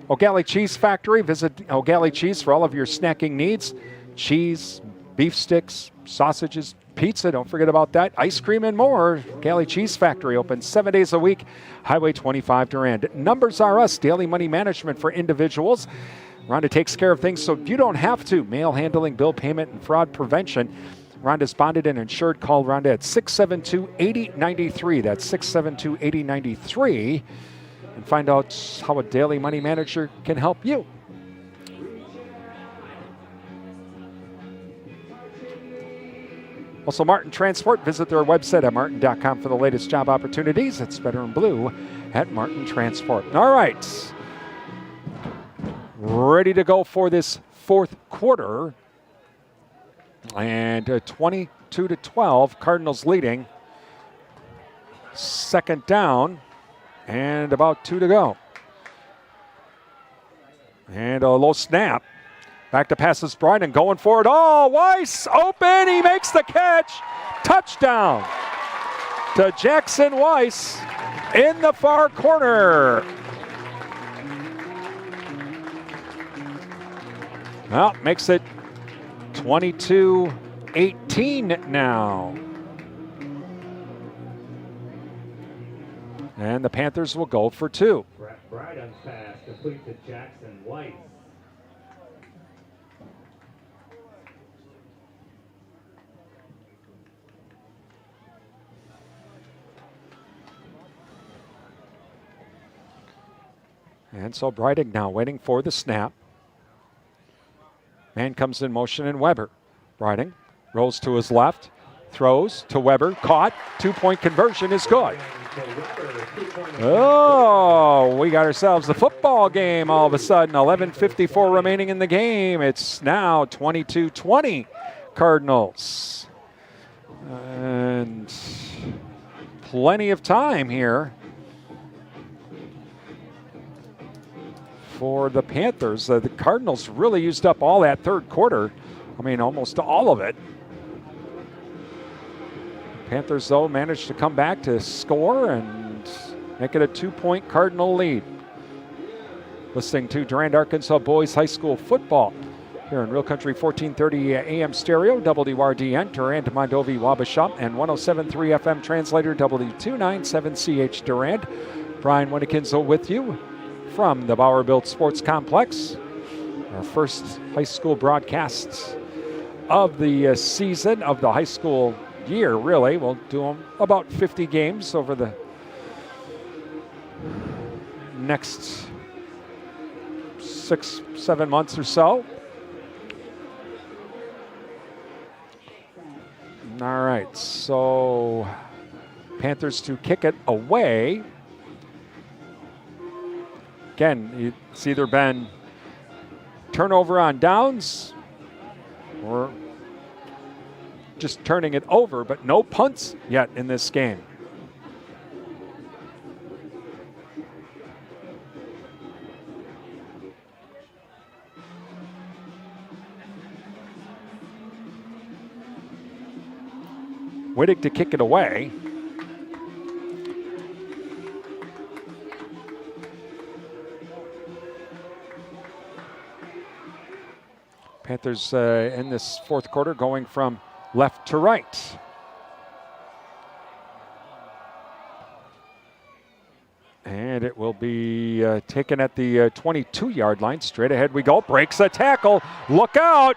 O'Galley Cheese Factory. Visit O'Galley Cheese for all of your snacking needs. Cheese, beef sticks, sausages, pizza, don't forget about that. Ice cream and more. O'Galley Cheese Factory open 7 days a week. Highway 25 Durand. Numbers Are Us, daily money management for individuals. Rhonda takes care of things so you don't have to. Mail handling, bill payment, and fraud prevention. Rhonda's bonded and insured. Call Rhonda at 672-8093. That's 672-8093. And find out how a daily money manager can help you. Also, Martin Transport. Visit their website at martin.com for the latest job opportunities. It's better in blue at Martin Transport. All right. Ready to go for this fourth quarter. And 22-12. Cardinals leading. Second down. And about 2 to go. And a low snap. Back to passes Brydon going for it. Oh, Weiss open. He makes the catch. Touchdown to Jackson Weiss in the far corner. Well, makes it 22-18 now. And the Panthers will go for 2. Brydon's pass complete to Jackson Weiss. And so Brydon now waiting for the snap. Man comes in motion in Weber. Brydon rolls to his left, throws to Weber, caught. 2-point conversion is good. Oh, we got ourselves a football game all of a sudden. 11:54 remaining in the game. It's now 22-20 Cardinals. And plenty of time here for the Panthers. The Cardinals really used up all that third quarter. I mean, almost all of it. Panthers, though, managed to come back to score and make it a 2-point Cardinal lead. listening to Durand-Arkansaw Boys High School football here in Real Country 1430 AM stereo, WRDN, Durand, Mondovi, Wabasha, and 107.3 FM translator, W297CH Durand. Brian Winnekinsel with you from the Bauer Built Sports Complex. Our first high school broadcasts of the season, of the high school year, really. We'll do about 50 games over the next 6-7 months or so. All right, so Panthers to kick it away. Again, it's either been turnover on downs or just turning it over, but no punts yet in this game. Wittig to kick it away. Panthers in this fourth quarter going from left to right. And it will be taken at the 22-yard line. Straight ahead we go. Breaks a tackle. Look out.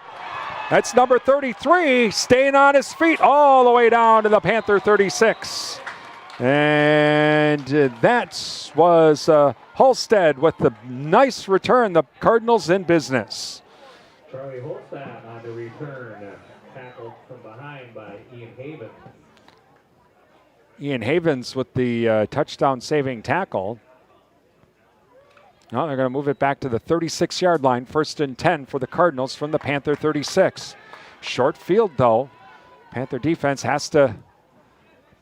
That's number 33, staying on his feet all the way down to the Panther 36. And that was Halstead with the nice return. The Cardinals in business. Charlie Holstad on the return, tackled from behind by Ian Havens. Ian Havens with the touchdown-saving tackle. Now they're going to move it back to the 36-yard line. 1st and 10 for the Cardinals from the Panther 36. Short field, though. Panther defense has to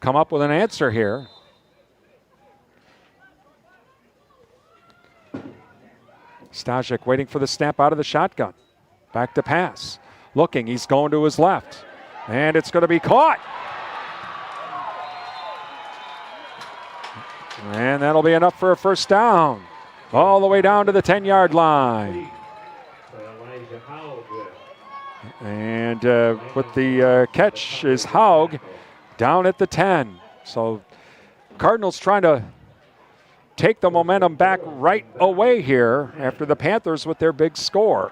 come up with an answer here. Stajik waiting for the snap out of the shotgun. Back to pass. Looking, he's going to his left. And it's going to be caught. And that'll be enough for a first down. All the way down to the 10-yard line. And with the catch is Haug down at the 10. So Cardinals trying to take the momentum back right away here after the Panthers with their big score.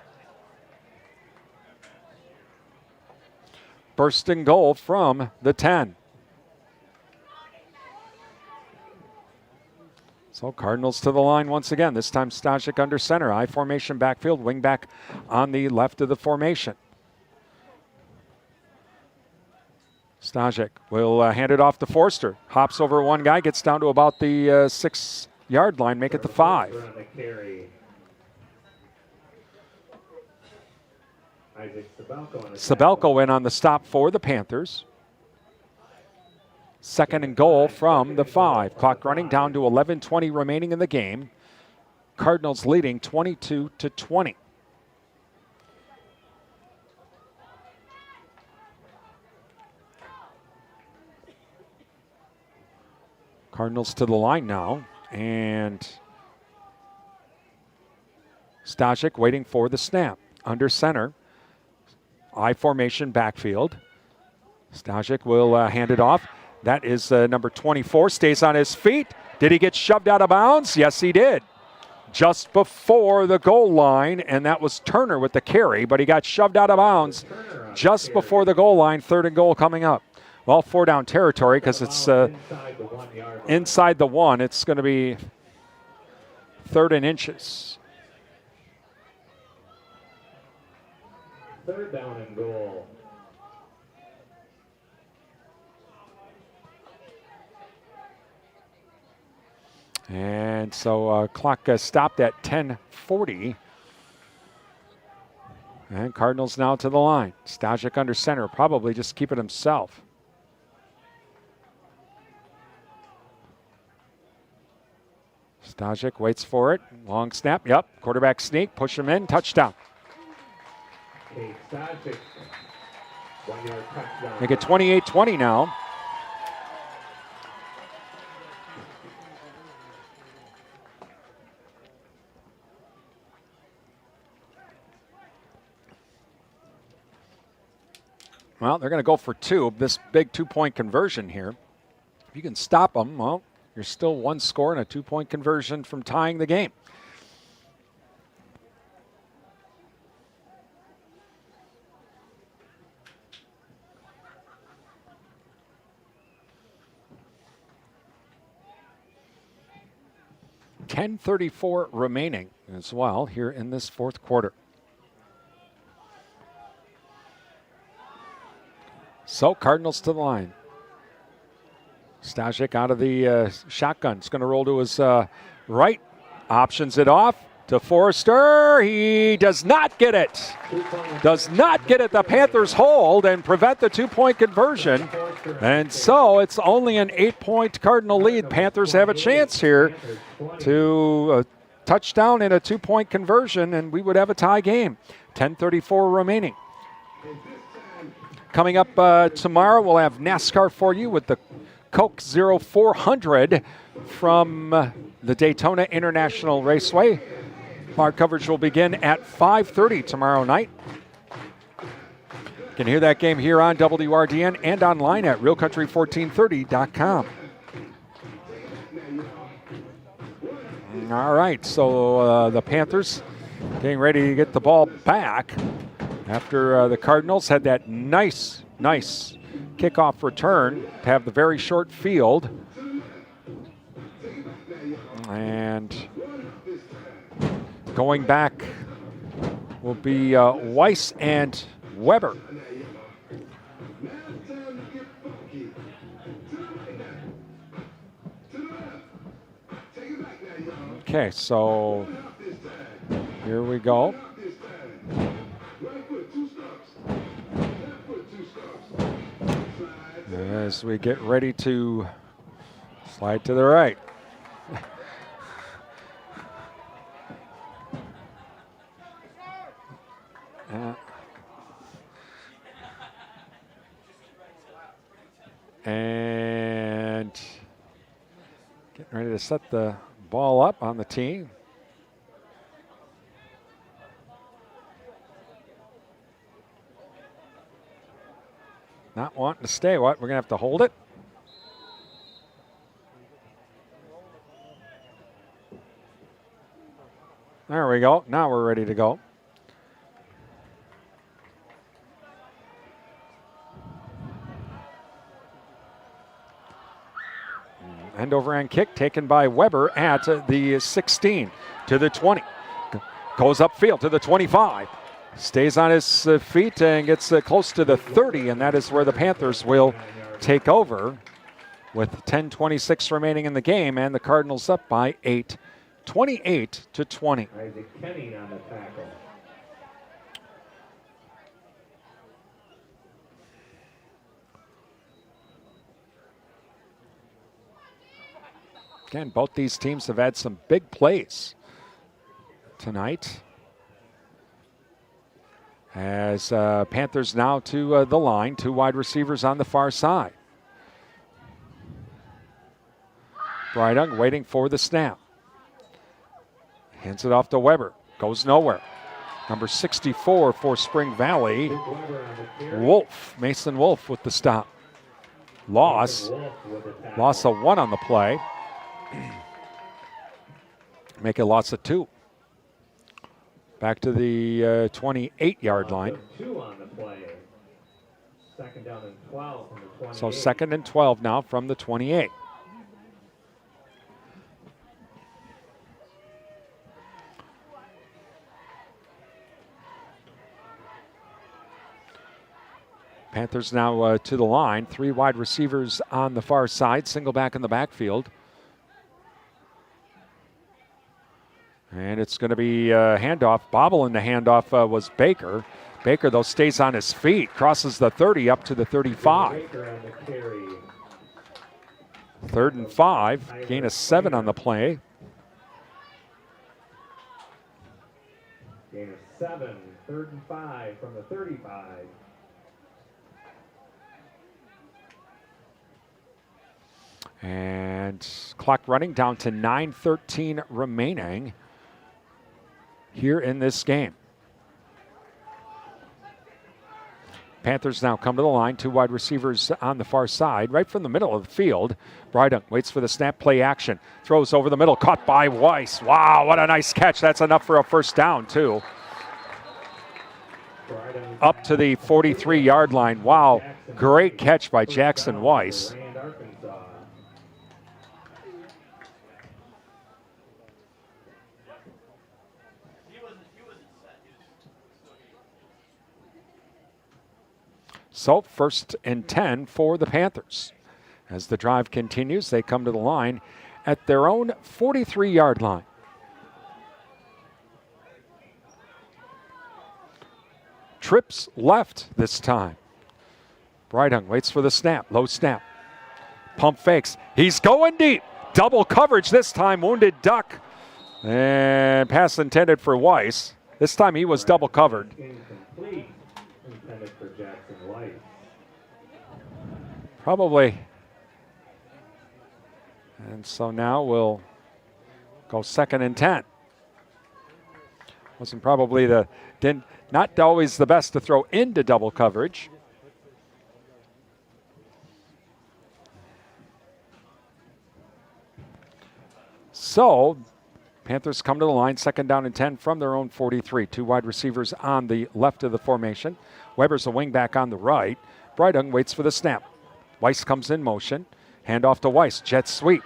First and goal from the 10. So Cardinals to the line once again. This time Stajik under center. I formation backfield. Wing back on the left of the formation. Stajik will hand it off to Forster. Hops over one guy. Gets down to about the 6-yard line. Make it the 5. Sabelko in on the stop for the Panthers. 2nd and goal from the 5. Clock running down to 11:20 remaining in the game. Cardinals leading 22-20. Cardinals to the line now. And Stajik waiting for the snap. Under center. I formation backfield. Stajik will hand it off. That is number 24, stays on his feet. Did he get shoved out of bounds? Yes, he did. Just before the goal line, and that was Turner with the carry, but he got shoved out of bounds just before the goal line. 3rd and goal coming up. Well, 4-down territory because it's inside the 1. It's going to be 3rd and inches. 3rd down and goal. And so clock stopped at 10:40. And Cardinals now to the line. Stajik under center, probably just keep it himself. Stajik waits for it. Long snap. Yep. Quarterback sneak. Push him in. Touchdown. Make it 28-20 now. Well, they're going to go for two. This big 2-point conversion here. If you can stop them, well, you're still one score and a 2-point conversion from tying the game. .10:34 remaining as well here in this fourth quarter. So Cardinals to the line. Stajcic out of the shotgun. It's going to roll to his right. Options it off to Forrester. He does not get it. Does not get it. The Panthers hold and prevent the 2-point conversion. And so it's only an 8-point Cardinal lead. Panthers have a chance here to touchdown and a 2-point conversion, and we would have a tie game. 10:34 remaining. Coming up tomorrow, we'll have NASCAR for you with the Coke 0400 from the Daytona International Raceway. Our coverage will begin at 5:30 tomorrow night. You can hear that game here on WRDN and online at realcountry1430.com. All right, so the Panthers getting ready to get the ball back after the Cardinals had that nice kickoff return to have the very short field. And going back will be Weiss and Weber. Okay, so here we go. As we get ready to slide to the right. And getting ready to set the ball up on the tee. Not wanting to stay. What? We're going to have to hold it? There we go. Now we're ready to go. End over end kick taken by Weber at the 16 to the 20. Goes upfield to the 25. Stays on his feet and gets close to the 30, and that is where the Panthers will take over with 10:26 remaining in the game, and the Cardinals up by 8, 28-20. Isaac Kenny on the tackle. Again, both these teams have had some big plays tonight. As Panthers now to the line, two wide receivers on the far side. Breidung waiting for the snap. Hands it off to Weber. Goes nowhere. Number 64 for Spring Valley. Wolf, Mason Wolf with the stop. Loss of 1 on the play. Make a loss of 2. Back to the 28-yard line. 2 on the play. Second down and 12 from the 28. So second and 12 now from the 28. Panthers now to the line. 3 wide receivers on the far side. Single back in the backfield. And it's going to be a handoff. Bobble in the handoff was Baker. Baker, though, stays on his feet. Crosses the 30 up to the 35. 3rd and 5. Gain of 7 on the play. Gain of 7. 3rd and 5 from the 35. And clock running down to 9:13 remaining here in this game. Panthers now come to the line. 2 wide receivers on the far side, right from the middle of the field. Brydunk waits for the snap, play action. Throws over the middle, caught by Weiss. Wow, what a nice catch. That's enough for a first down, too. Up to the 43-yard line. Wow, great catch by Jackson Weiss. So 1st and 10 for the Panthers. As the drive continues, they come to the line at their own 43-yard line. Trips left this time. Brydunk waits for the snap, low snap. Pump fakes, he's going deep. Double coverage this time, wounded duck. And pass intended for Weiss. This time he was double covered. Incomplete. Intended for Jackson Weiss. Probably. And so now we'll go 2nd and 10. Wasn't probably not always the best to throw into double coverage. So Panthers come to the line, 2nd down and 10 from their own 43. 2 wide receivers on the left of the formation. Weber's a wingback on the right. Brydunk waits for the snap. Weiss comes in motion. Handoff to Weiss. Jet sweep.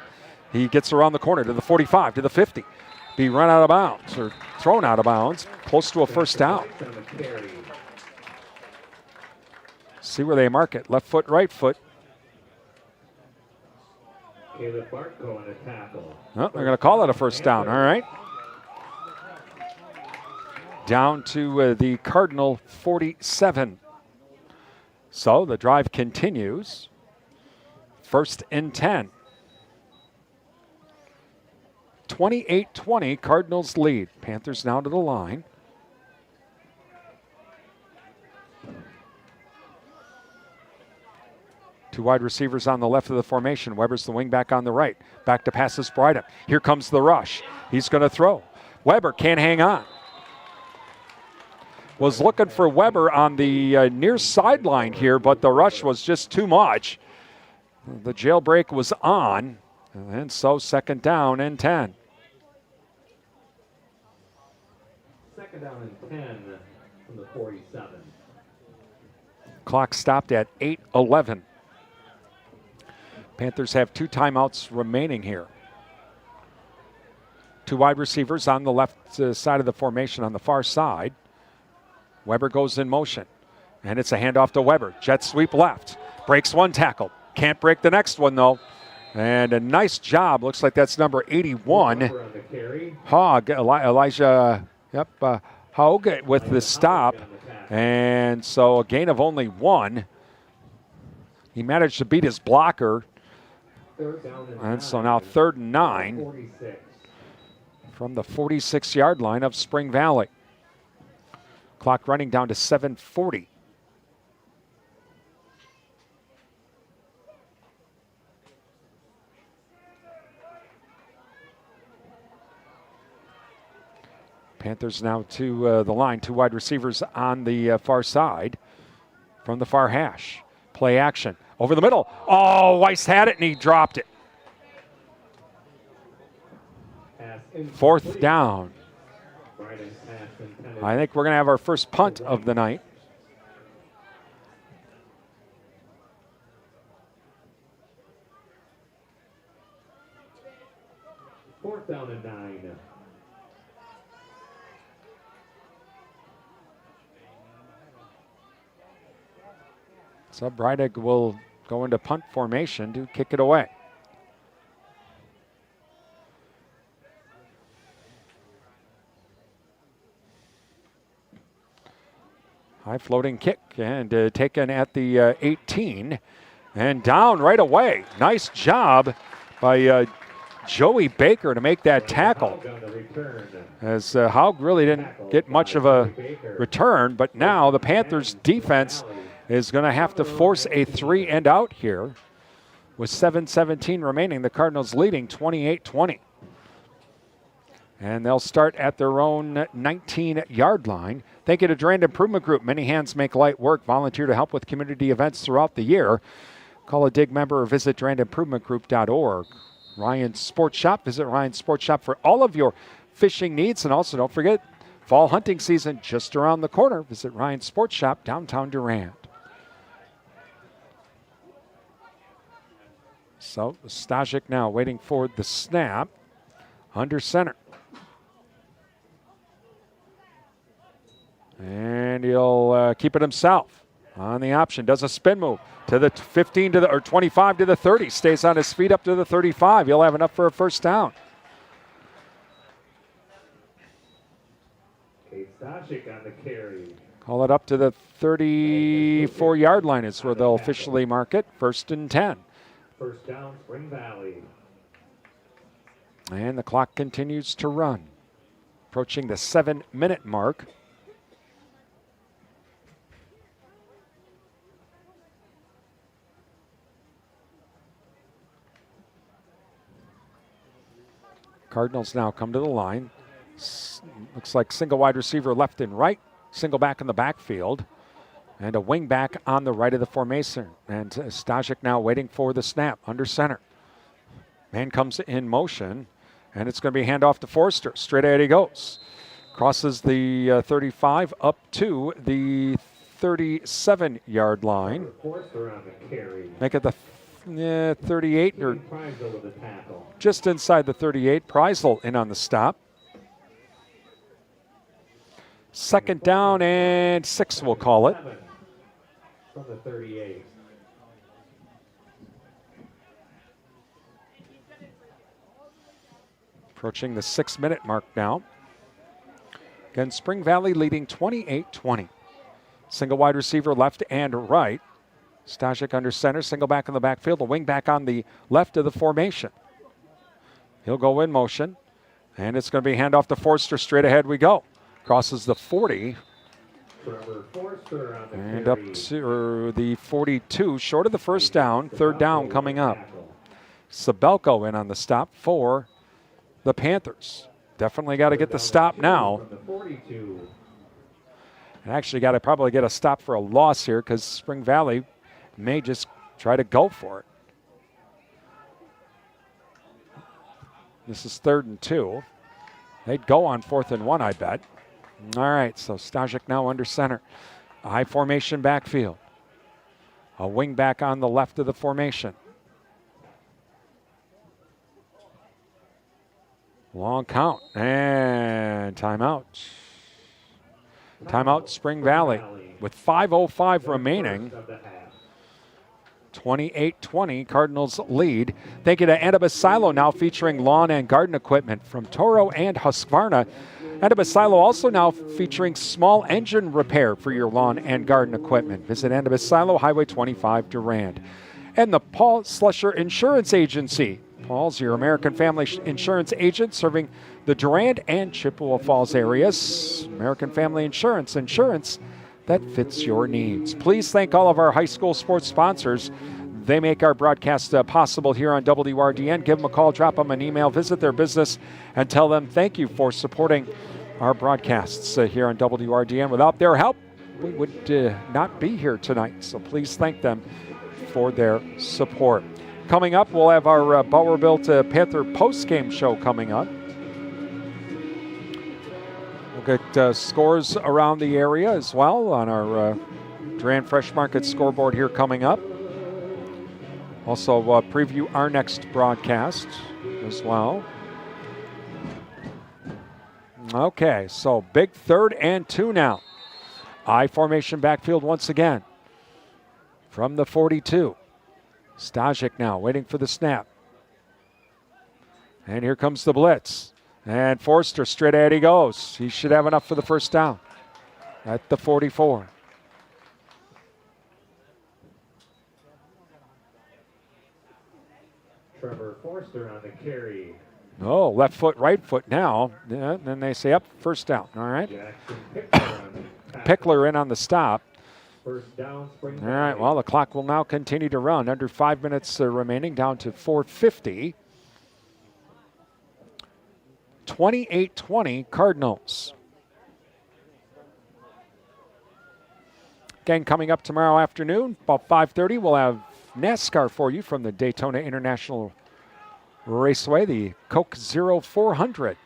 He gets around the corner to the 45, to the 50. Be run out of bounds or thrown out of bounds. Close to a first down. See where they mark it. Left foot, right foot. Caleb Bartko on a tackle. Oh, they're going to call it a first down. All right. Down to the Cardinal 47. So the drive continues. 1st and 10. 28-20, Cardinals lead. Panthers now to the line. Two wide receivers on the left of the formation. Weber's the wingback on the right. Back to passes Brydunk. Here comes the rush. He's going to throw. Weber can't hang on. Was looking for Weber on the near sideline here, but the rush was just too much. The jailbreak was on, and so 2nd down and 10. 2nd down and 10 from the 47. Clock stopped at 8:11. Panthers have 2 timeouts remaining here. 2 wide receivers on the left side of the formation on the far side. Weber goes in motion, and it's a handoff to Weber. Jet sweep left. Breaks 1 tackle. Can't break the next one, though. And a nice job. Looks like that's number 81. Hogg, Elijah, Hogg with the stop. And so a gain of only 1. He managed to beat his blocker. And so now 3rd and 9 from the 46-yard line of Spring Valley. Clock running down to 7:40. Panthers now to the line. 2 wide receivers on the far side from the far hash. Play action. Over the middle. Oh, Weiss had it and he dropped it. 4th down. I think we're going to have our first punt of the night. Fourth down and 9. So Brydunk will go into punt formation to kick it away. High floating kick and taken at the 18 and down right away. Nice job by Joey Baker to make that tackle. As Haug really didn't get much of a return, but now the Panthers defense is going to have to force a 3 and out here with 7:17 remaining. The Cardinals leading 28-20. And they'll start at their own 19-yard line. Thank you to Durand Improvement Group. Many hands make light work. Volunteer to help with community events throughout the year. Call a DIG member or visit durandimprovementgroup.org. Ryan's Sports Shop. Visit Ryan's Sports Shop for all of your fishing needs. And also don't forget, fall hunting season just around the corner. Visit Ryan's Sports Shop, downtown Durand. So Stajik now waiting for the snap. Under center. And he'll keep it himself on the option. Does a spin move to the 15 to the or 25 to the 30. Stays on his feet up to the 35. He'll have enough for a first down. Stajik on the carry. Call it up to the 34-yard line is where they'll officially mark it. 1st and 10. First down, Spring Valley. And the clock continues to run. Approaching the 7-minute mark. Cardinals now come to the line. Looks like single wide receiver left and right. Single back in the backfield. And a wing back on the right of the formation. And Stajik now waiting for the snap under center. Man comes in motion. And it's going to be handoff to Forster. Straight ahead he goes. Crosses the 35 up to the 37-yard line. Forster on the carry. Make it the 38 or just inside the 38. Preisel in on the stop. 2nd down and 6, we'll call it. From the 38. Approaching the 6-minute mark now. Again, Spring Valley leading 28-20. Single wide receiver left and right. Stajik under center, single back in the backfield, a wing back on the left of the formation. He'll go in motion, and it's going to be handoff to Forster. Straight ahead we go. Crosses the 40. And up to the 42, short of the first down. 3rd down coming up. Sabelko in on the stop for the Panthers. Definitely got to get the stop now. And actually got to probably get a stop for a loss here because Spring Valley may just try to go for it. This is 3rd and 2. They'd go on 4th and 1, I bet. All right, so Stajik now under center. A high formation backfield. A wing back on the left of the formation. Long count and timeout. Timeout Spring Valley with 5:05 remaining. 28-20, Cardinals lead. Thank you to Annabis Silo, now featuring lawn and garden equipment from Toro and Husqvarna. Annabis Silo also now featuring small engine repair for your lawn and garden equipment. Visit Annabis Silo, Highway 25, Durand. And the Paul Slusher Insurance Agency. Paul's your American Family Insurance agent serving the Durand and Chippewa Falls areas. American Family Insurance, insurance that fits your needs. Please thank all of our high school sports sponsors. They make our broadcast possible here on WRDN. Give them a call, drop them an email, visit their business, and tell them thank you for supporting our broadcasts here on WRDN. Without their help, we would not be here tonight. So please thank them for their support. Coming up, we'll have our Bauer-Built Panther post-game show coming up. We'll get scores around the area as well on our Durand Fresh Market scoreboard here coming up. Also preview our next broadcast as well. Okay, so big 3rd and 2 now. I formation backfield once again from the 42. Stajik now waiting for the snap. And here comes the blitz. And Forster straight ahead he goes. He should have enough for the first down at the 44. Trevor Forster on the carry. Oh, left foot, right foot now. Yeah, and then they say up, first down. All right. Pickler in on the stop. First down, Spring All right, well, the clock will now continue to run. Under 5 minutes remaining, down to 4:50. 28-20 Cardinals. Gang, coming up tomorrow afternoon, about 5:30, we'll have NASCAR for you from the Daytona International Raceway, the Coke 0400.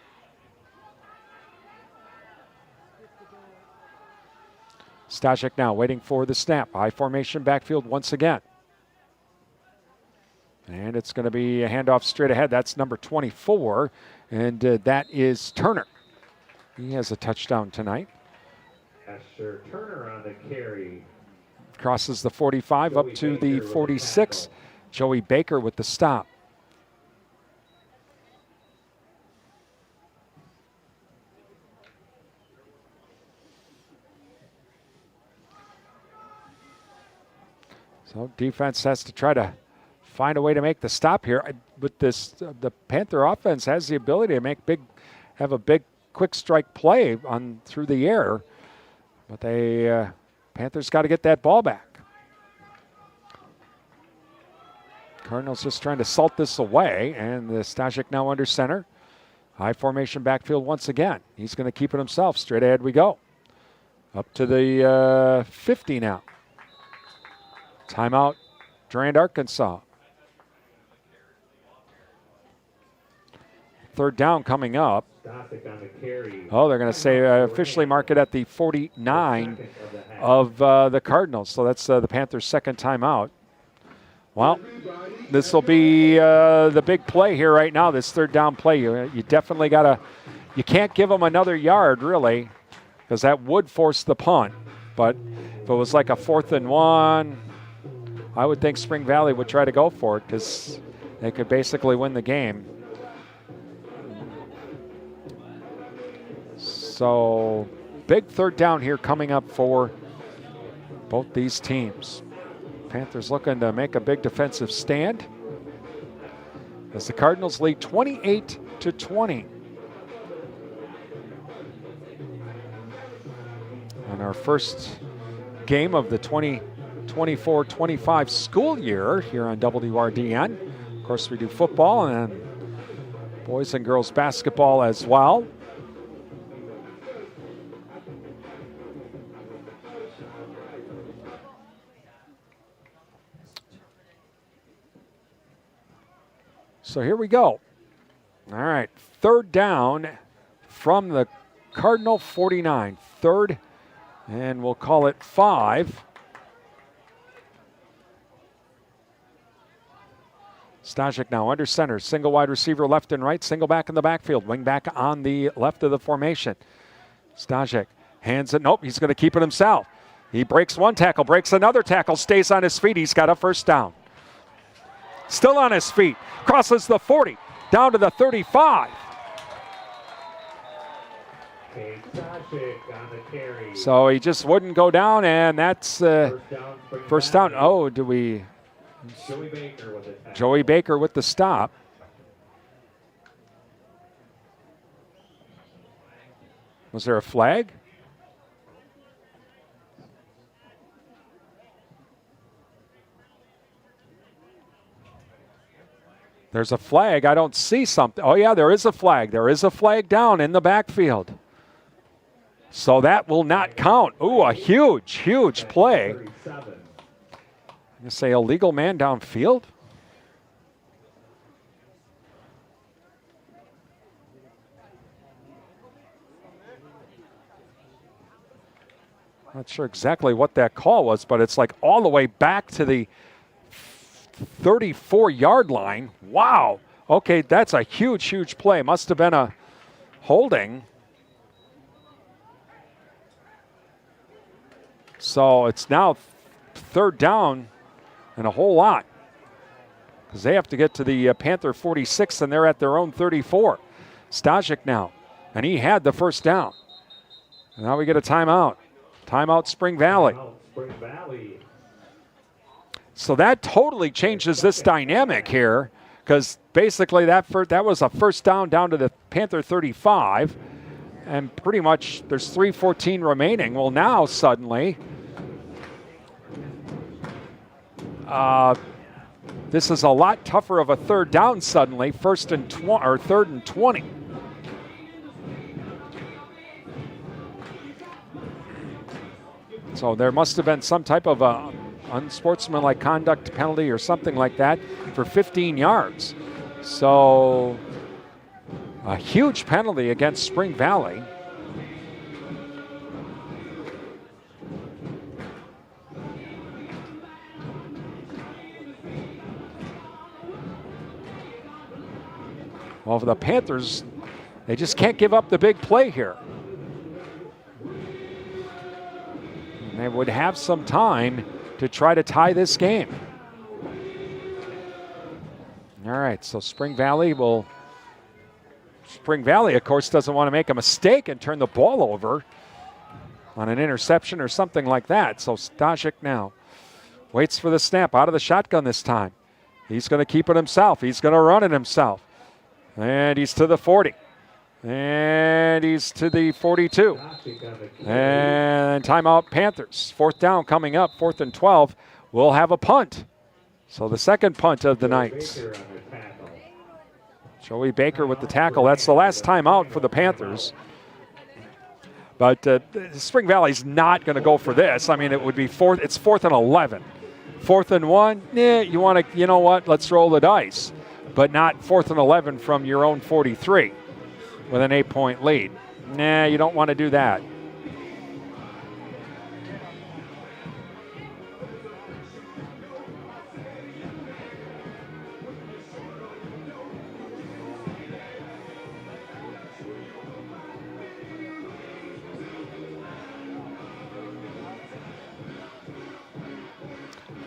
Stajek now waiting for the snap. High formation backfield once again. And it's going to be a handoff straight ahead. That's number 24, and that is Turner. He has a touchdown tonight. Asher Turner on the carry. Crosses the 45 up to the 46. Joey Baker with the stop. So defense has to try to find a way to make the stop here. With this, the Panther offense has the ability to have a big quick strike play on through the air, but Panthers got to get that ball back. Cardinals just trying to salt this away, and the Stajek now under center. High formation backfield once again. He's going to keep it himself. Straight ahead we go. Up to the 50 now. Timeout, Durand-Arkansaw. Third down coming up. Oh, they're going to say officially mark it at the 49 of the Cardinals. So that's the Panthers' second timeout. Well, this will be the big play here right now, this third down play. You definitely got to, you can't give them another yard, really, because that would force the punt. But if it was like a 4th and 1, I would think Spring Valley would try to go for it because they could basically win the game. So big third down here coming up for both these teams. Panthers looking to make a big defensive stand as the Cardinals lead 28-20. On our first game of the 2024-25 school year here on WRDN. Of course, we do football and boys and girls basketball as well. So here we go. All right, third down from the Cardinal 49. Third, and we'll call it 5. Stajek now under center. Single wide receiver left and right. Single back in the backfield. Wing back on the left of the formation. Stajek hands it. Nope, he's going to keep it himself. He breaks one tackle, breaks another tackle, stays on his feet. He's got a first down. Still on his feet. Crosses the 40. Down to the 35. So he just wouldn't go down, and that's first down. Oh, do we... Joey Baker with the stop. Was there a flag? There's a flag. I don't see something. Oh, yeah, there is a flag. There is a flag down in the backfield. So that will not count. Ooh, a huge, huge play. You say illegal man downfield? Not sure exactly what that call was, but it's like all the way back to the 34-yard line. Wow. Okay, that's a huge, huge play. Must have been a holding. So it's now third down and a whole lot because they have to get to the Panther 46, and they're at their own 34. Stajek now, and he had the first down. And now we get a timeout. Timeout, Spring Valley. So that totally changes this dynamic here because basically that was a first down to the Panther 35, and pretty much there's 3:14 remaining. Well, now suddenly this is a lot tougher of a third down suddenly, third and 20. So there must have been some type of unsportsmanlike conduct penalty or something like that for 15 yards. So a huge penalty against Spring Valley. Well, for the Panthers, they just can't give up the big play here. And they would have some time to try to tie this game. All right, so Spring Valley, of course, doesn't want to make a mistake and turn the ball over on an interception or something like that. So Stajik now waits for the snap out of the shotgun this time. He's going to keep it himself. He's going to run it himself. And he's to the 40. And he's to the 42. And timeout Panthers. 4th down coming up, 4th and 12. We'll have a punt. So the second punt of the night. Joey Baker with the tackle. That's the last timeout for the Panthers. But Spring Valley's not going to go for this. I mean, it would be fourth. It's 4th and 11. 4th and 1, you know what, let's roll the dice. But not 4th and 11 from your own 43 with an 8-point lead. Nah, you don't want to do that.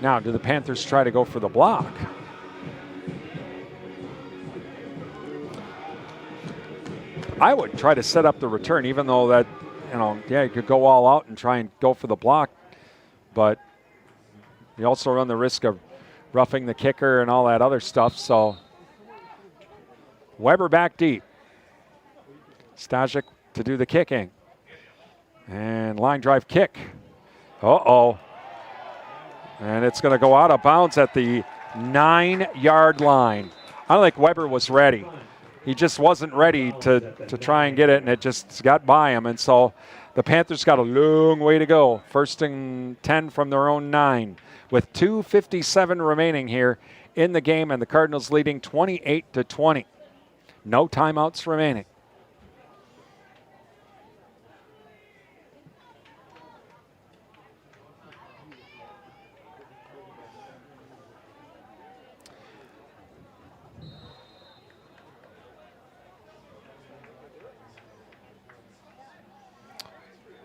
Now, do the Panthers try to go for the block? I would try to set up the return, even though that, you could go all out and try and go for the block. But you also run the risk of roughing the kicker and all that other stuff. So Weber back deep. Stajik to do the kicking. And line drive kick. Uh-oh. And it's going to go out of bounds at the 9-yard line. I don't think Weber was ready. He just wasn't ready to try and get it, and it just got by him. And so the Panthers got a long way to go. 1st and 10 from their own 9 with 2:57 remaining here in the game, and the Cardinals leading 28-20. No timeouts remaining.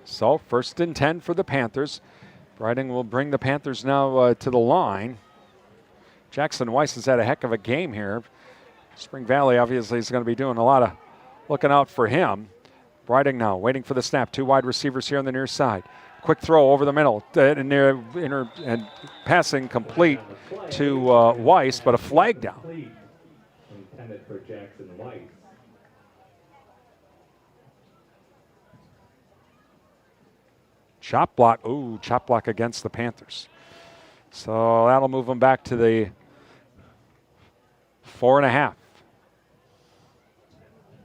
So 1st and 10 for the Panthers. Breiting will bring the Panthers now to the line. Jackson Weiss has had a heck of a game here. Spring Valley obviously is going to be doing a lot of looking out for him. Breiting now waiting for the snap. 2 wide receivers here on the near side. Quick throw over the middle and passing complete to Weiss, but a flag down. Intended for Jackson Weiss. Chop block. Ooh, chop block against the Panthers. So that'll move them back to the 4.5.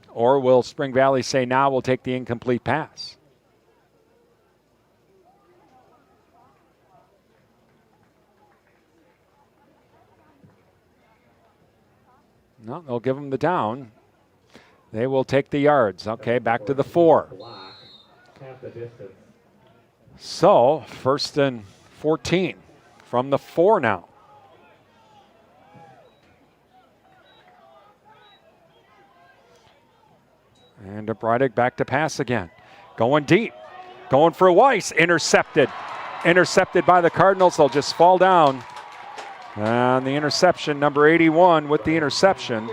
Or will Spring Valley say, now we'll take the incomplete pass? No, they'll give them the down. They will take the yards. Okay, back to the 4. Half the distance. So, 1st and 14 from the 4 now. And Breitig back to pass again. Going deep. Going for Weiss. Intercepted. Intercepted by the Cardinals. They'll just fall down. And the interception, number 81 with the interception.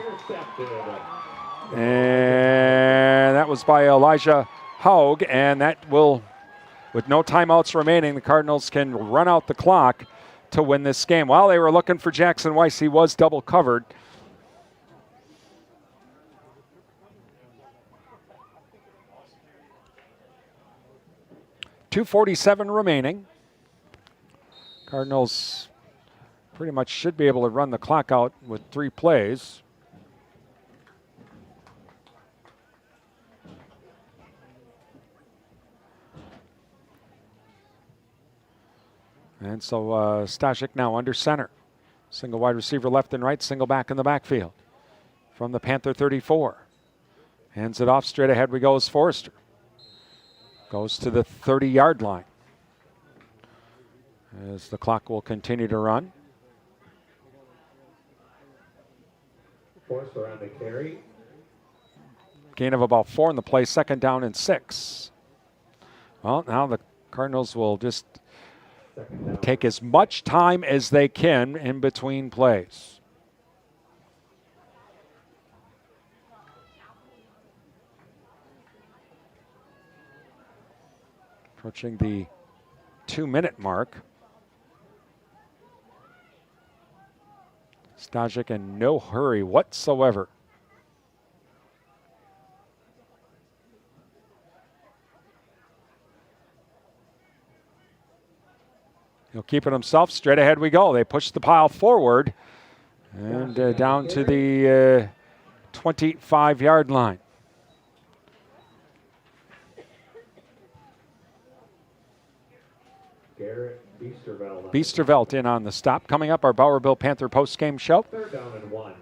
And that was by Elijah Haug. And that will, with no timeouts remaining, the Cardinals can run out the clock to win this game. While they were looking for Jackson Weiss, he was double covered. .247 remaining. Cardinals pretty much should be able to run the clock out with 3 plays. And so Stasic now under center. Single wide receiver left and right, single back in the backfield. From the Panther 34. Hands it off, straight ahead we go as Forrester. Goes to the 30-yard line. As the clock will continue to run. Forrester on the carry. Gain of about 4 in the play, 2nd down and 6. Well, now the Cardinals will just take as much time as they can in between plays. Approaching the 2-minute mark. Stasic in no hurry whatsoever. He'll keep it himself. Straight ahead we go. They push the pile forward and down to the 25-yard line. Biesterveld in on the stop. Coming up, our Bowerville Panther postgame show. 3rd down and 1.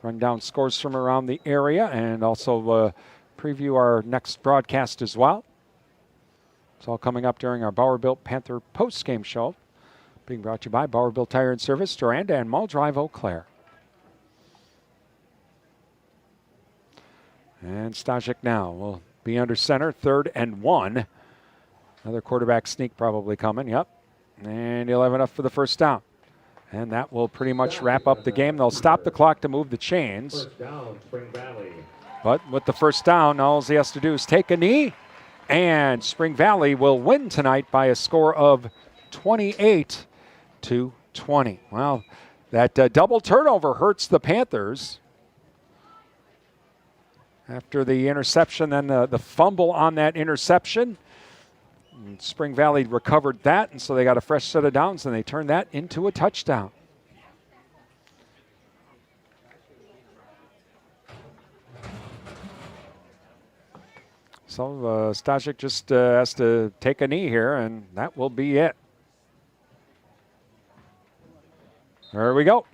Run down scores from around the area and also preview our next broadcast as well. It's all coming up during our Bowerville Panther postgame show. Being brought to you by Bowerville Tire and Service, Durand and Mall Drive, Eau Claire. And Stasic now will be under center, 3rd and 1. Another quarterback sneak probably coming, yep. And he'll have enough for the 1st down. And that will pretty much wrap up the game. They'll stop the clock to move the chains. 1st down, Spring Valley. But with the 1st down, all he has to do is take a knee. And Spring Valley will win tonight by a score of 28-20. Well, that double turnover hurts the Panthers. After the interception, then the fumble on that interception. And Spring Valley recovered that, and so they got a fresh set of downs, and they turned that into a touchdown. So Stasic just has to take a knee here, and that will be it. There we go.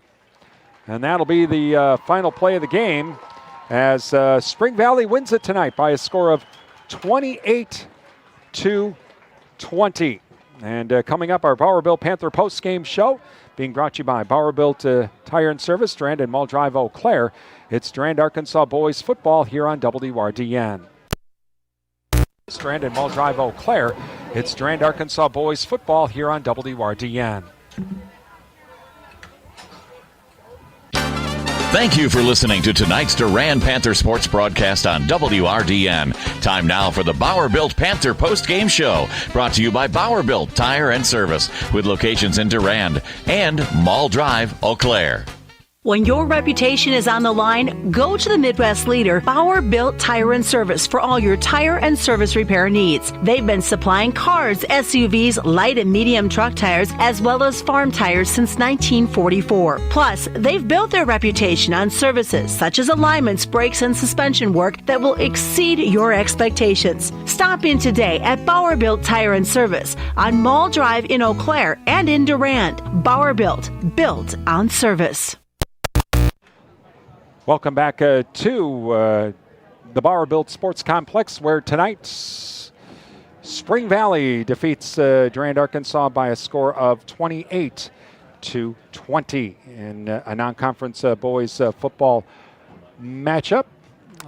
And that'll be the final play of the game as Spring Valley wins it tonight by a score of 28-20. And coming up, our Bowerville Panther post-game show being brought to you by Bowerville Tire and Service, Durand and Mall Drive, Eau Claire. It's Durand-Arkansaw boys football here on WRDN. Durand and Mall Drive, Eau Claire. It's Durand-Arkansaw boys football here on WRDN. Thank you for listening to tonight's Durand Panther Sports broadcast on WRDN. Time now for the Bowerville Panther post-game show, brought to you by Bowerville Tire and Service, with locations in Durand and Mall Drive, Eau Claire. When your reputation is on the line, go to the Midwest leader, Bauer Built Tire and Service, for all your tire and service repair needs. They've been supplying cars, SUVs, light and medium truck tires, as well as farm tires since 1944. Plus, they've built their reputation on services such as alignments, brakes, and suspension work that will exceed your expectations. Stop in today at Bauer Built Tire and Service on Mall Drive in Eau Claire and in Durand. Bauer Built on service. Welcome back to the Bowerville Sports Complex, where tonight Spring Valley defeats Durand-Arkansaw by a score of 28-20 in a non-conference boys football matchup.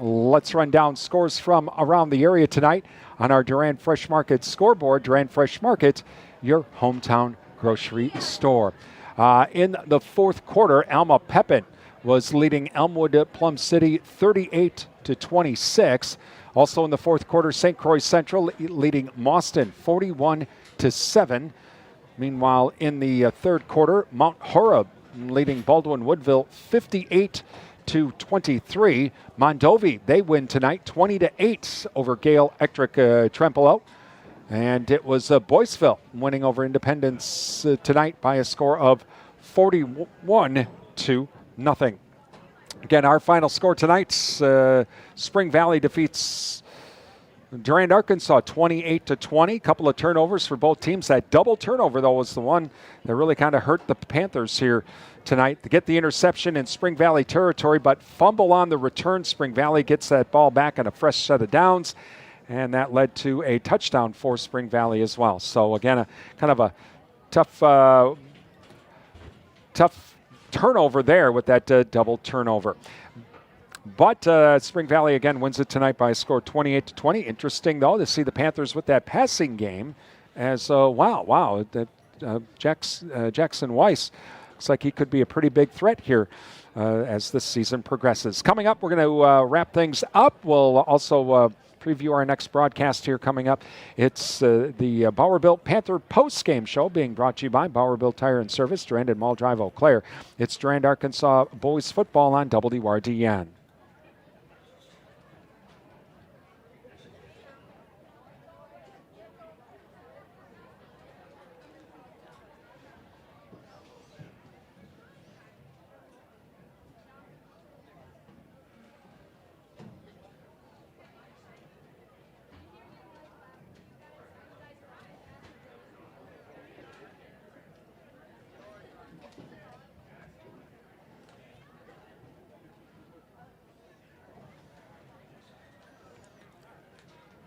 Let's run down scores from around the area tonight on our Durand Fresh Market scoreboard. Durand Fresh Market, your hometown grocery store. In the 4th quarter, Alma Pepin was leading Elmwood Plum City 38-26. Also in the 4th quarter, St. Croix Central leading Mauston 41-7. Meanwhile, in the 3rd quarter, Mount Horeb leading Baldwin Woodville 58-23. Mondovi, they win tonight 20-8 over Gale Ectric Trempealeau. And it was Boyceville winning over Independence tonight by a score of 41-0. Again, our final score tonight, Spring Valley defeats Durand-Arkansaw 28-20. Couple of turnovers for both teams. That double turnover, though, was the one that really kind of hurt the Panthers here tonight. To get the interception in Spring Valley territory, but fumble on the return. Spring Valley gets that ball back on a fresh set of downs, and that led to a touchdown for Spring Valley as well. So, again, a kind of a tough turnover there with that double turnover. But Spring Valley, again, wins it tonight by a score 28-20. Interesting, though, to see the Panthers with that passing game as, Jackson Weiss looks like he could be a pretty big threat here as this season progresses. Coming up, we're going to wrap things up. We'll also preview our next broadcast here coming up. It's the Bauer Built Panther post-game show being brought to you by Bauer Built Tire and Service, Durand and Mall Drive, Eau Claire. It's Durand-Arkansaw boys football on WRDN.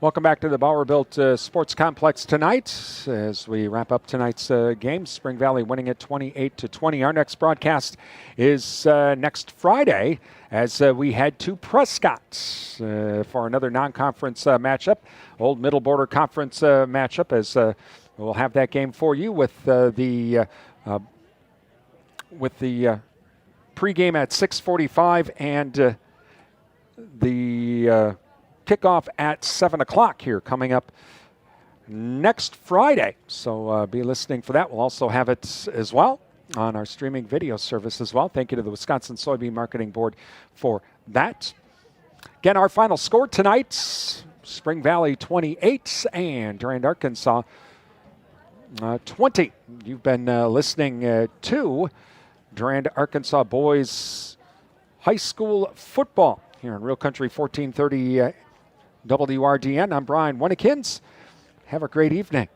Welcome back to the Bauer Built Sports Complex tonight as we wrap up tonight's game. Spring Valley winning it 28-20. Our next broadcast is next Friday as we head to Prescott for another non-conference matchup, Old Middle Border Conference matchup, as we'll have that game for you with the pregame at 6:45 and the kickoff at 7 o'clock here coming up next Friday. So be listening for that. We'll also have it as well on our streaming video service as well. Thank you to the Wisconsin Soybean Marketing Board for that. Again, our final score tonight, Spring Valley 28 and Durand-Arkansaw 20. You've been listening to Durand-Arkansaw boys high school football here in Real Country 1430 WRDN. I'm Brian Winnekins. Have a great evening.